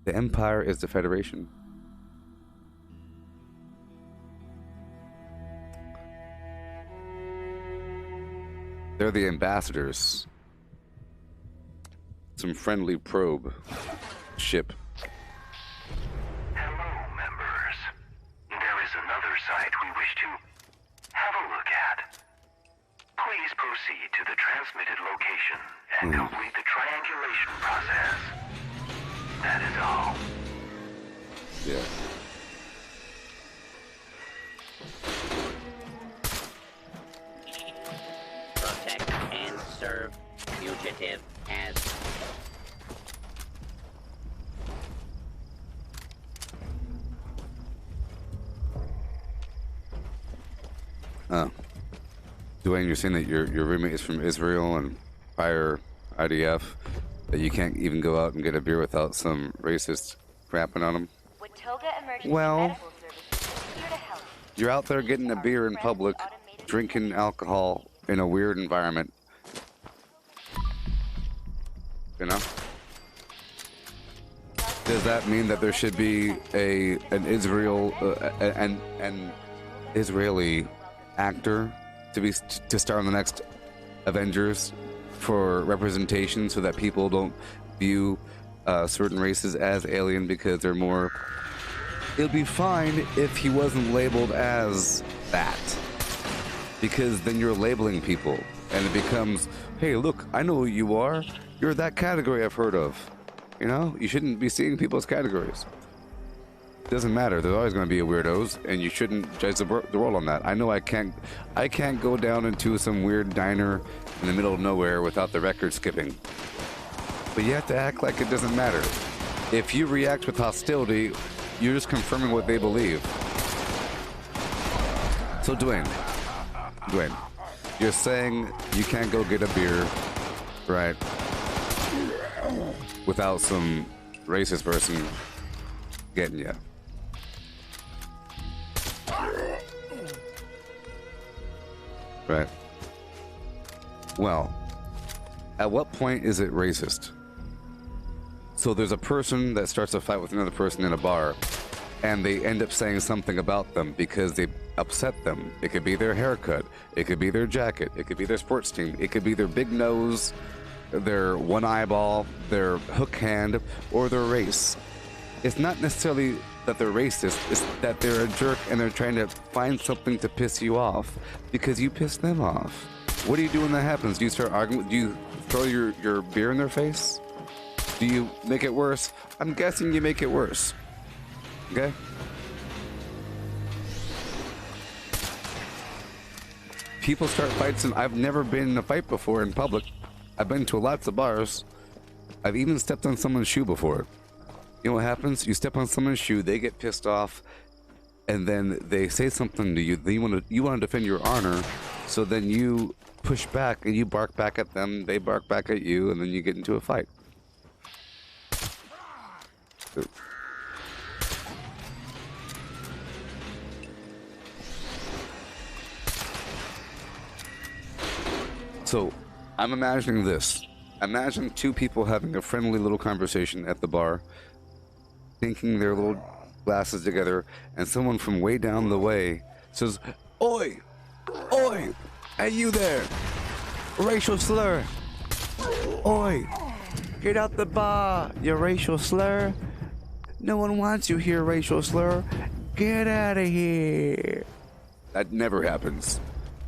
The Empire is the Federation. They're the ambassadors. Some friendly probe ship. Hello, members. There is another site we wish to have a look at. Please proceed to the transmitted location and complete the triangulation process. That is all. Yeah. Protect and serve fugitive as... Oh. Dwayne, you're saying that your roommate is from Israel and prior IDF, that you can't even go out and get a beer without some racist crapping on them? Well, you're out there getting a beer in public, drinking alcohol in a weird environment. You know? Does that mean that there should be an Israeli actor to star in the next Avengers for representation, so that people don't view certain races as alien because they're more... It'd be fine if he wasn't labeled as that, because then you're labeling people and it becomes, hey, look, I know who you are. You're that category I've heard of. You know, you shouldn't be seeing people's categories. It doesn't matter. There's always going to be weirdos, and you shouldn't judge the world on that. I know I can't go down into some weird diner in the middle of nowhere without the record skipping. But you have to act like it doesn't matter. If you react with hostility, you're just confirming what they believe. So Dwayne, you're saying you can't go get a beer, right, without some racist person getting you. Right. Well, at what point is it racist? So there's a person that starts a fight with another person in a bar, and they end up saying something about them because they upset them. It could be their haircut, it could be their jacket, it could be their sports team, it could be their big nose, their one eyeball, their hook hand, or their race. It's not necessarily that they're racist, it's that they're a jerk and they're trying to find something to piss you off because you piss them off. What do you do when that happens? Do you start arguing? Do you throw your beer in their face? Do you make it worse? I'm guessing you make it worse. Okay? People start fights, and I've never been in a fight before in public. I've been to lots of bars. I've even stepped on someone's shoe before. You know what happens? You step on someone's shoe, they get pissed off, and then they say something to you. You want to defend your honor, so then you push back and you bark back at them. They bark back at you, and then you get into a fight. So, I'm imagining this. Imagine two people having a friendly little conversation at the bar, clinking their little glasses together, and someone from way down the way says, "Oi! Oi! Hey, you there! Racial slur! Oi! Get out the bar, you racial slur! No one wants you here, racial slur! Get out of here!" That never happens.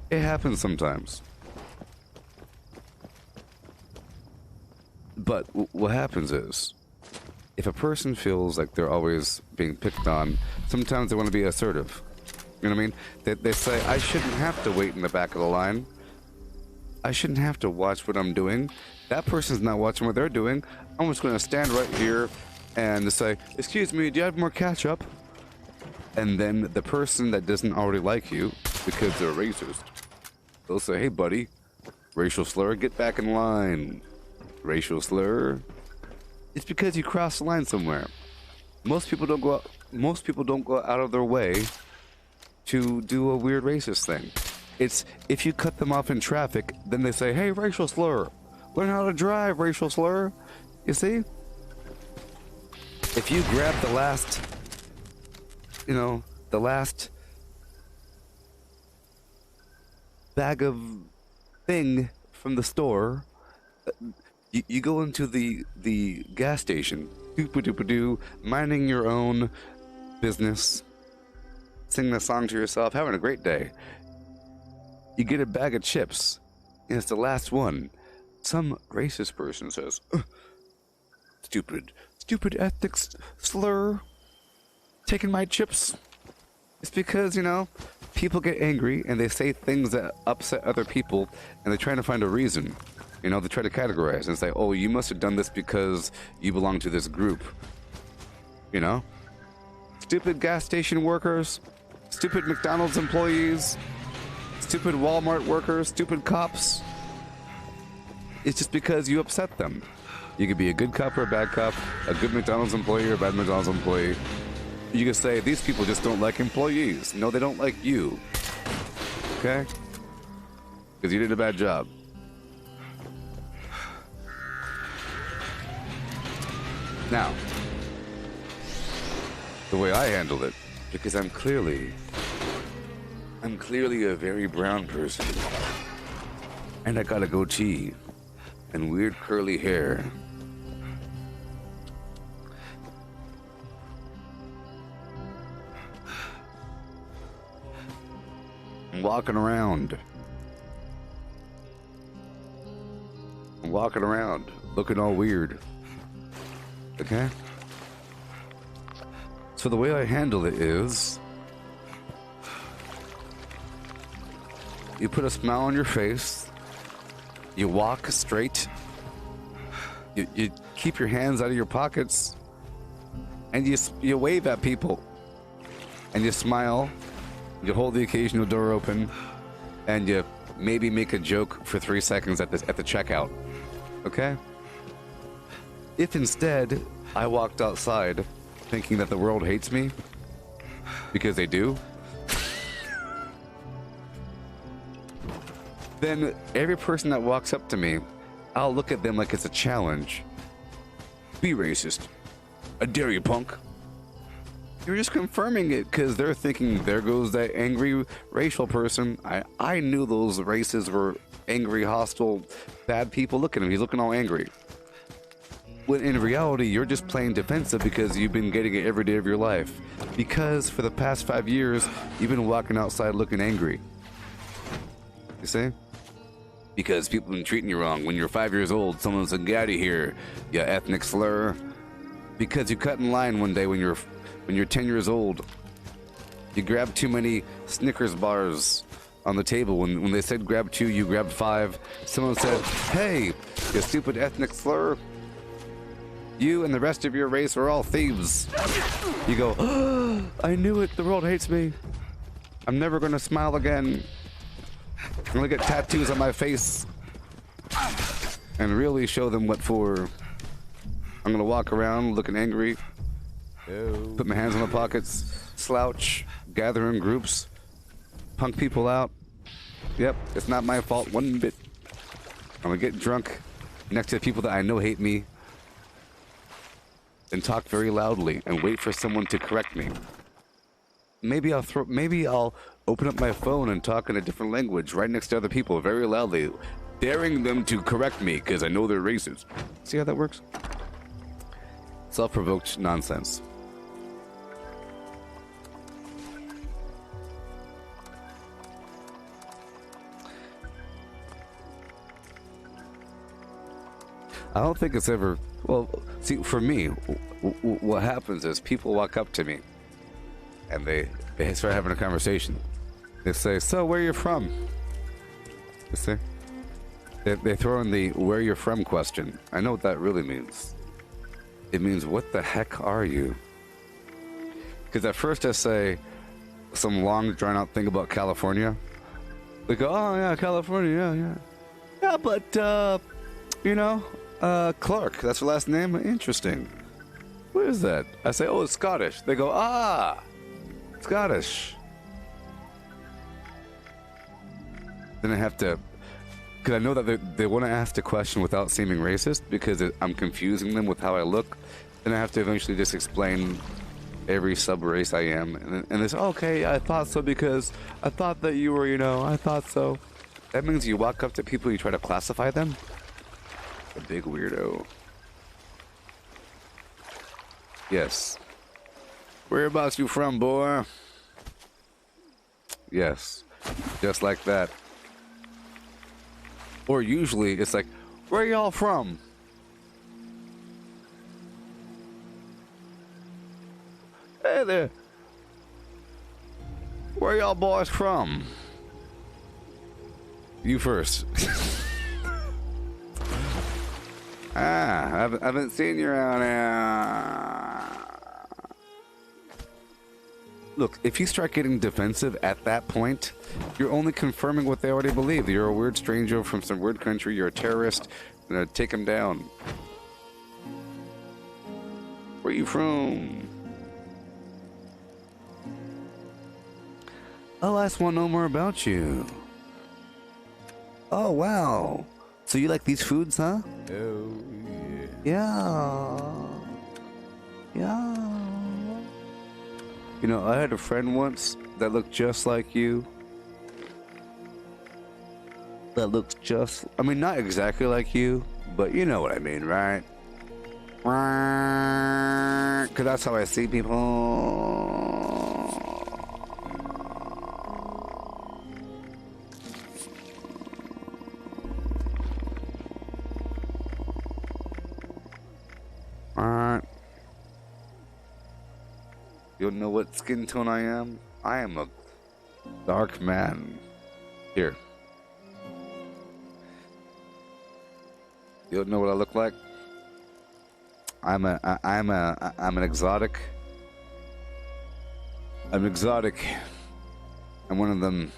It happens sometimes. But what happens is, if a person feels like they're always being picked on, sometimes they want to be assertive. You know what I mean? They say, I shouldn't have to wait in the back of the line. I shouldn't have to watch what I'm doing. That person's not watching what they're doing. I'm just going to stand right here and say, excuse me, do you have more ketchup? And then the person that doesn't already like you, because they're racist, they'll say, hey, buddy, racial slur, get back in line. Racial slur. It's because you crossed the line somewhere. Most people don't go out of their way to do a weird racist thing. It's if you cut them off in traffic, then they say, hey, racial slur, learn how to drive, racial slur. You see? If you grab the last bag of thing from the store, you go into the gas station, doop-a-doop-a-doo, minding your own business, singing a song to yourself, having a great day. You get a bag of chips, and it's the last one. Some racist person says, stupid ethnic slur, taking my chips. It's because, people get angry, and they say things that upset other people, and they're trying to find a reason. They try to categorize and say, oh, you must have done this because you belong to this group. Stupid gas station workers, stupid McDonald's employees, stupid Walmart workers, stupid cops. It's just because you upset them. You could be a good cop or a bad cop, a good McDonald's employee or a bad McDonald's employee. You could say, these people just don't like employees. No, they don't like you. Okay? Because you did a bad job. Now, the way I handle it, because I'm clearly a very brown person, and I got a goatee and weird curly hair. I'm walking around, looking all weird. Okay? So the way I handle it is, you put a smile on your face, you walk straight, you keep your hands out of your pockets, and you wave at people, and you smile, you hold the occasional door open, and you maybe make a joke for 3 seconds at the checkout. Okay? If instead I walked outside thinking that the world hates me, because they do, then every person that walks up to me, I'll look at them like it's a challenge. Be racist. I dare you, punk. You're just confirming it because they're thinking, there goes that angry racial person. I knew those races were angry, hostile, bad people. Look at him. He's looking all angry. When in reality, you're just playing defensive because you've been getting it every day of your life. Because for the past 5 years, you've been walking outside looking angry. You see? Because people have been treating you wrong. When you're 5 years old, someone said, get out of here, you ethnic slur. Because you cut in line one day when you're 10 years old. You grabbed too many Snickers bars on the table. When they said grab 2, you grabbed 5. Someone said, hey, you stupid ethnic slur. You and the rest of your race are all thieves. You go, oh, I knew it. The world hates me. I'm never going to smile again. I'm going to get tattoos on my face and really show them what for. I'm going to walk around looking angry, put my hands in my pockets, slouch, gather in groups, punk people out. Yep, it's not my fault one bit. I'm gonna get drunk next to people that I know hate me and talk very loudly and wait for someone to correct me. Maybe I'll open up my phone and talk in a different language right next to other people very loudly, daring them to correct me because I know they're racist. See how that works? Self-provoked nonsense. I don't think it's ever... Well, see, for me, what happens is people walk up to me and they start having a conversation. They say, so where you from? You see? They throw in the where you're from question. I know what that really means. It means, what the heck are you? Because at first I say some long drawn out thing about California. They go, oh yeah, California, yeah. Yeah, but, you know, Clark, that's her last name? Interesting. What is that? I say, oh, it's Scottish. They go, ah, Scottish. Then I have to, because I know that they want to ask the question without seeming racist, because I'm confusing them with how I look. Then I have to eventually just explain every sub-race I am. And they say, okay, I thought so because I thought that you were, you know, I thought so. That means you walk up to people, you try to classify them? A big weirdo. Yes. Whereabouts you from, boy? Yes. Just like that. Or usually it's like, where y'all from? Hey there. Where y'all boys from? You first. I haven't seen you around here. Look, if you start getting defensive at that point, you're only confirming what they already believe. You're a weird stranger from some weird country. You're a terrorist. I'm gonna take him down. Where you from? Oh, I just want to know more about you. Oh, wow. So you like these foods, huh? Oh, Yeah. Yeah. You know, I had a friend once that looked just like you. That looks just... I mean, not exactly like you, but you know what I mean, right? Because that's how I see people. You don't know what skin tone I am? I am a dark man. Here. You don't know what I look like? I'm an exotic. I'm exotic. I'm one of them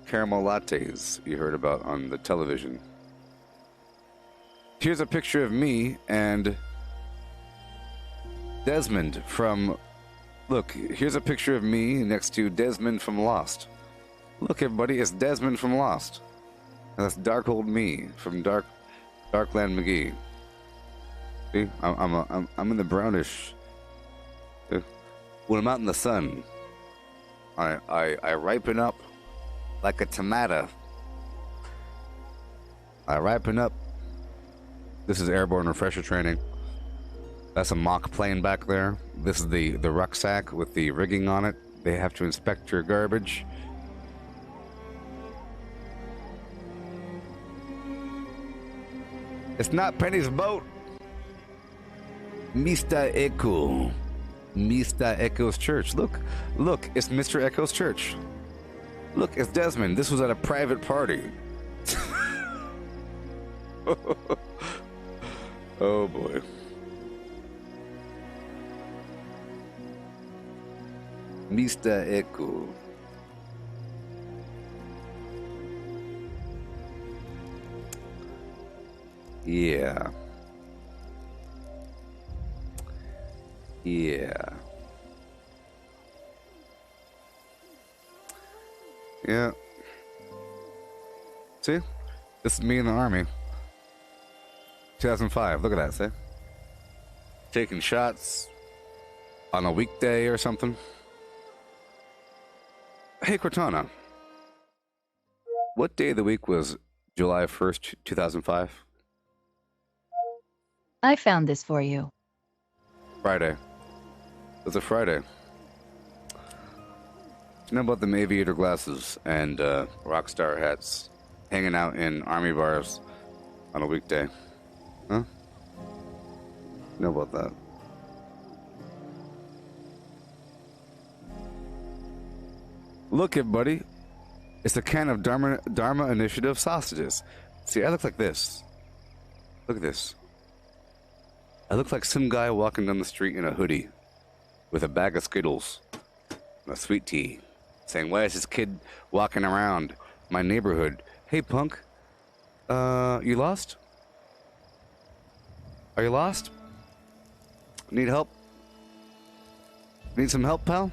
caramel lattes you heard about on the television. Here's a picture of me and Desmond from... Look, here's a picture of me next to Desmond from Lost. Look, everybody, it's Desmond from Lost. And that's dark old me from Darkland McGee. See, I'm in the brownish. When I'm out in the sun, I ripen up like a tomato. I ripen up. This is airborne refresher training. That's a mock plane back there. This is the rucksack with the rigging on it. They have to inspect your garbage. It's not Penny's boat. Mr. Echo. Mr. Echo's church. Look, it's Mr. Echo's church. Look, it's Desmond. This was at a private party. Oh boy. Mr. Echo. Yeah. Yeah. Yeah. See? This is me in the army. 2005. Look at that, see? Taking shots on a weekday or something. Hey, Cortana. What day of the week was July 1st, 2005? I found this for you. Friday. It was a Friday. You know about them aviator glasses and rock star hats hanging out in army bars on a weekday? Huh? You know about that? Look it, buddy. It's a can of Dharma Initiative sausages. See, I look like this. Look at this. I look like some guy walking down the street in a hoodie with a bag of Skittles and a sweet tea, saying, why is this kid walking around my neighborhood? Hey, punk. You lost? Are you lost? Need help? Need some help, pal?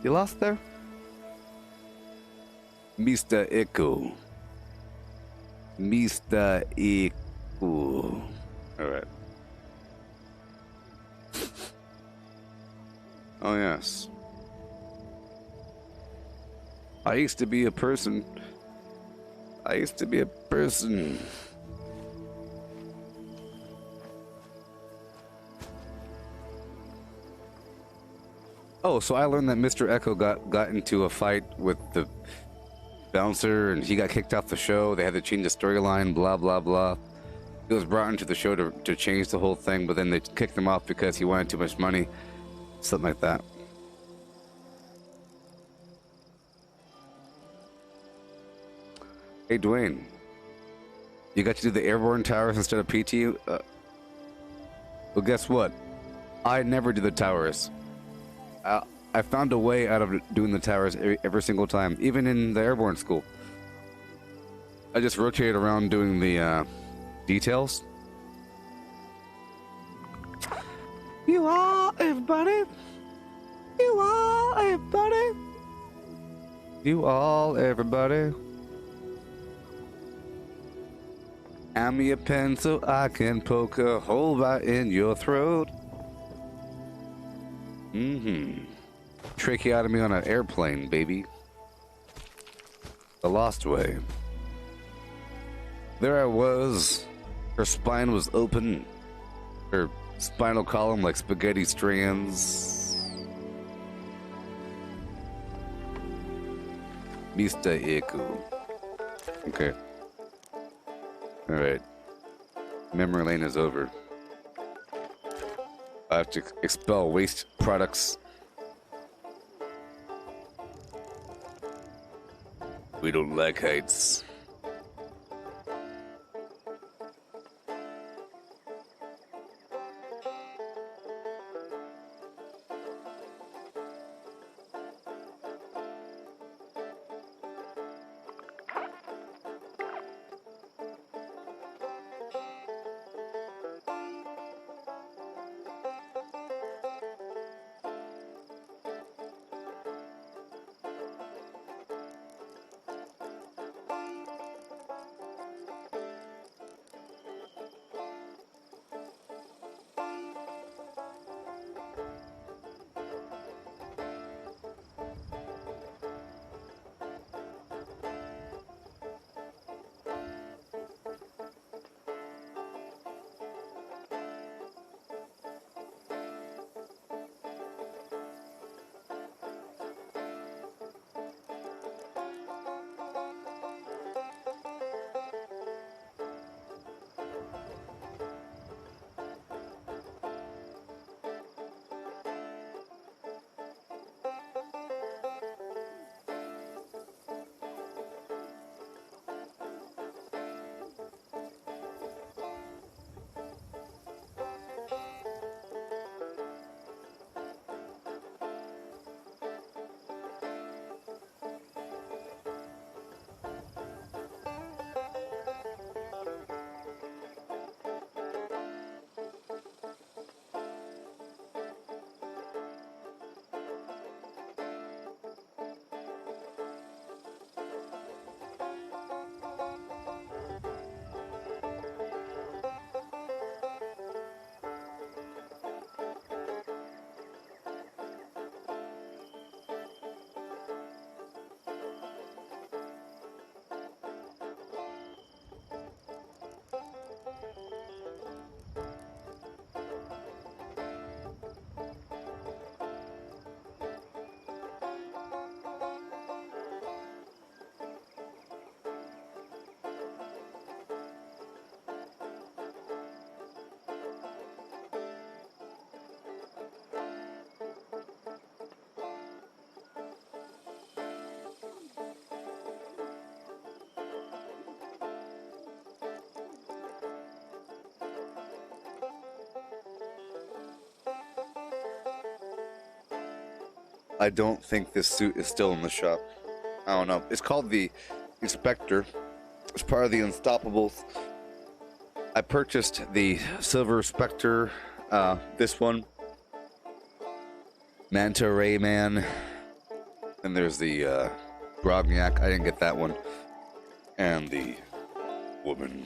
You lost there? Mr. Echo. Mr. Echo. Alright. Oh, yes. I used to be a person. I used to be a person. Oh, so I learned that Mr. Echo got into a fight with the bouncer and he got kicked off the show. They had to change the storyline, blah, blah, blah. He was brought into the show to change the whole thing, but then they kicked him off because he wanted too much money. Something like that. Hey, Dwayne. You got to do the airborne towers instead of PT? Well, guess what? I never do the towers. I found a way out of doing the towers every single time, even in the airborne school. I just rotate around doing the details. You all, everybody. You all, everybody. You all, everybody. Hand me a pen so I can poke a hole right in your throat. Tracheotomy on an airplane, baby. The Lost Way. There I was. Her spine was open. Her spinal column like spaghetti strands. Mr. Echo. Okay. Alright. Memory lane is over. I have to expel waste products. We don't like heights. I don't think this suit is still in the shop. I don't know. It's called the Inspector. It's part of the Unstoppables. I purchased the Silver Spectre, this one. Manta Ray Man. And there's the Grognak. I didn't get that one. And the woman.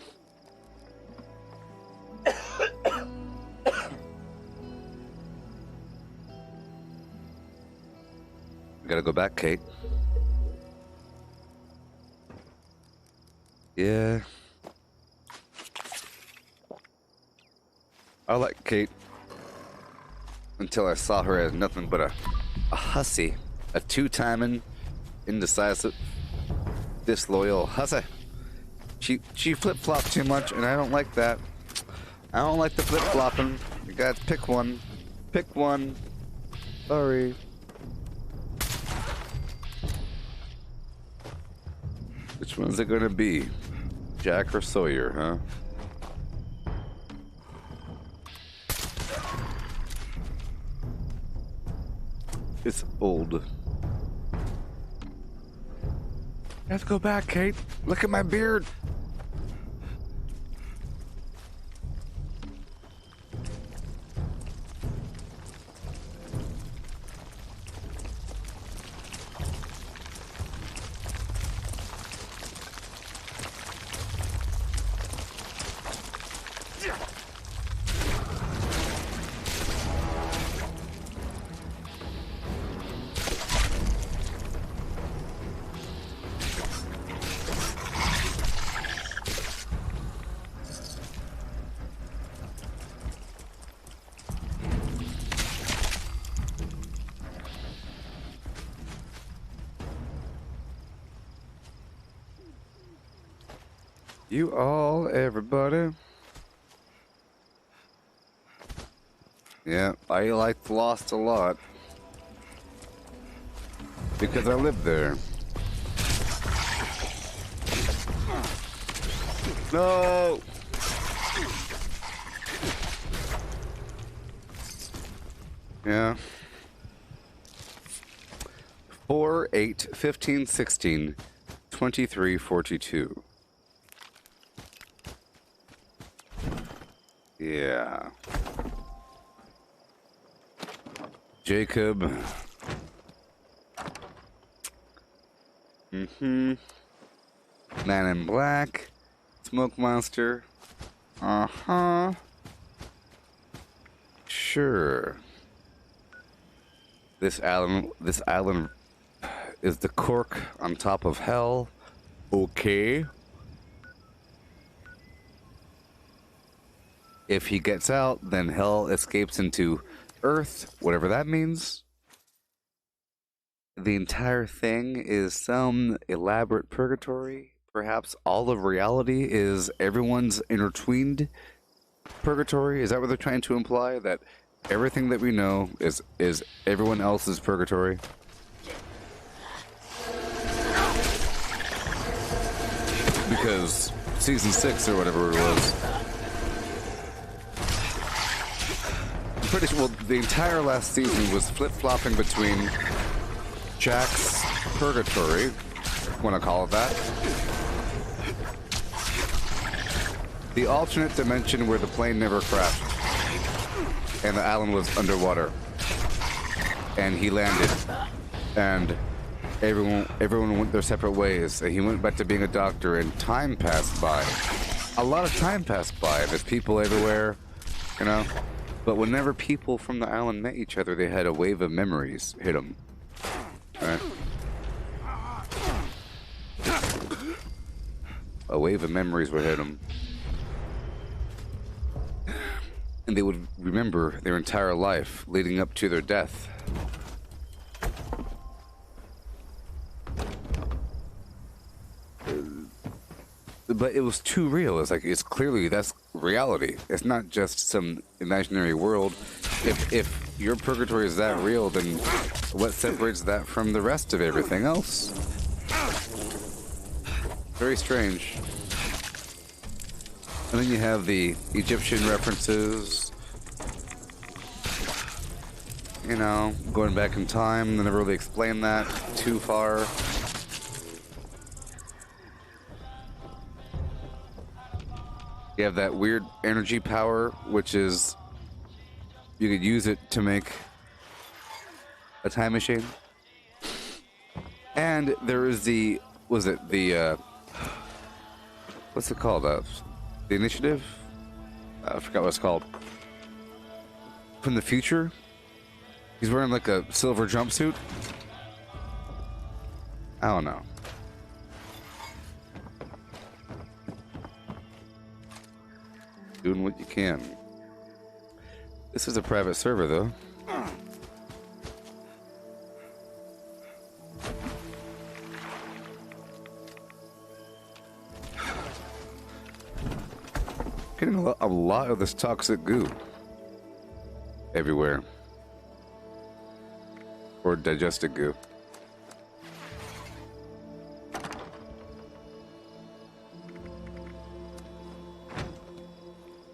Gotta go back, Kate. Yeah. I like Kate. Until I saw her as nothing but a hussy. A two-timing, indecisive, disloyal hussy. She flip-flopped too much, and I don't like that. I don't like the flip-flopping. You gotta pick one. Pick one. Sorry. Which one's it gonna be? Jack or Sawyer, huh? It's old. I have to go back, Kate. Look at my beard. You all, everybody. Yeah, I liked Lost a lot. Because I lived there. No! Yeah. 4, 8, 15, 16, 23, 42. Yeah. Jacob. Man in Black. Smoke Monster. Uh-huh. Sure. This island is the cork on top of hell. Okay. If he gets out, then hell escapes into Earth, whatever that means. The entire thing is some elaborate purgatory. Perhaps all of reality is everyone's intertwined purgatory. Is that what they're trying to imply? That everything that we know is everyone else's purgatory? Because season 6 or whatever it was. Pretty sure, well, the entire last season was flip-flopping between Jack's purgatory, if you want to call it that, the alternate dimension where the plane never crashed, and the island was underwater, and he landed, and everyone went their separate ways, and he went back to being a doctor, and time passed by. A lot of time passed by. There's people everywhere, you know? But whenever people from the island met each other, they had a wave of memories hit them. Right? A wave of memories would hit them. And they would remember their entire life leading up to their death. But it was too real. It's like, it's clearly, that's reality. It's not just some imaginary world. If your purgatory is that real, then what separates that from the rest of everything else? Very strange. And then you have the Egyptian references. you know, going back in time. They never really explained that too far. You have that weird energy power, which is you could use it to make a time machine. And there is the, what's it called? The initiative? I forgot what it's called. From the future. He's wearing like a silver jumpsuit. I don't know. Doing what you can. This is a private server, though. Getting a lot of this toxic goo everywhere. Or digested goo.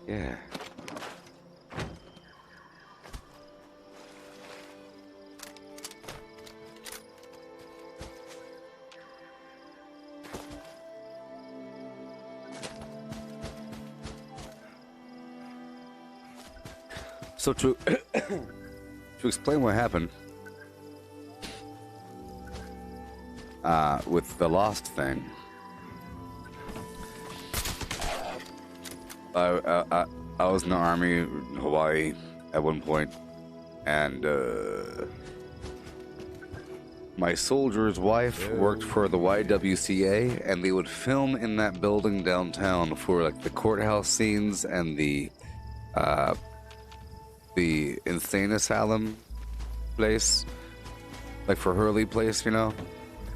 Yeah. So to explain what happened with the Lost thing, I was in the army in Hawaii at one point, and my soldier's wife worked for the YWCA, and they would film in that building downtown for like the courthouse scenes and the insane asylum place, like for Hurley Place, you know,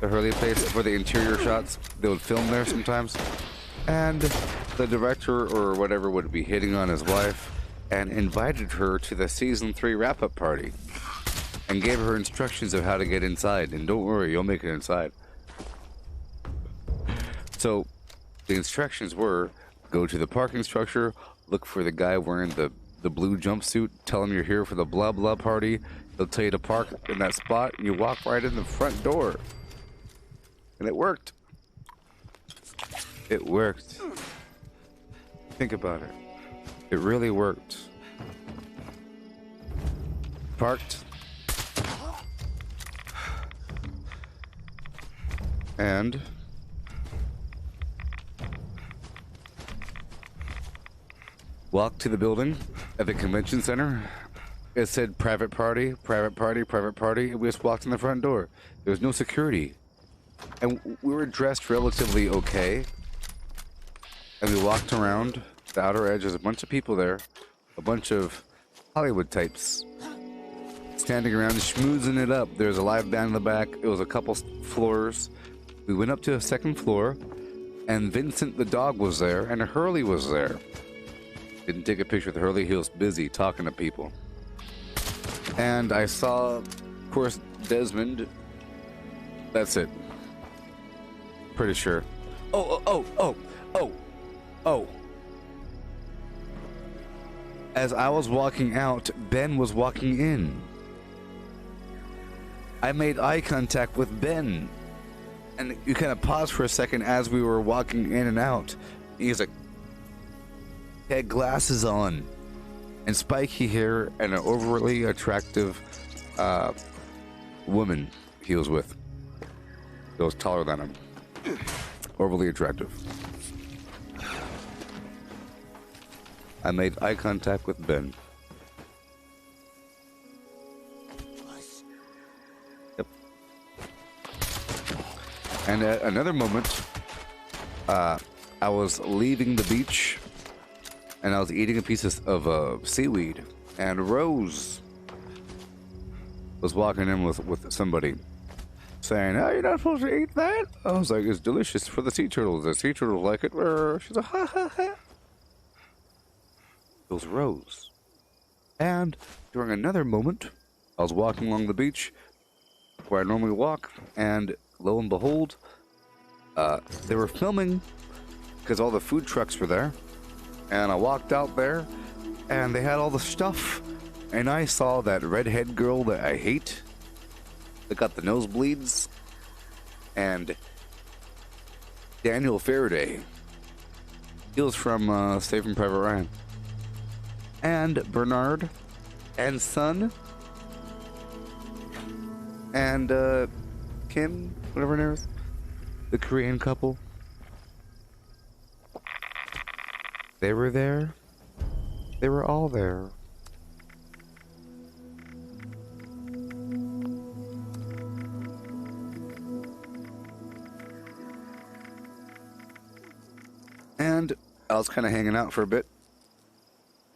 the Hurley Place for the interior shots. They would film there sometimes, and the director or whatever would be hitting on his wife and invited her to the season 3 wrap-up party and gave her instructions of how to get inside. And don't worry, you'll make it inside. So the instructions were: go to the parking structure, look for the guy wearing the blue jumpsuit, tell him you're here for the blah blah party. They'll tell you to park in that spot, and you walk right in the front door. And it worked. It worked. Think about it. It really worked. Parked. And walked to the building at the convention center. It said private party, private party, private party. And we just walked in the front door. There was no security. And we were dressed relatively okay. And we walked around the outer edge. There's a bunch of people there. A bunch of Hollywood types standing around schmoozing it up. There's a live band in the back. It was a couple floors. We went up to the second floor, and Vincent the dog was there, and Hurley was there. Didn't take a picture with Hurley. He was busy talking to people. And I saw, of course, Desmond. That's it. Pretty sure. Oh. As I was walking out, Ben was walking in. I made eye contact with Ben. And you kind of paused for a second as we were walking in and out. He's like, he had glasses on and spiky hair and an overly attractive woman he was with. That was taller than him. Overly attractive. I made eye contact with Ben. Yep. And at another moment, I was leaving the beach, and I was eating a piece of seaweed, and Rose was walking in with somebody, saying, "Oh, you're not supposed to eat that." I was like, "It's delicious for the sea turtles. The sea turtles like it." She's like, "Ha ha ha." It was Rose. And during another moment, I was walking along the beach where I normally walk, and lo and behold, they were filming because all the food trucks were there. And I walked out there, and they had all the stuff and I saw that redhead girl that I hate, that got the nosebleeds, and Daniel Faraday. He was from Saving Private Ryan. And Bernard, and Son, and Kim, whatever her name is, the Korean couple. They were there. They were all there. And I was kind of hanging out for a bit.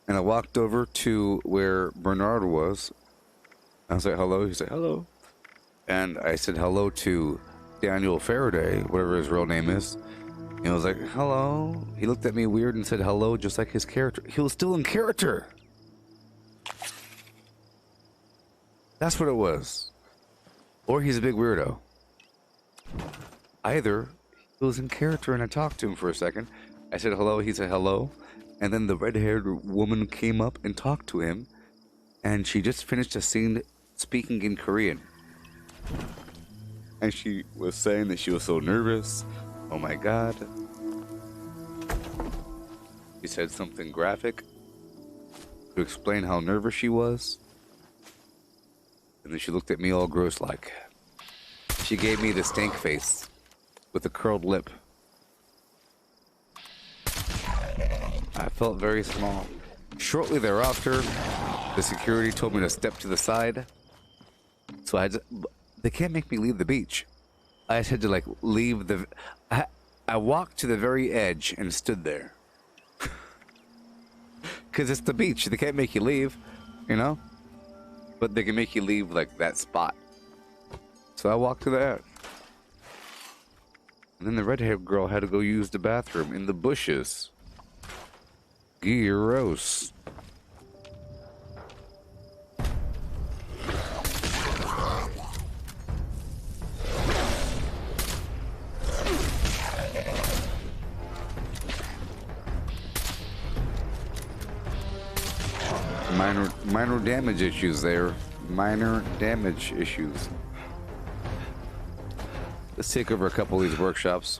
And I walked over to where Bernard was. I said hello. He said hello. And I said hello to Daniel Faraday, whatever his real name is. And I was like, hello. He looked at me weird and said hello, just like his character. He was still in character. That's what it was. Or he's a big weirdo. Either he was in character and I talked to him for a second. I said hello. He said hello. And then the red-haired woman came up and talked to him. And she just finished a scene speaking in Korean. And she was saying that she was so nervous. Oh my God. She said something graphic to explain how nervous she was. And then she looked at me all gross like. She gave me the stank face with a curled lip. I felt very small. Shortly thereafter, the security told me to step to the side. So they can't make me leave the beach. I just had to like leave the... I walked to the very edge and stood there. Because it's the beach. They can't make you leave, you know? But they can make you leave like that spot. So I walked to the edge. And then the red-haired girl had to go use the bathroom in the bushes. Gross. Minor damage issues there. Minor damage issues. Let's take over a couple of these workshops.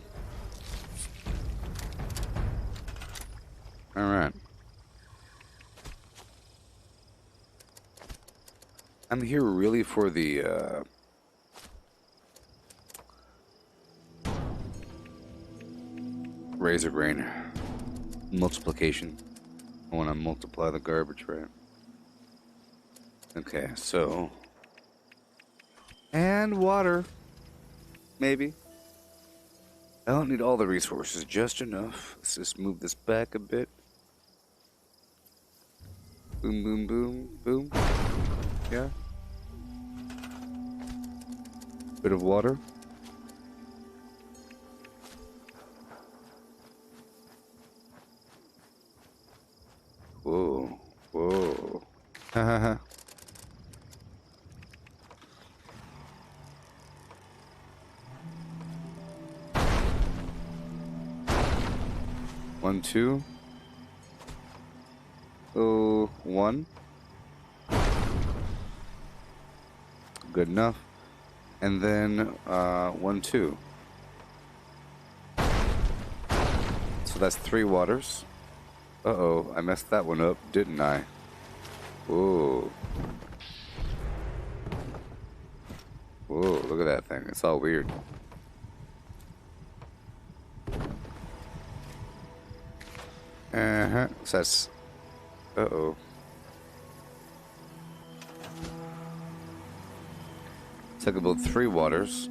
All right. I'm here really for the Razorgrain multiplication. I want to multiply the garbage, right? Okay, so... And water. Maybe. I don't need all the resources, just enough. Let's just move this back a bit. Boom, boom, boom, boom. Yeah. Bit of water. Whoa, whoa. Ha ha ha. One, two. Oh, one. Good enough. And then, 1, 2. So that's 3 waters. Uh-oh, I messed that one up, didn't I? Whoa. Whoa, look at that thing. It's all weird. Uh-huh. So that's... Uh-oh. It's like about 3 waters.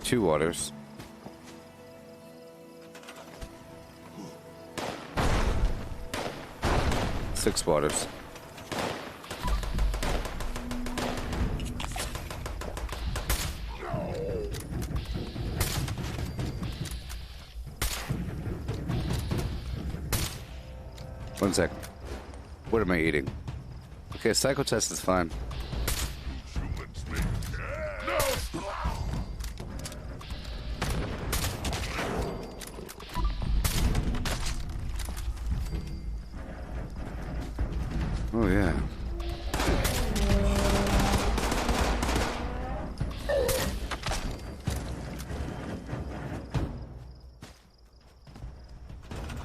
Two waters. Six waters. One second. What am I eating? Okay, psycho test is fine. Humans make no. Oh yeah.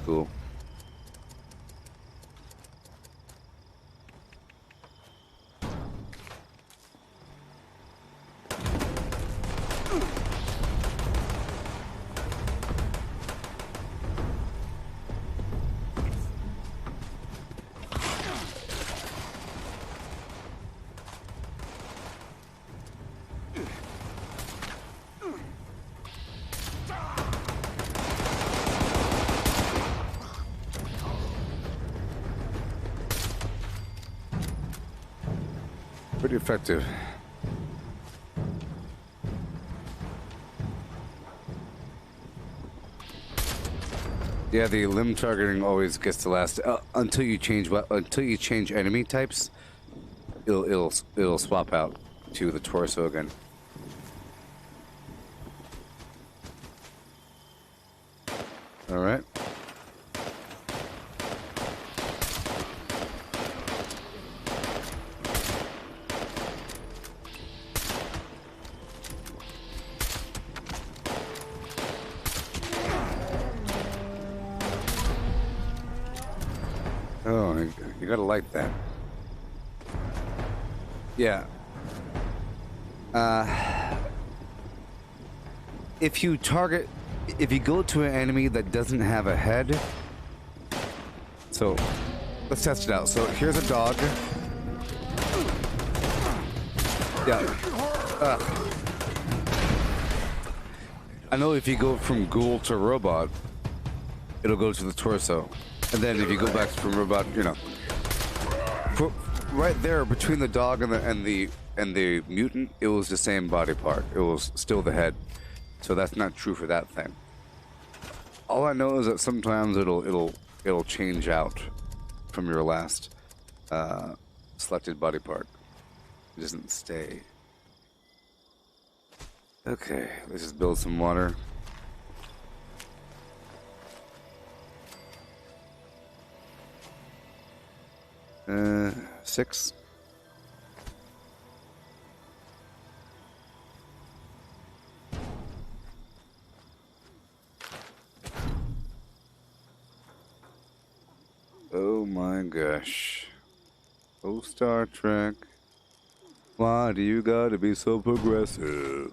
Cool. Pretty effective. Yeah, the limb targeting always gets the last until you change enemy types. It'll swap out to the torso again. All right. Oh, you gotta like that. Yeah. If you go to an enemy that doesn't have a head, so let's test it out. So here's a dog. Yeah. I know if you go from ghoul to robot, it'll go to the torso. And then if you go back from robot, you know, right there between the dog and the mutant, it was the same body part. It was still the head. So that's not true for that thing. All I know is that sometimes it'll change out from your last selected body part. It doesn't stay. Okay, let's just build some water. Six. Oh my gosh. Oh, Star Trek. Why do you gotta be so progressive?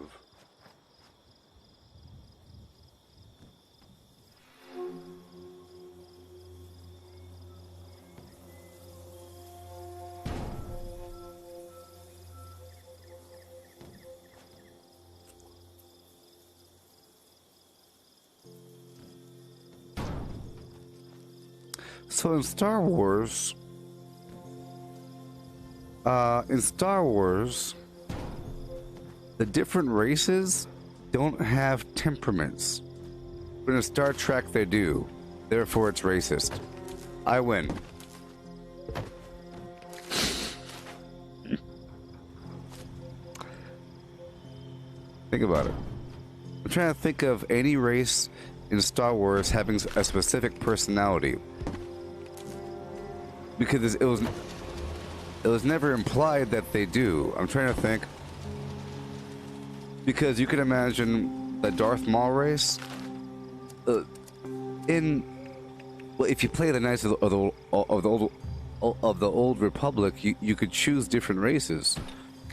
So in Star Wars, the different races don't have temperaments. But in Star Trek, they do. Therefore, it's racist. I win. Think about it. I'm trying to think of any race in Star Wars having a specific personality. Because it was never implied that they do. I'm trying to think. Because you could imagine the Darth Maul race. Well, if you play the Knights of the Old Republic, you could choose different races,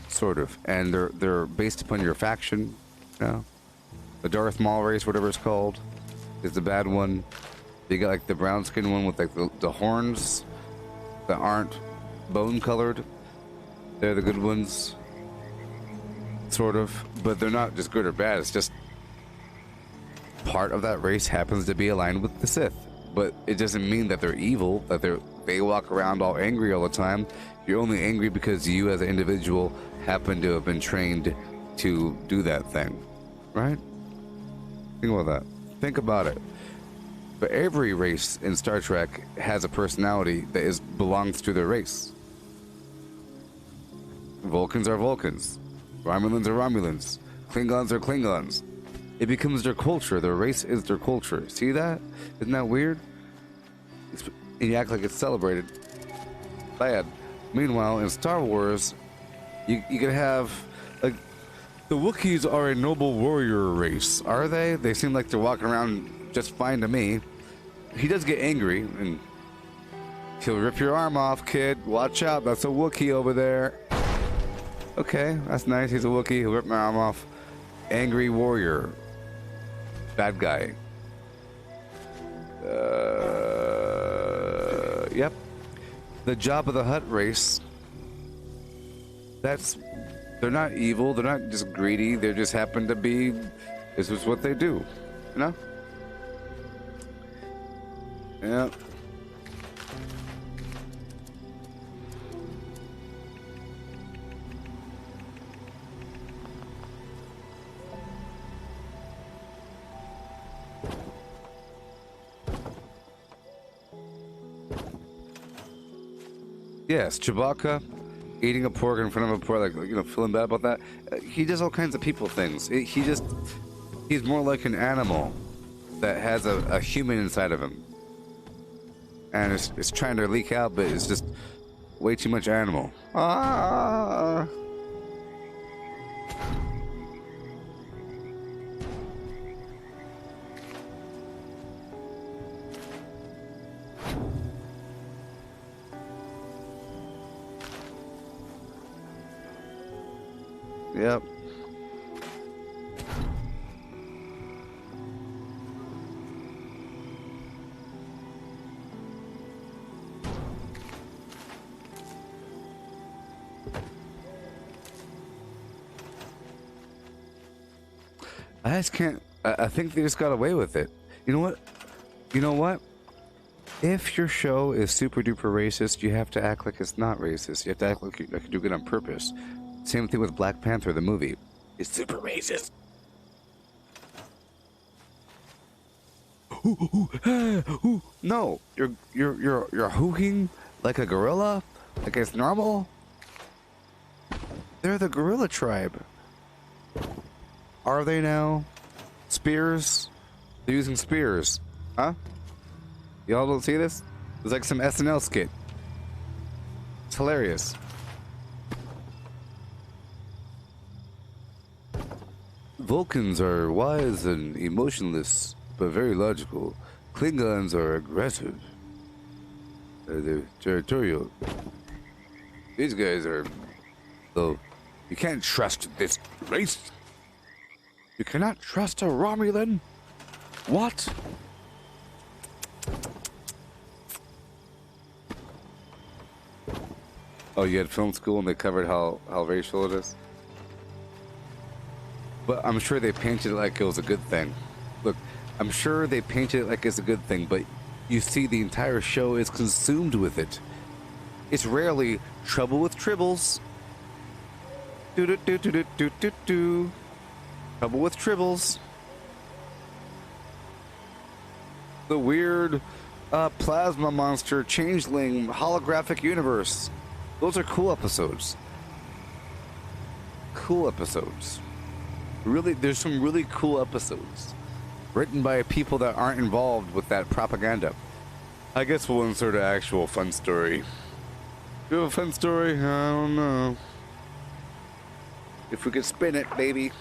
sort of, and they're based upon your faction. You know? The Darth Maul race, whatever it's called, is the bad one. You got like the brown skinned one with like the horns that aren't bone colored. They're the good ones, sort of, but they're not just good or bad. It's just part of that race happens to be aligned with the Sith, but it doesn't mean that they're evil, that they walk around all angry all the time. You're only angry because you as an individual happen to have been trained to do that thing, right? Think about that. Think about it. But every race in Star Trek has a personality that belongs to their race. Vulcans are Vulcans. Romulans are Romulans. Klingons are Klingons. It becomes their culture. Their race is their culture. See that? Isn't that weird? And you act like it's celebrated. Bad. Meanwhile, in Star Wars, you could have... like, the Wookiees are a noble warrior race. Are they? They seem like they're walking around just fine to me. He does get angry, and he'll rip your arm off, kid. Watch out, that's a Wookiee over there. Okay, that's nice. He's a Wookiee. He'll rip my arm off. Angry warrior. Bad guy. Yep. The Jabba the Hutt race. They're not evil. They're not just greedy. They just happen to be. This is what they do. You know? Yeah. Yes, Chewbacca eating a pork in front of a pork, like, you know, feeling bad about that. He does all kinds of people things. He's more like an animal that has a human inside of him. And it's trying to leak out, but it's just way too much animal. Ah! Yep. I just can't. I think they just got away with it. You know what? You know what? If your show is super duper racist, you have to act like it's not racist. You have to act like you're doing it on purpose. Same thing with Black Panther, the movie. It's super racist. No, you're hooking like a gorilla, like it's normal. They're the gorilla tribe. Are they now? Spears? They're using spears, huh? Y'all don't see this? It's like some SNL skit. It's hilarious. Vulcans are wise and emotionless, but very logical. Klingons are aggressive. They're territorial. These guys are... though, you can't trust this race. You cannot trust a Romulan? What? Oh, you had film school and they covered how racial it is? But I'm sure they painted it like it was a good thing. Look, I'm sure they painted it like it's a good thing, but you see the entire show is consumed with it. It's rarely trouble with tribbles. Do-do-do-do-do-do-do-do. Trouble with tribbles. The weird plasma monster, changeling, holographic universe. Those are cool episodes. Cool episodes. Really, there's some really cool episodes written by people that aren't involved with that propaganda. I guess we'll insert an actual fun story. Do you have a fun story? I don't know. If we could spin it, baby.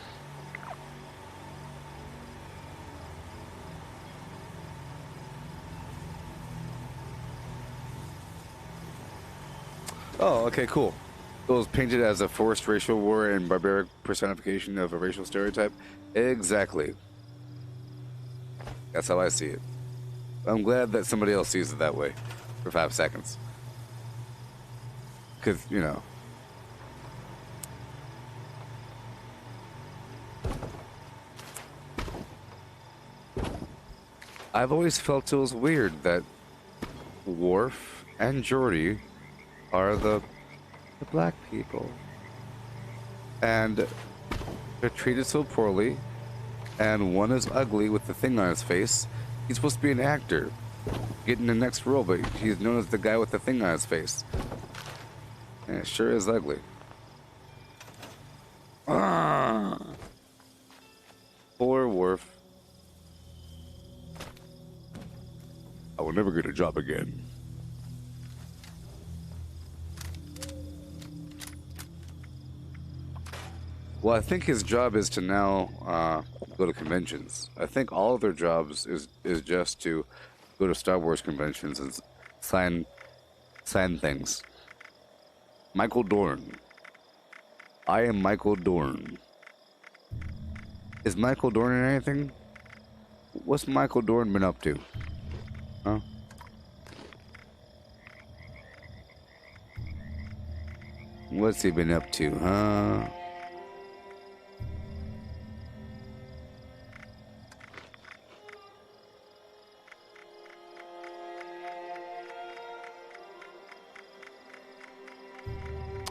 Oh, okay, cool. It was painted as a forced racial war and barbaric personification of a racial stereotype. Exactly. That's how I see it. I'm glad that somebody else sees it that way for 5 seconds. Because, you know. I've always felt it was weird that Worf and Geordi are the black people. And they're treated so poorly. And one is ugly with the thing on his face. He's supposed to be an actor, getting the next role, but he's known as the guy with the thing on his face. And it sure is ugly. Ah, poor Worf. I will never get a job again. Well, I think his job is to now go to conventions. I think all of their jobs is just to go to Star Wars conventions and sign things. Michael Dorn. I am Michael Dorn. Is Michael Dorn in anything? What's Michael Dorn been up to? Huh? What's he been up to, huh?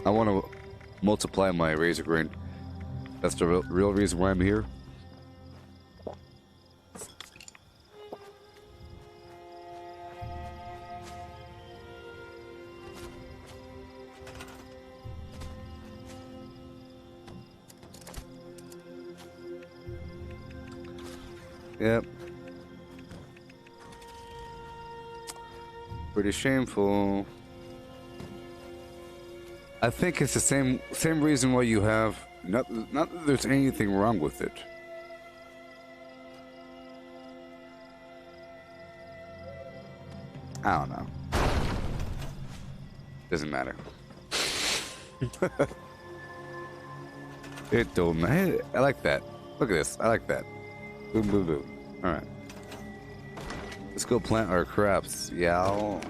I want to multiply my Razorgrain. That's the real reason why I'm here. Yep. Pretty shameful. I think it's the same reason why you have not that there's anything wrong with it. I don't know. Doesn't matter. It don't matter. I like that. Look at this. I like that. Boom, boom, boom. All right. Let's go plant our crops, y'all.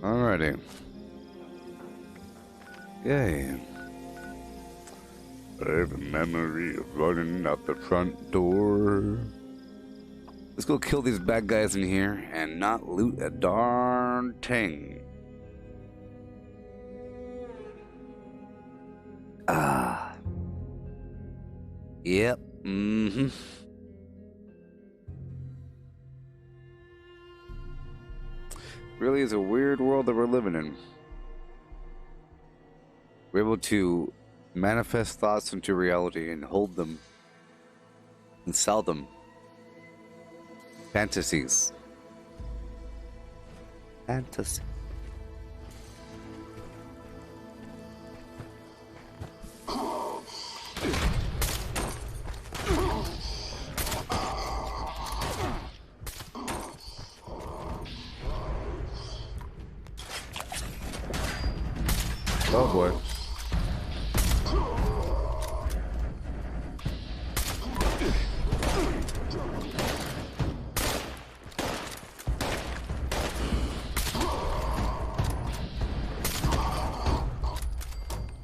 Alrighty. Yay. I have a memory of running out the front door. Let's go kill these bad guys in here and not loot a darn thing. Ah. Yep. Mm-hmm. Really is a weird world that we're living in. We're able to manifest thoughts into reality and hold them and sell them. Fantasies. Fantasy. Oh boy.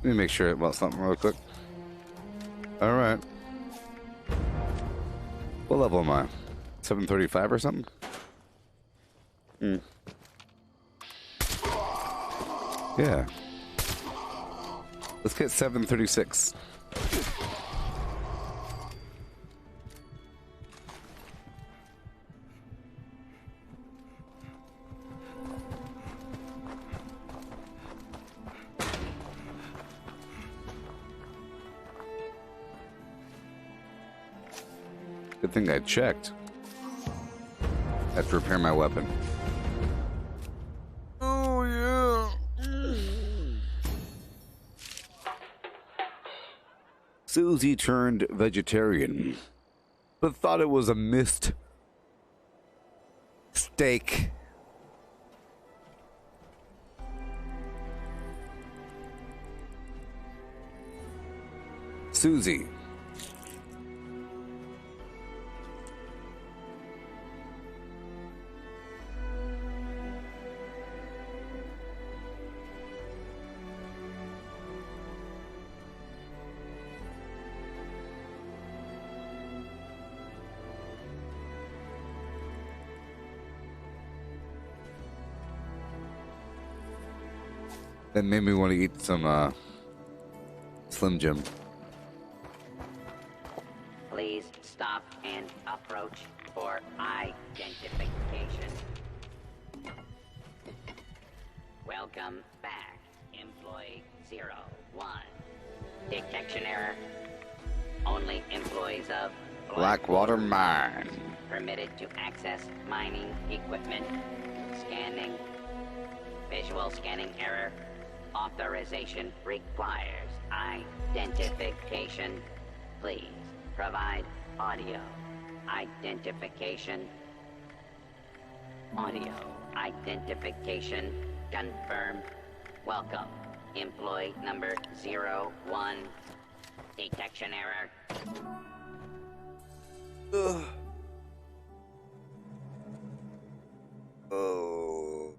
Let me make sure about something real quick. Alright. What level am I? 735 or something? Yeah. Let's get 736. Good thing I checked. I have to repair my weapon. Oh, yeah. Susie turned vegetarian, but thought it was a missed steak. Susie. That made me want to eat some Slim Jim. Please stop and approach for identification. Welcome back, Employee 01. Detection error. Only employees of Blackwater Mine. permitted to access mining equipment. Scanning. Visual scanning error. Authorization requires identification. Please provide audio identification. Audio identification confirmed. Welcome, employee number 01. Detection error. Ugh. Oh.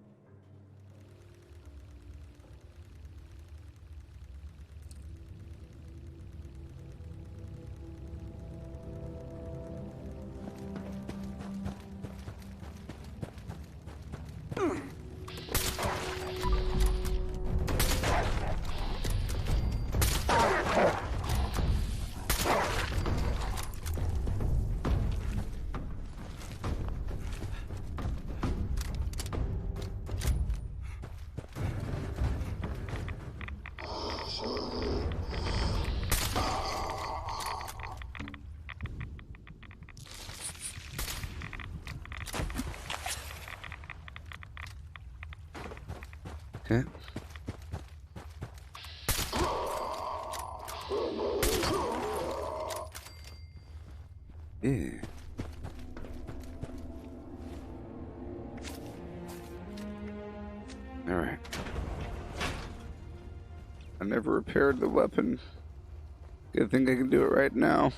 Okay. Yeah. All right. I never repaired the weapon. Good thing I can do it right now.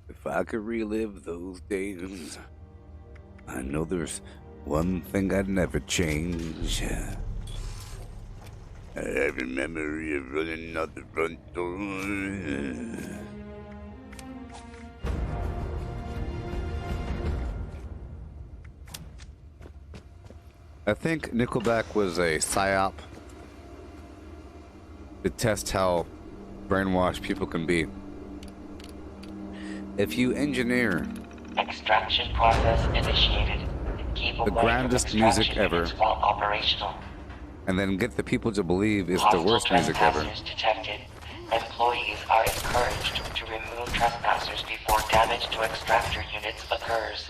If I could relive those days, I know there's one thing I'd never change. I have a memory of running out the front door. I think Nickelback was a psyop to test how brainwashed people can be. If you engineer Extraction process initiated. Keep the away grandest from music extraction ever units while operational. and then get the people to believe it's the Hostile worst music ever, trespassers detected. Employees are encouraged to remove trespassers before damage to extractor units occurs.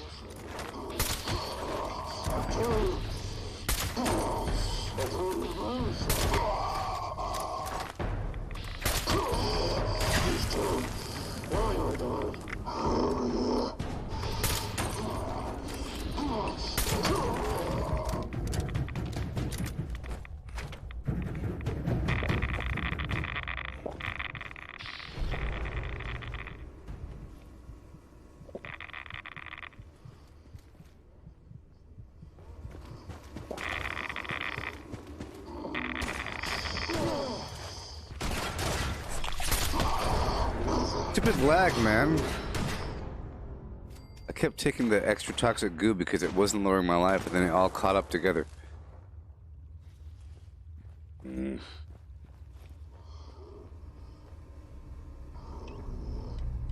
Stupid lag, man. I kept taking the extra toxic goo because it wasn't lowering my life, and then it all caught up together.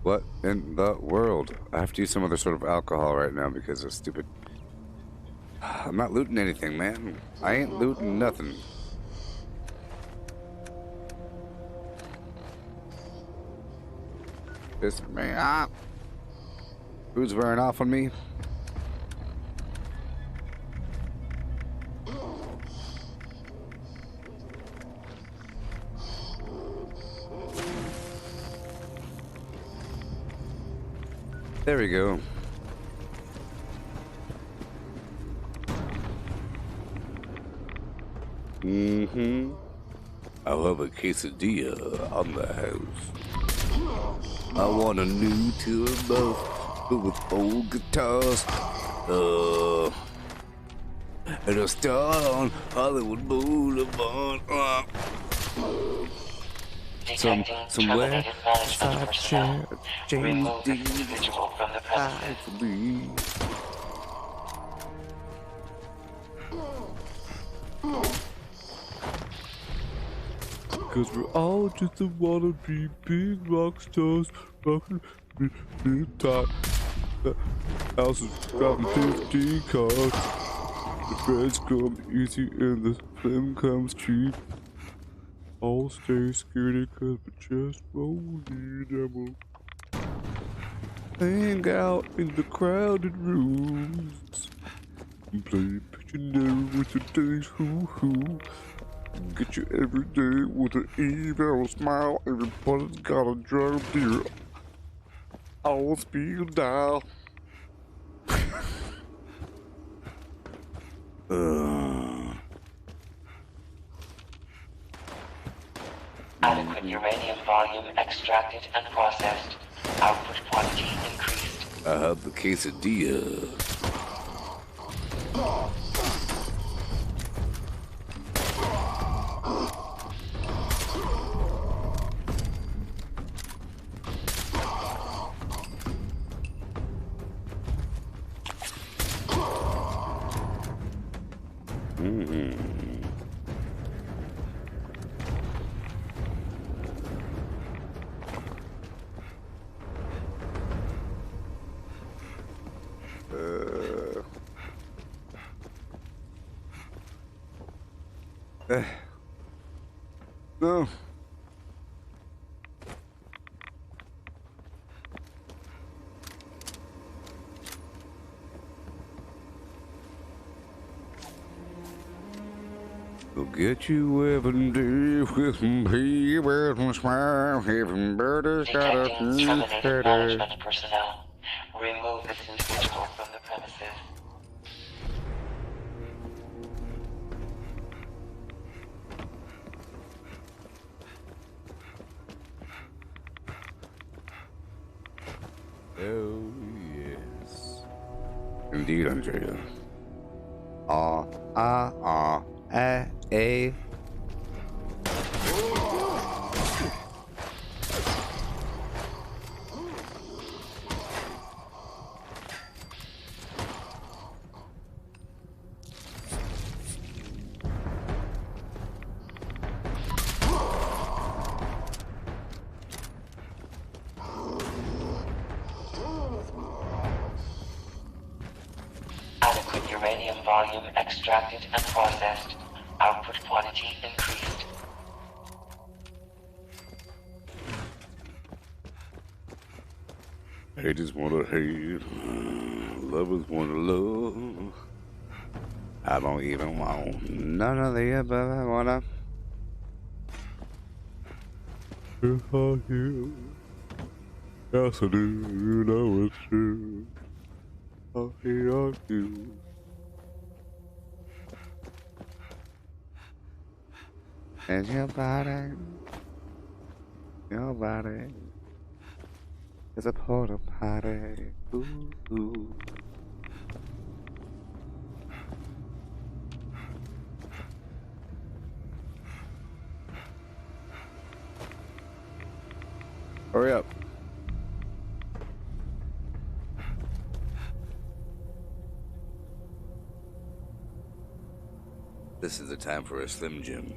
What in the world? I have to use some other sort of alcohol right now because of stupid... I'm not looting anything, man. I ain't looting nothing. Piss me off. Who's wearing off on me? There we go. Mm-hmm. I'll have a quesadilla on the house. I want a new tour bus, but with old guitars. And a star on Hollywood Boulevard. Somewhere side chair, James Dean, I believe. Cause we're all just wanna be big rock stars, rockin' big top. Houses driving 15 cars. The friends come easy and the flame comes cheap. All stay scared cause we just won't need them. Hang out in the crowded rooms. Play Pictionary with the days who. Get you every day with an evil smile. Everybody's got a drug deal. All speed dial. Adequate uranium volume extracted and processed. Output quantity increased. I have the quesadilla. No. We'll get you every day with me, with my smile, having birdies got a Detecting terminated management personnel. Remove this individual from the premises. Oh, yes. Indeed, Andrea. A. Adequate uranium volume extracted and processed. Output quantity increased. Haters wanna hate, lovers wanna love. I don't even want none of the above. I wanna. Yes, I do. Yes, I do. You know it's true. I do. And your body is a porta potty. Ooh, ooh. Hurry up. This is the time for a Slim Jim.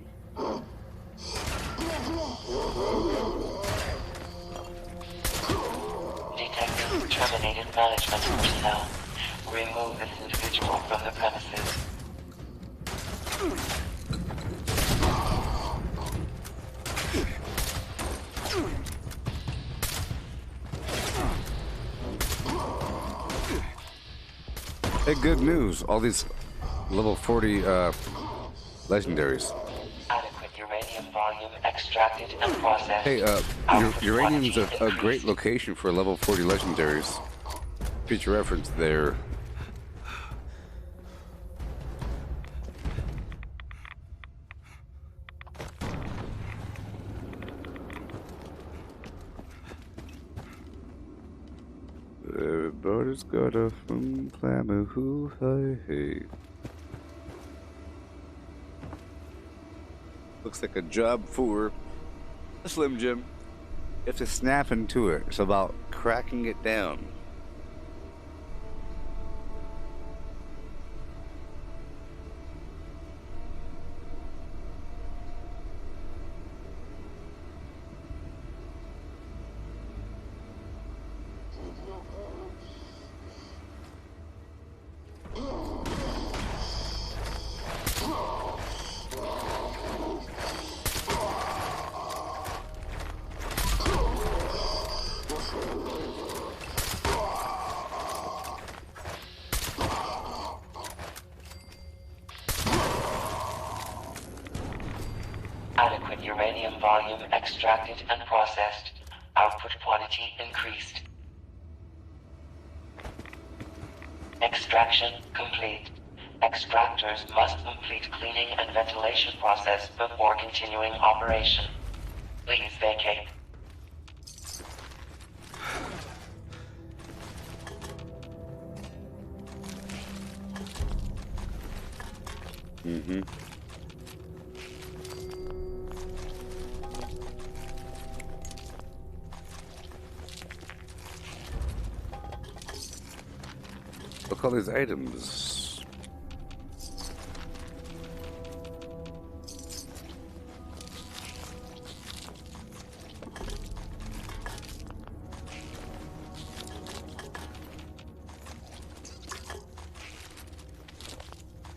Detecting terminated management personnel. Remove this individual from the premises. Hey, good news. All these level 40 legendaries. Adequate uranium volume extracted and processed. Hey, uranium's a great location for level 40 legendaries. Future reference there. Brothers got a from Flammer who hey. Looks like a job for a Slim Jim. You have to snap into it. It's about cracking it down. Adequate uranium volume extracted and processed. Output quantity increased. Extraction complete. Extractors must complete cleaning and ventilation process before continuing operation. Please vacate. Mm-hmm. Look at all these items.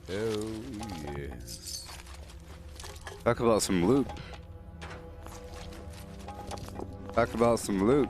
Oh, yes. Talk about some loot. Talk about some loot.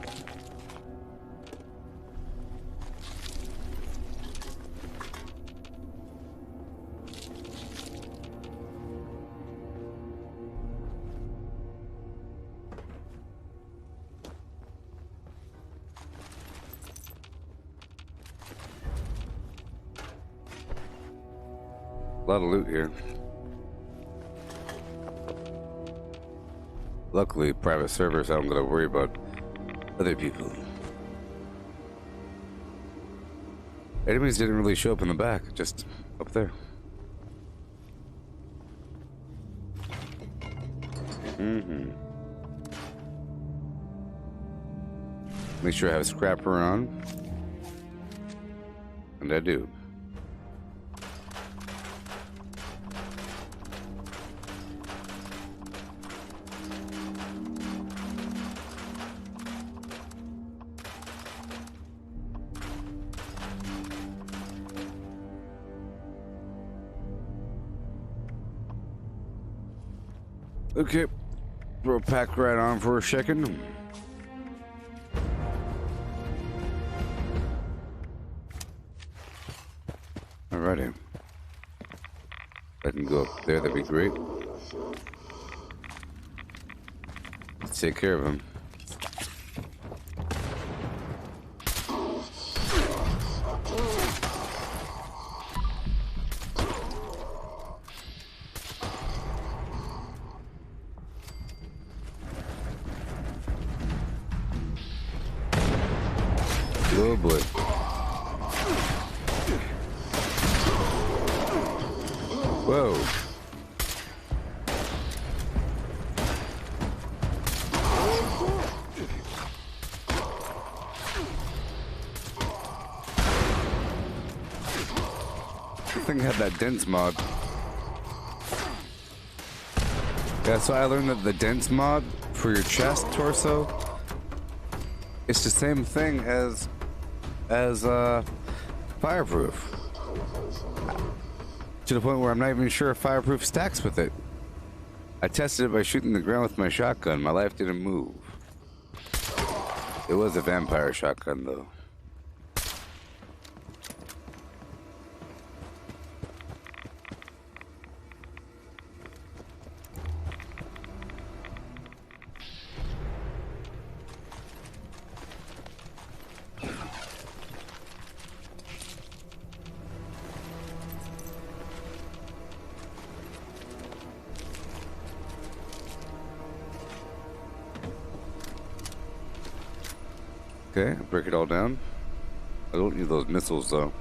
A lot of loot here. Luckily, private servers, I don't gotta worry about other people. Enemies didn't really show up in the back, just up there. Mm-hmm. Make sure I have a scrapper on. And I do. Okay, throw a pack right on for a second. Alrighty. If I can go up there, that'd be great. Let's take care of him. Oh boy. Whoa. This thing had that dense mod. Yeah, so I learned that the dense mod for your chest, torso, it's the same thing as fireproof. To the point where I'm not even sure if fireproof stacks with it. I tested it by shooting the ground with my shotgun. My life didn't move. It was a vampire shotgun, though. Okay, break it all down. I don't need those missiles though.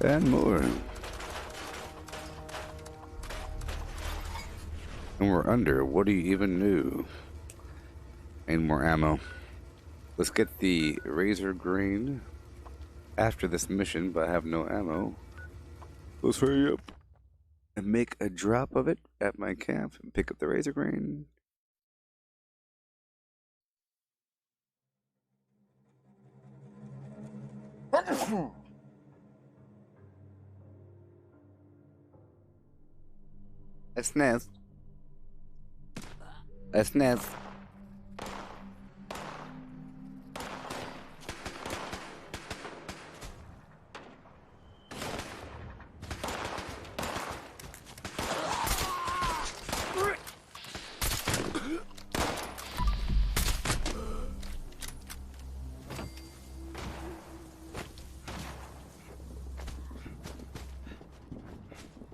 And more. And we're under. What do you even do? And more ammo. Let's get the Razorgrain after this mission, but I have no ammo. Let's hurry up and make a drop of it at my camp and pick up the Razorgrain. I sneeze. I sneeze.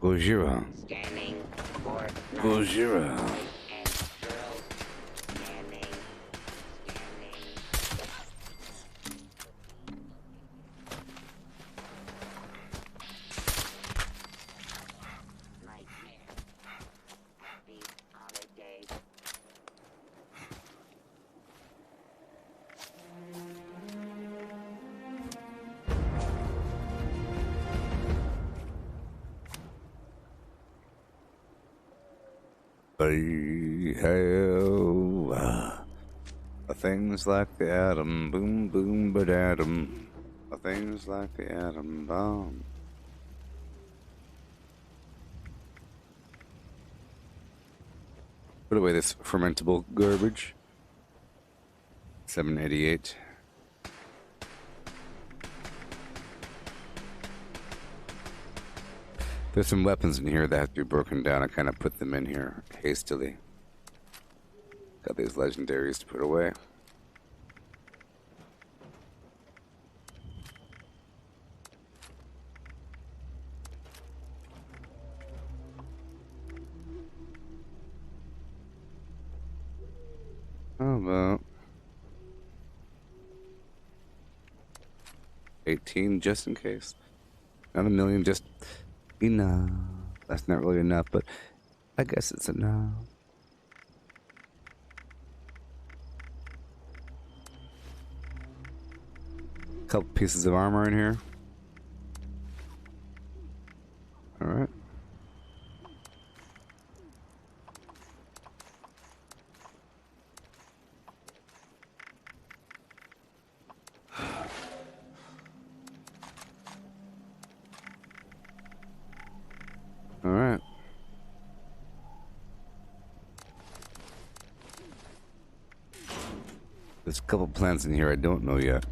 Gojira. Scanning for Gojira. and girl. Scanning. Nightmare. Happy holidays. I have things like the atom, boom, boom, but atom. Things like the atom bomb. Put away this fermentable garbage. 788. There's some weapons in here that have to be broken down. I kind of put them in here hastily. Got these legendaries to put away. How about 18 just in case? Not a million, just enough. That's not really enough, but I guess it's enough. Couple pieces of armor in here. All right. All right. There's a couple plans in here I don't know yet.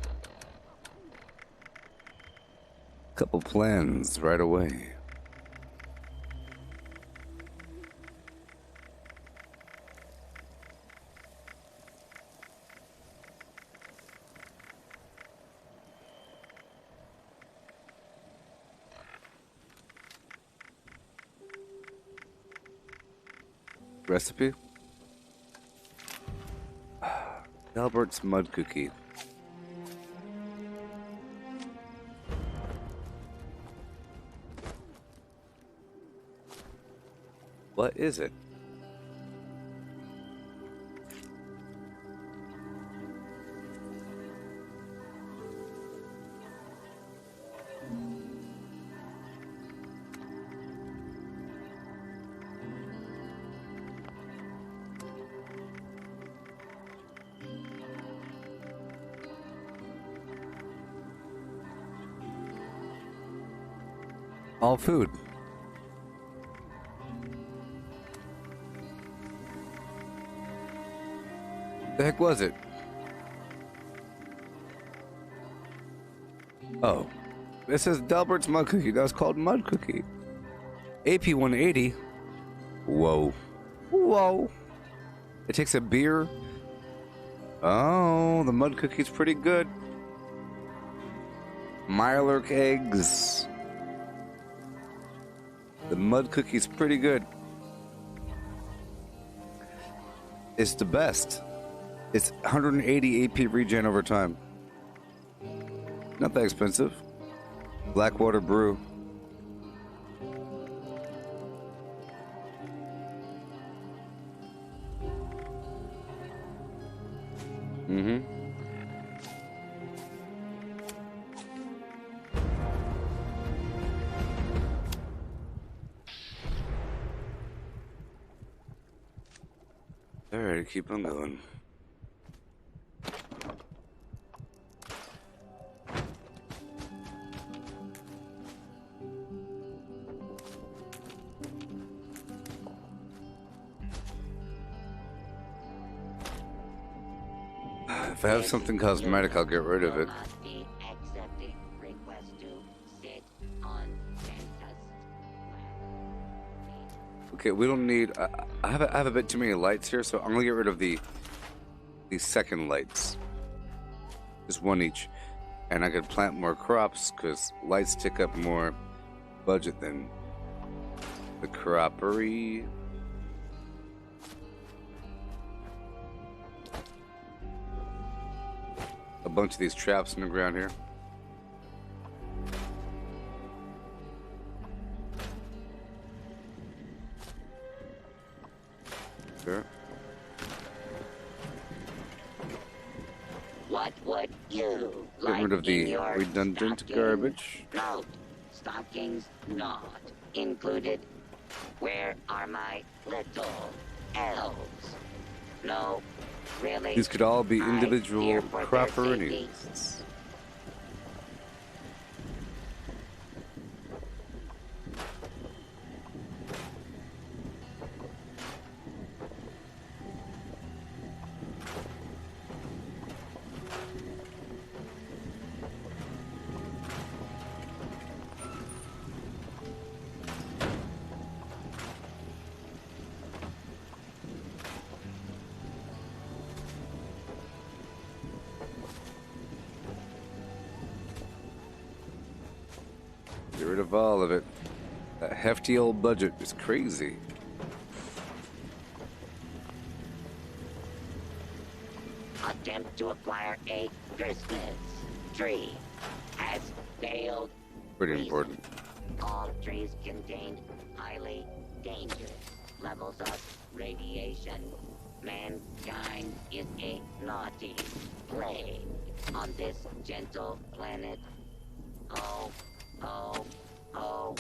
Couple plans right away. Recipe? Albert's mud cookie. What is it? All food. The heck was it? Oh, this says Dalbert's mud cookie. That was called mud cookie. AP 180. Whoa. Whoa. It takes a beer. Oh, the mud cookie's pretty good. Mirelurk eggs. The mud cookie's pretty good. It's the best. It's 180 AP regen over time. Not that expensive. Blackwater brew. Mm-hmm. All right, keep on going. If I have something cosmetic, I'll get rid of it. Okay, we don't need. I have a bit too many lights here, so I'm gonna get rid of the second lights. Just one each, and I could plant more crops because lights take up more budget than the croppery. A bunch of these traps in the ground here. Sure. What would you Get like rid of the in your redundant stocking? garbage. Note, stockings not included. Where are my little elves? No, really? These could all be I individual fear for their cropperinies. safety. Get rid of all of it. That hefty old budget is crazy. Attempt to acquire a Christmas tree has failed. Pretty important. All trees contain highly dangerous levels of radiation. Mankind is a naughty plague on this gentle planet. Oh, oh, oh.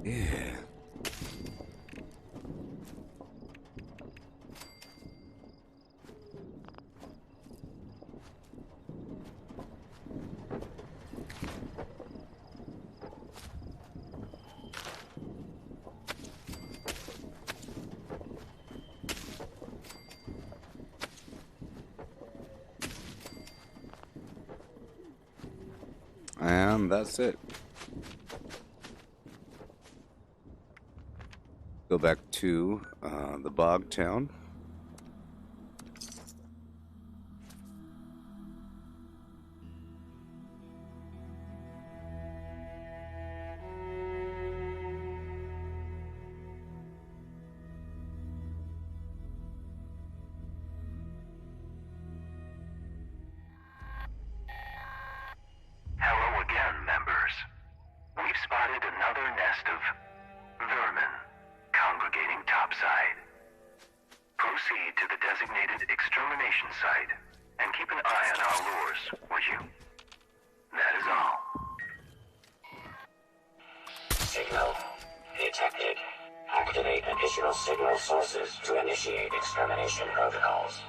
Yeah. And that's it. Go back to the bog town. Hello again, members. We've spotted another nest of vermin congregating topside. Proceed to the designated extermination site and keep an eye on our lures, would you? That is all. Signal detected. Activate additional signal sources to initiate extermination protocols.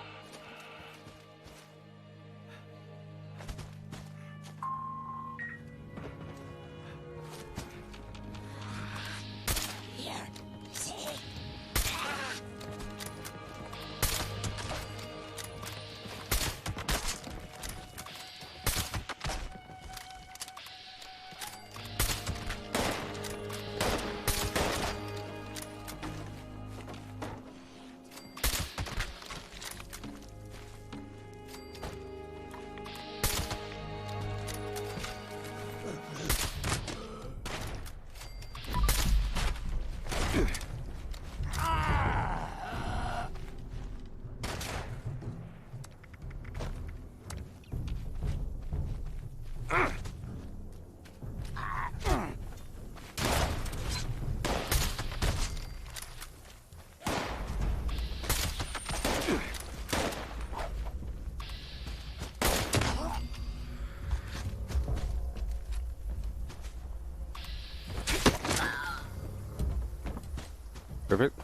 Perfect.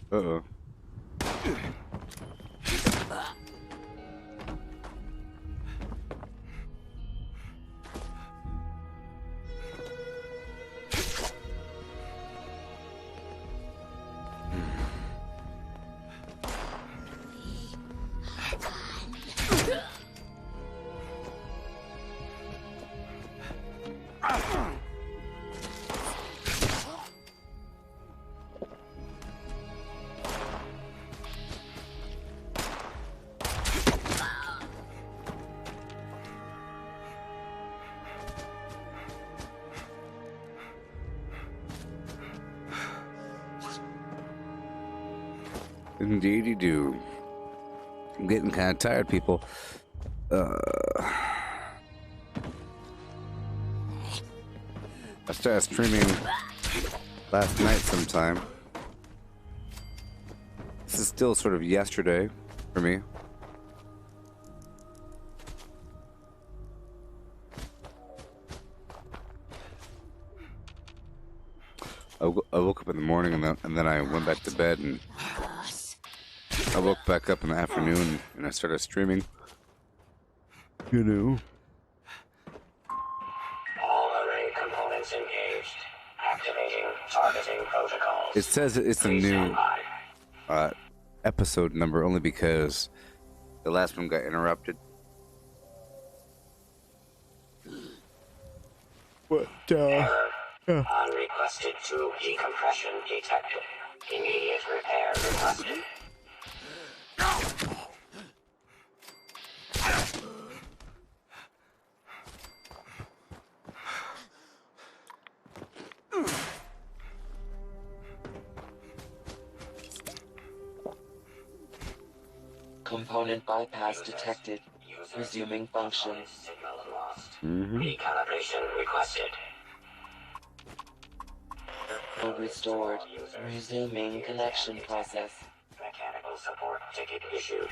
Uh-oh. Indeed you do. I'm getting kind of tired, people. I started streaming last night sometime. This is still sort of yesterday for me. I woke up in the morning and then I went back to bed, and I woke back up in the afternoon and I started streaming. You know. All array components engaged. Activating targeting protocols. It says it's a new episode number only because the last one got interrupted. What? Unrequested tube decompression detected. Immediate repair requested. Component bypass detected. Resuming function. Signal lost. Mm-hmm. Recalibration requested. Restored. Resuming connection process. Mechanical support ticket issued.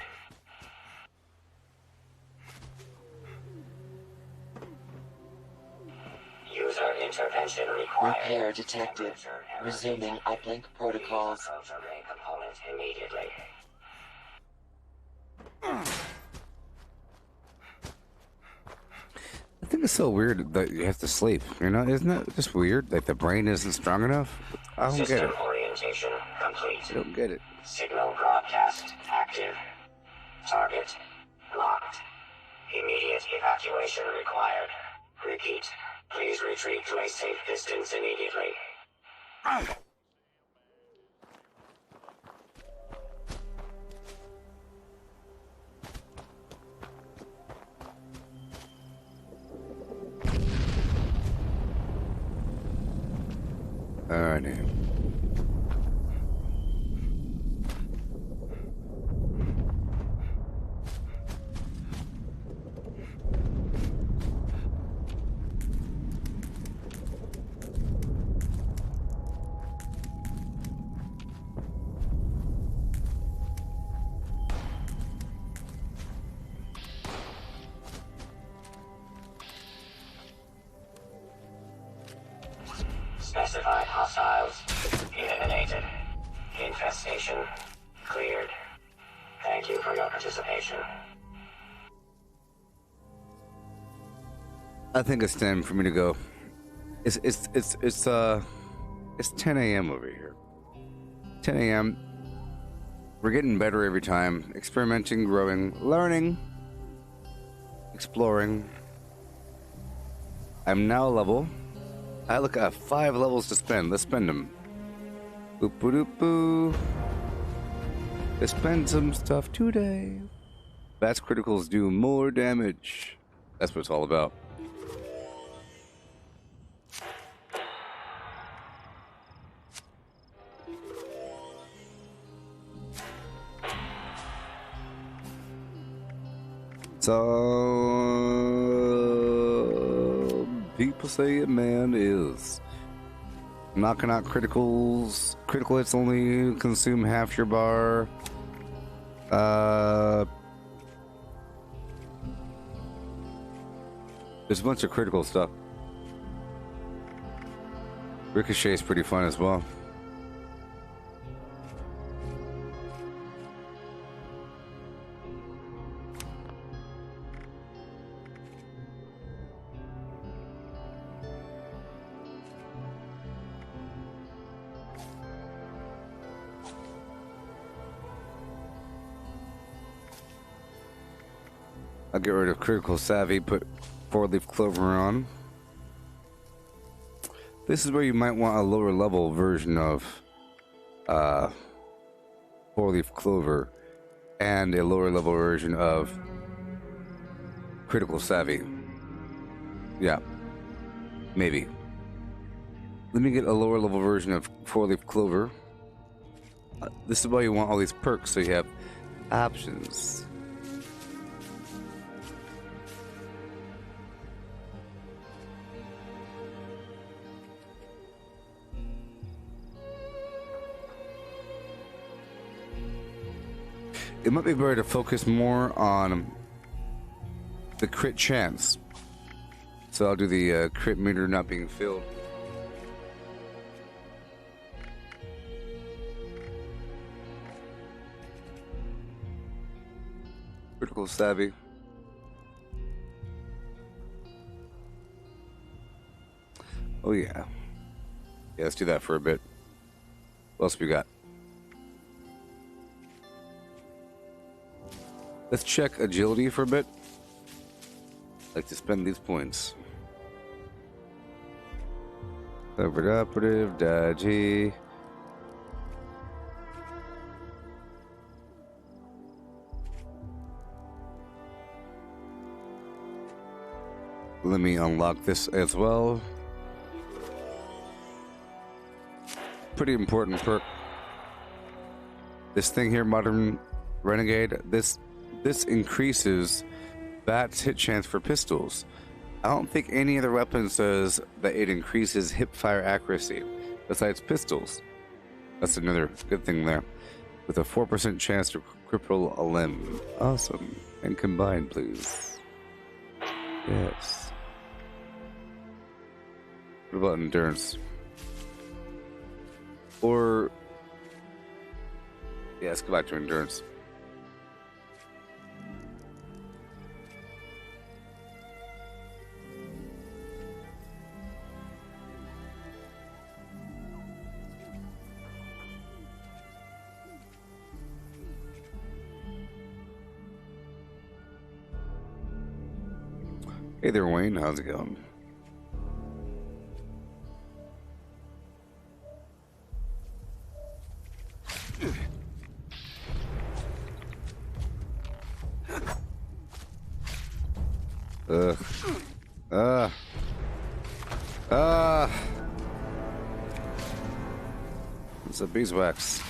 User intervention required. Repair detected. Resuming uplink protocols. Approach array component immediately. I think it's so weird that you have to sleep. You know, isn't that just weird? Like the brain isn't strong enough? I don't get System it. orientation complete. I don't get it. Signal broadcast active. Target locked. Immediate evacuation required. Repeat. Please retreat to a safe distance immediately. Alrighty. Specified hostiles eliminated. Infestation cleared. Thank you for your participation. I think it's time for me to go. It's 10 a.m. over here. 10 a.m. We're getting better every time. Experimenting, growing, learning, exploring. I'm now level. I look at 5 levels to spend. Let's spend them. Boop boop boop boo. Let's spend some stuff today. Fast criticals do more damage. That's what it's all about. So people say a man is Knocking out criticals. Critical hits only consume half your bar. There's a bunch of critical stuff. Ricochet is pretty fun as well. I'll get rid of Critical Savvy, put 4-leaf clover on. This is where you might want a lower level version of 4-leaf clover and a lower level version of Critical Savvy. Yeah, maybe. Let me get a lower level version of 4-leaf clover. This is why you want all these perks, so you have options. It might be better to focus more on the crit chance. So I'll do the crit meter not being filled. Critical Savvy. Oh yeah. Yeah, let's do that for a bit. What else we got? Let's check agility for a bit. I'd like to spend these points. Operative, dodgy. Let me unlock this as well. Pretty important perk. This thing here, Modern Renegade, this increases Bat's hit chance for pistols. I don't think any other weapon says that it increases hip fire accuracy besides pistols. That's another good thing there. With a 4% chance to cripple a limb. Awesome. And combine, please. Yes. What about endurance? Or... yeah, let's go back to endurance. Hey there, Wayne. How's it going? It's a beeswax.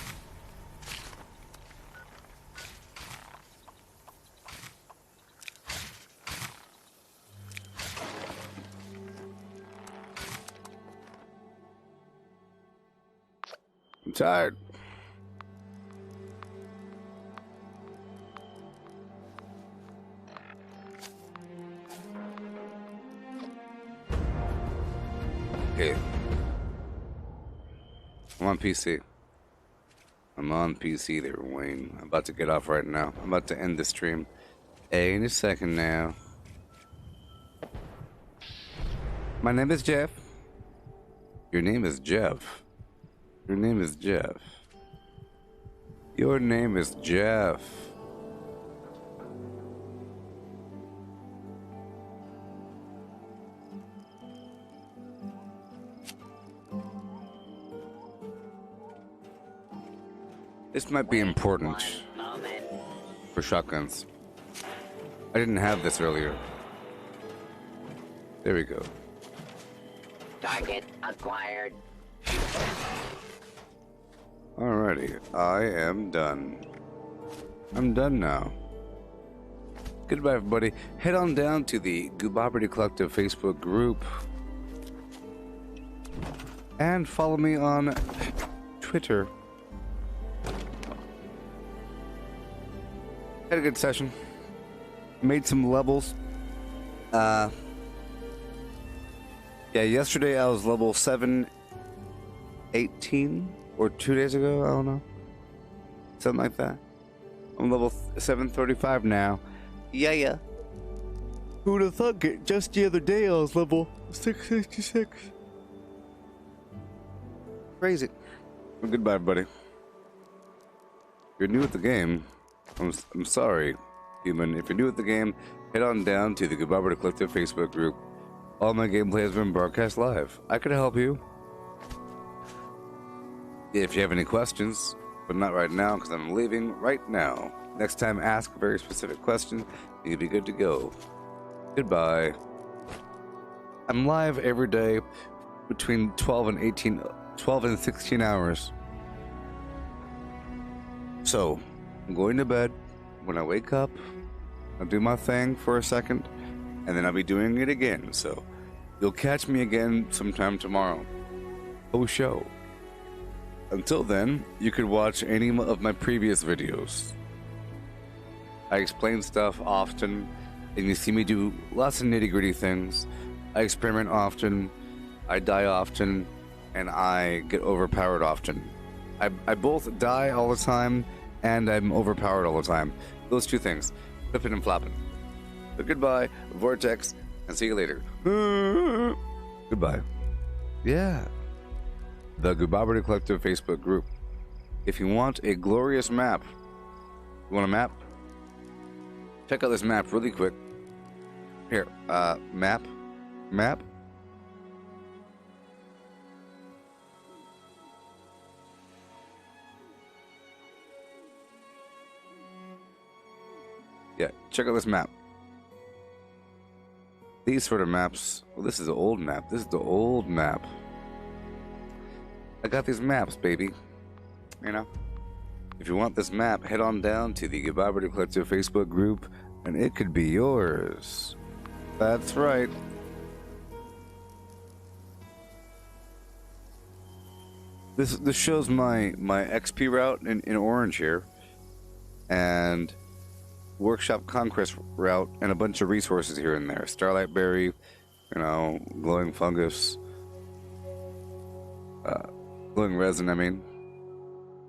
I'm tired. Okay. I'm on PC. I'm on PC there, Wayne. I'm about to get off right now. I'm about to end the stream. Hey, in a second now. My name is Jeff. Your name is Jeff. Your name is Jeff. Your name is Jeff. This might be important for shotguns. I didn't have this earlier. There we go. Target acquired. Alrighty, I am done. I'm done now. Goodbye, everybody. Head on down to the Gooboberti Collective Facebook group. And follow me on Twitter. Had a good session. Made some levels. Yeah, yesterday I was level 718, or 2 days ago, I don't know. Something like that. I'm level 735 now. Yeah. Who'd have thunk it? Just the other day I was level 666. Crazy. Well, goodbye, buddy. If you're new at the game, I'm sorry, human. If you're new at the game, head on down to the Gooboberti Collective Facebook group. All my gameplay has been broadcast live. I could help you. If you have any questions, but not right now because I'm leaving right now. Next time, ask a very specific question. You'll be good to go. Goodbye. I'm live every day between 12 and 16 hours. So, I'm going to bed. When I wake up, I'll do my thing for a second, and then I'll be doing it again. So, you'll catch me again sometime tomorrow. Oh, show. Until then, you could watch any of my previous videos. I explain stuff often, and you see me do lots of nitty-gritty things. I experiment often, I die often, and I get overpowered often. I both die all the time, and I'm overpowered all the time. Those two things, flipping and flopping. But goodbye, Vortex, and see you later. Goodbye. Yeah. The Gooboberti Collective Facebook group. If you want a glorious map, you want a map? Check out this map really quick. Here, map. Yeah, check out this map. These sort of maps, well, this is an old map. This is the old map. I got these maps, baby. You know? If you want this map, head on down to the Gooboberti Collective Facebook group, and it could be yours. That's right. This shows my XP route in orange here, and Workshop Conquest route, and a bunch of resources here and there. Starlight Berry, you know, glowing fungus, glowing resin, I mean,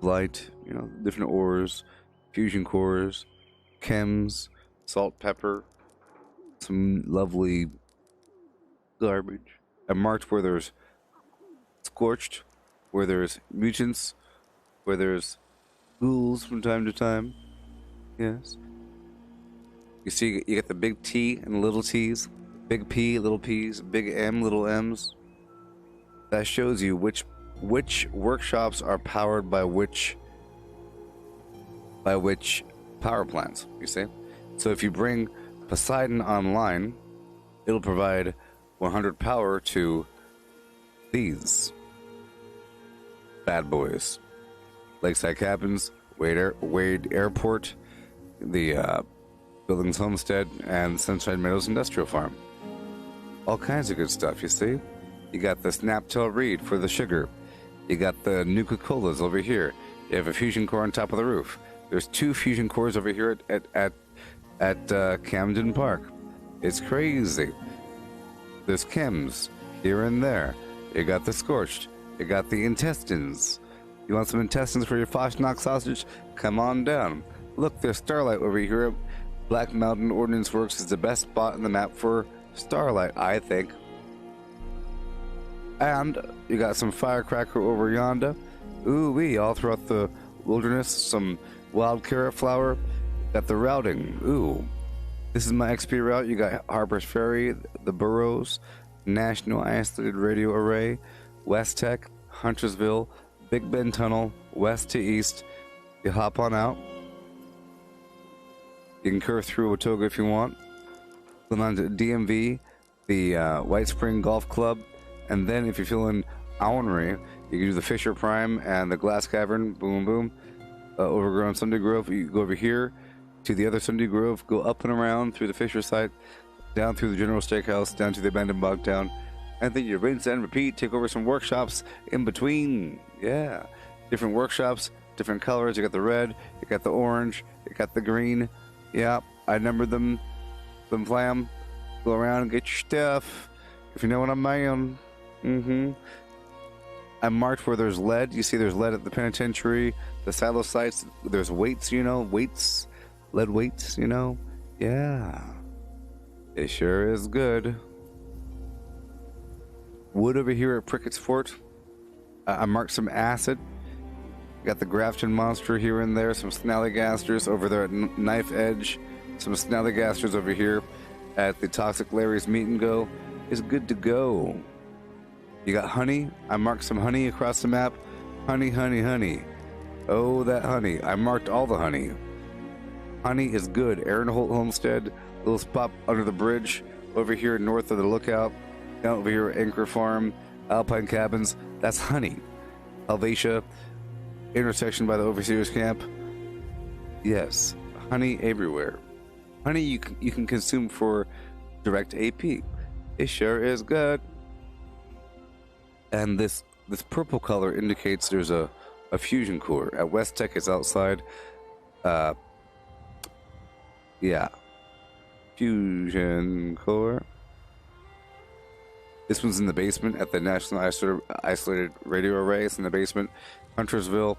light, you know, different ores, fusion cores, chems, salt, pepper, some lovely garbage. I marked where there's scorched, where there's mutants, where there's ghouls from time to time. Yes. You see, you get the big T and the little T's, big P, little P's, big M, little M's. That shows you which workshops are powered by which power plants, you see? So if you bring Poseidon online, it'll provide 100 power to these bad boys. Lakeside Cabins, Wade Airport, the Billings Homestead, and Sunshine Meadows Industrial Farm. All kinds of good stuff, you see? You got the Snaptail Reed for the sugar. You got the Nuka-Colas over here. You have a fusion core on top of the roof. There's 2 fusion cores over here at Camden Park. It's crazy. There's chems here and there. You got the scorched. You got the intestines. You want some intestines for your Foshnok sausage? Come on down. Look, there's Starlight over here. Black Mountain Ordnance Works is the best spot in the map for Starlight, I think. And you got some firecracker over yonder. Ooh-wee, all throughout the wilderness. Some wild carrot flower. Got the routing. Ooh. This is my XP route. You got Harper's Ferry, the Burrows, National Isolated Radio Array, West Tech, Huntersville, Big Bend Tunnel, west to east. You hop on out. You can curve through Otoga if you want. Go on to DMV, the White Spring Golf Club, and then if you're feeling ornery, you can do the Fisher Prime and the Glass Cavern. Boom, boom. Overgrown Sunday Grove. You go over here to the other Sunday Grove. Go up and around through the Fisher site, down through the General Steakhouse, down to the abandoned bog town, And then you rinse and repeat, take over some workshops in between. Yeah. Different workshops, different colors. You got the red, you got the orange, you got the green. Yeah, I numbered them. Flam. Go around and get your stuff. If you know what I mean. I marked where there's lead. You see there's lead at the penitentiary, the silo sites. There's weights, you know, weights, lead weights, you know. Yeah. It sure is good. Wood over here at Prickett's Fort. I marked some acid. Got the Grafton monster here and there. Some snallygasters over there at Knife Edge. Some snallygasters over here at the Toxic Larry's Meet and Go. Is good to go. You got honey. I marked some honey across the map. Honey, honey, honey. Oh, that honey. I marked all the honey. Honey is good. Aaron Holt Homestead. Little spot under the bridge. Over here north of the lookout. Down over here at Anchor Farm. Alpine Cabins. That's honey. Helvetia. Intersection by the Overseer's Camp. Yes. Honey everywhere. Honey you can consume for direct AP. It sure is good. And this purple color indicates there's a fusion core. At West Tech, it's outside. Yeah. Fusion core. This one's in the basement at the National Isolated Radio Array. It's in the basement. Huntersville.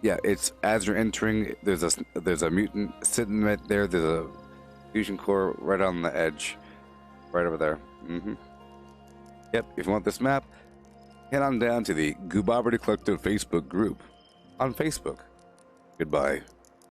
Yeah, it's as you're entering, there's a mutant sitting right there. There's a fusion core right on the edge. Right over there. Yep, if you want this map, head on down to the Gooboberti Collective Facebook group on Facebook. Goodbye.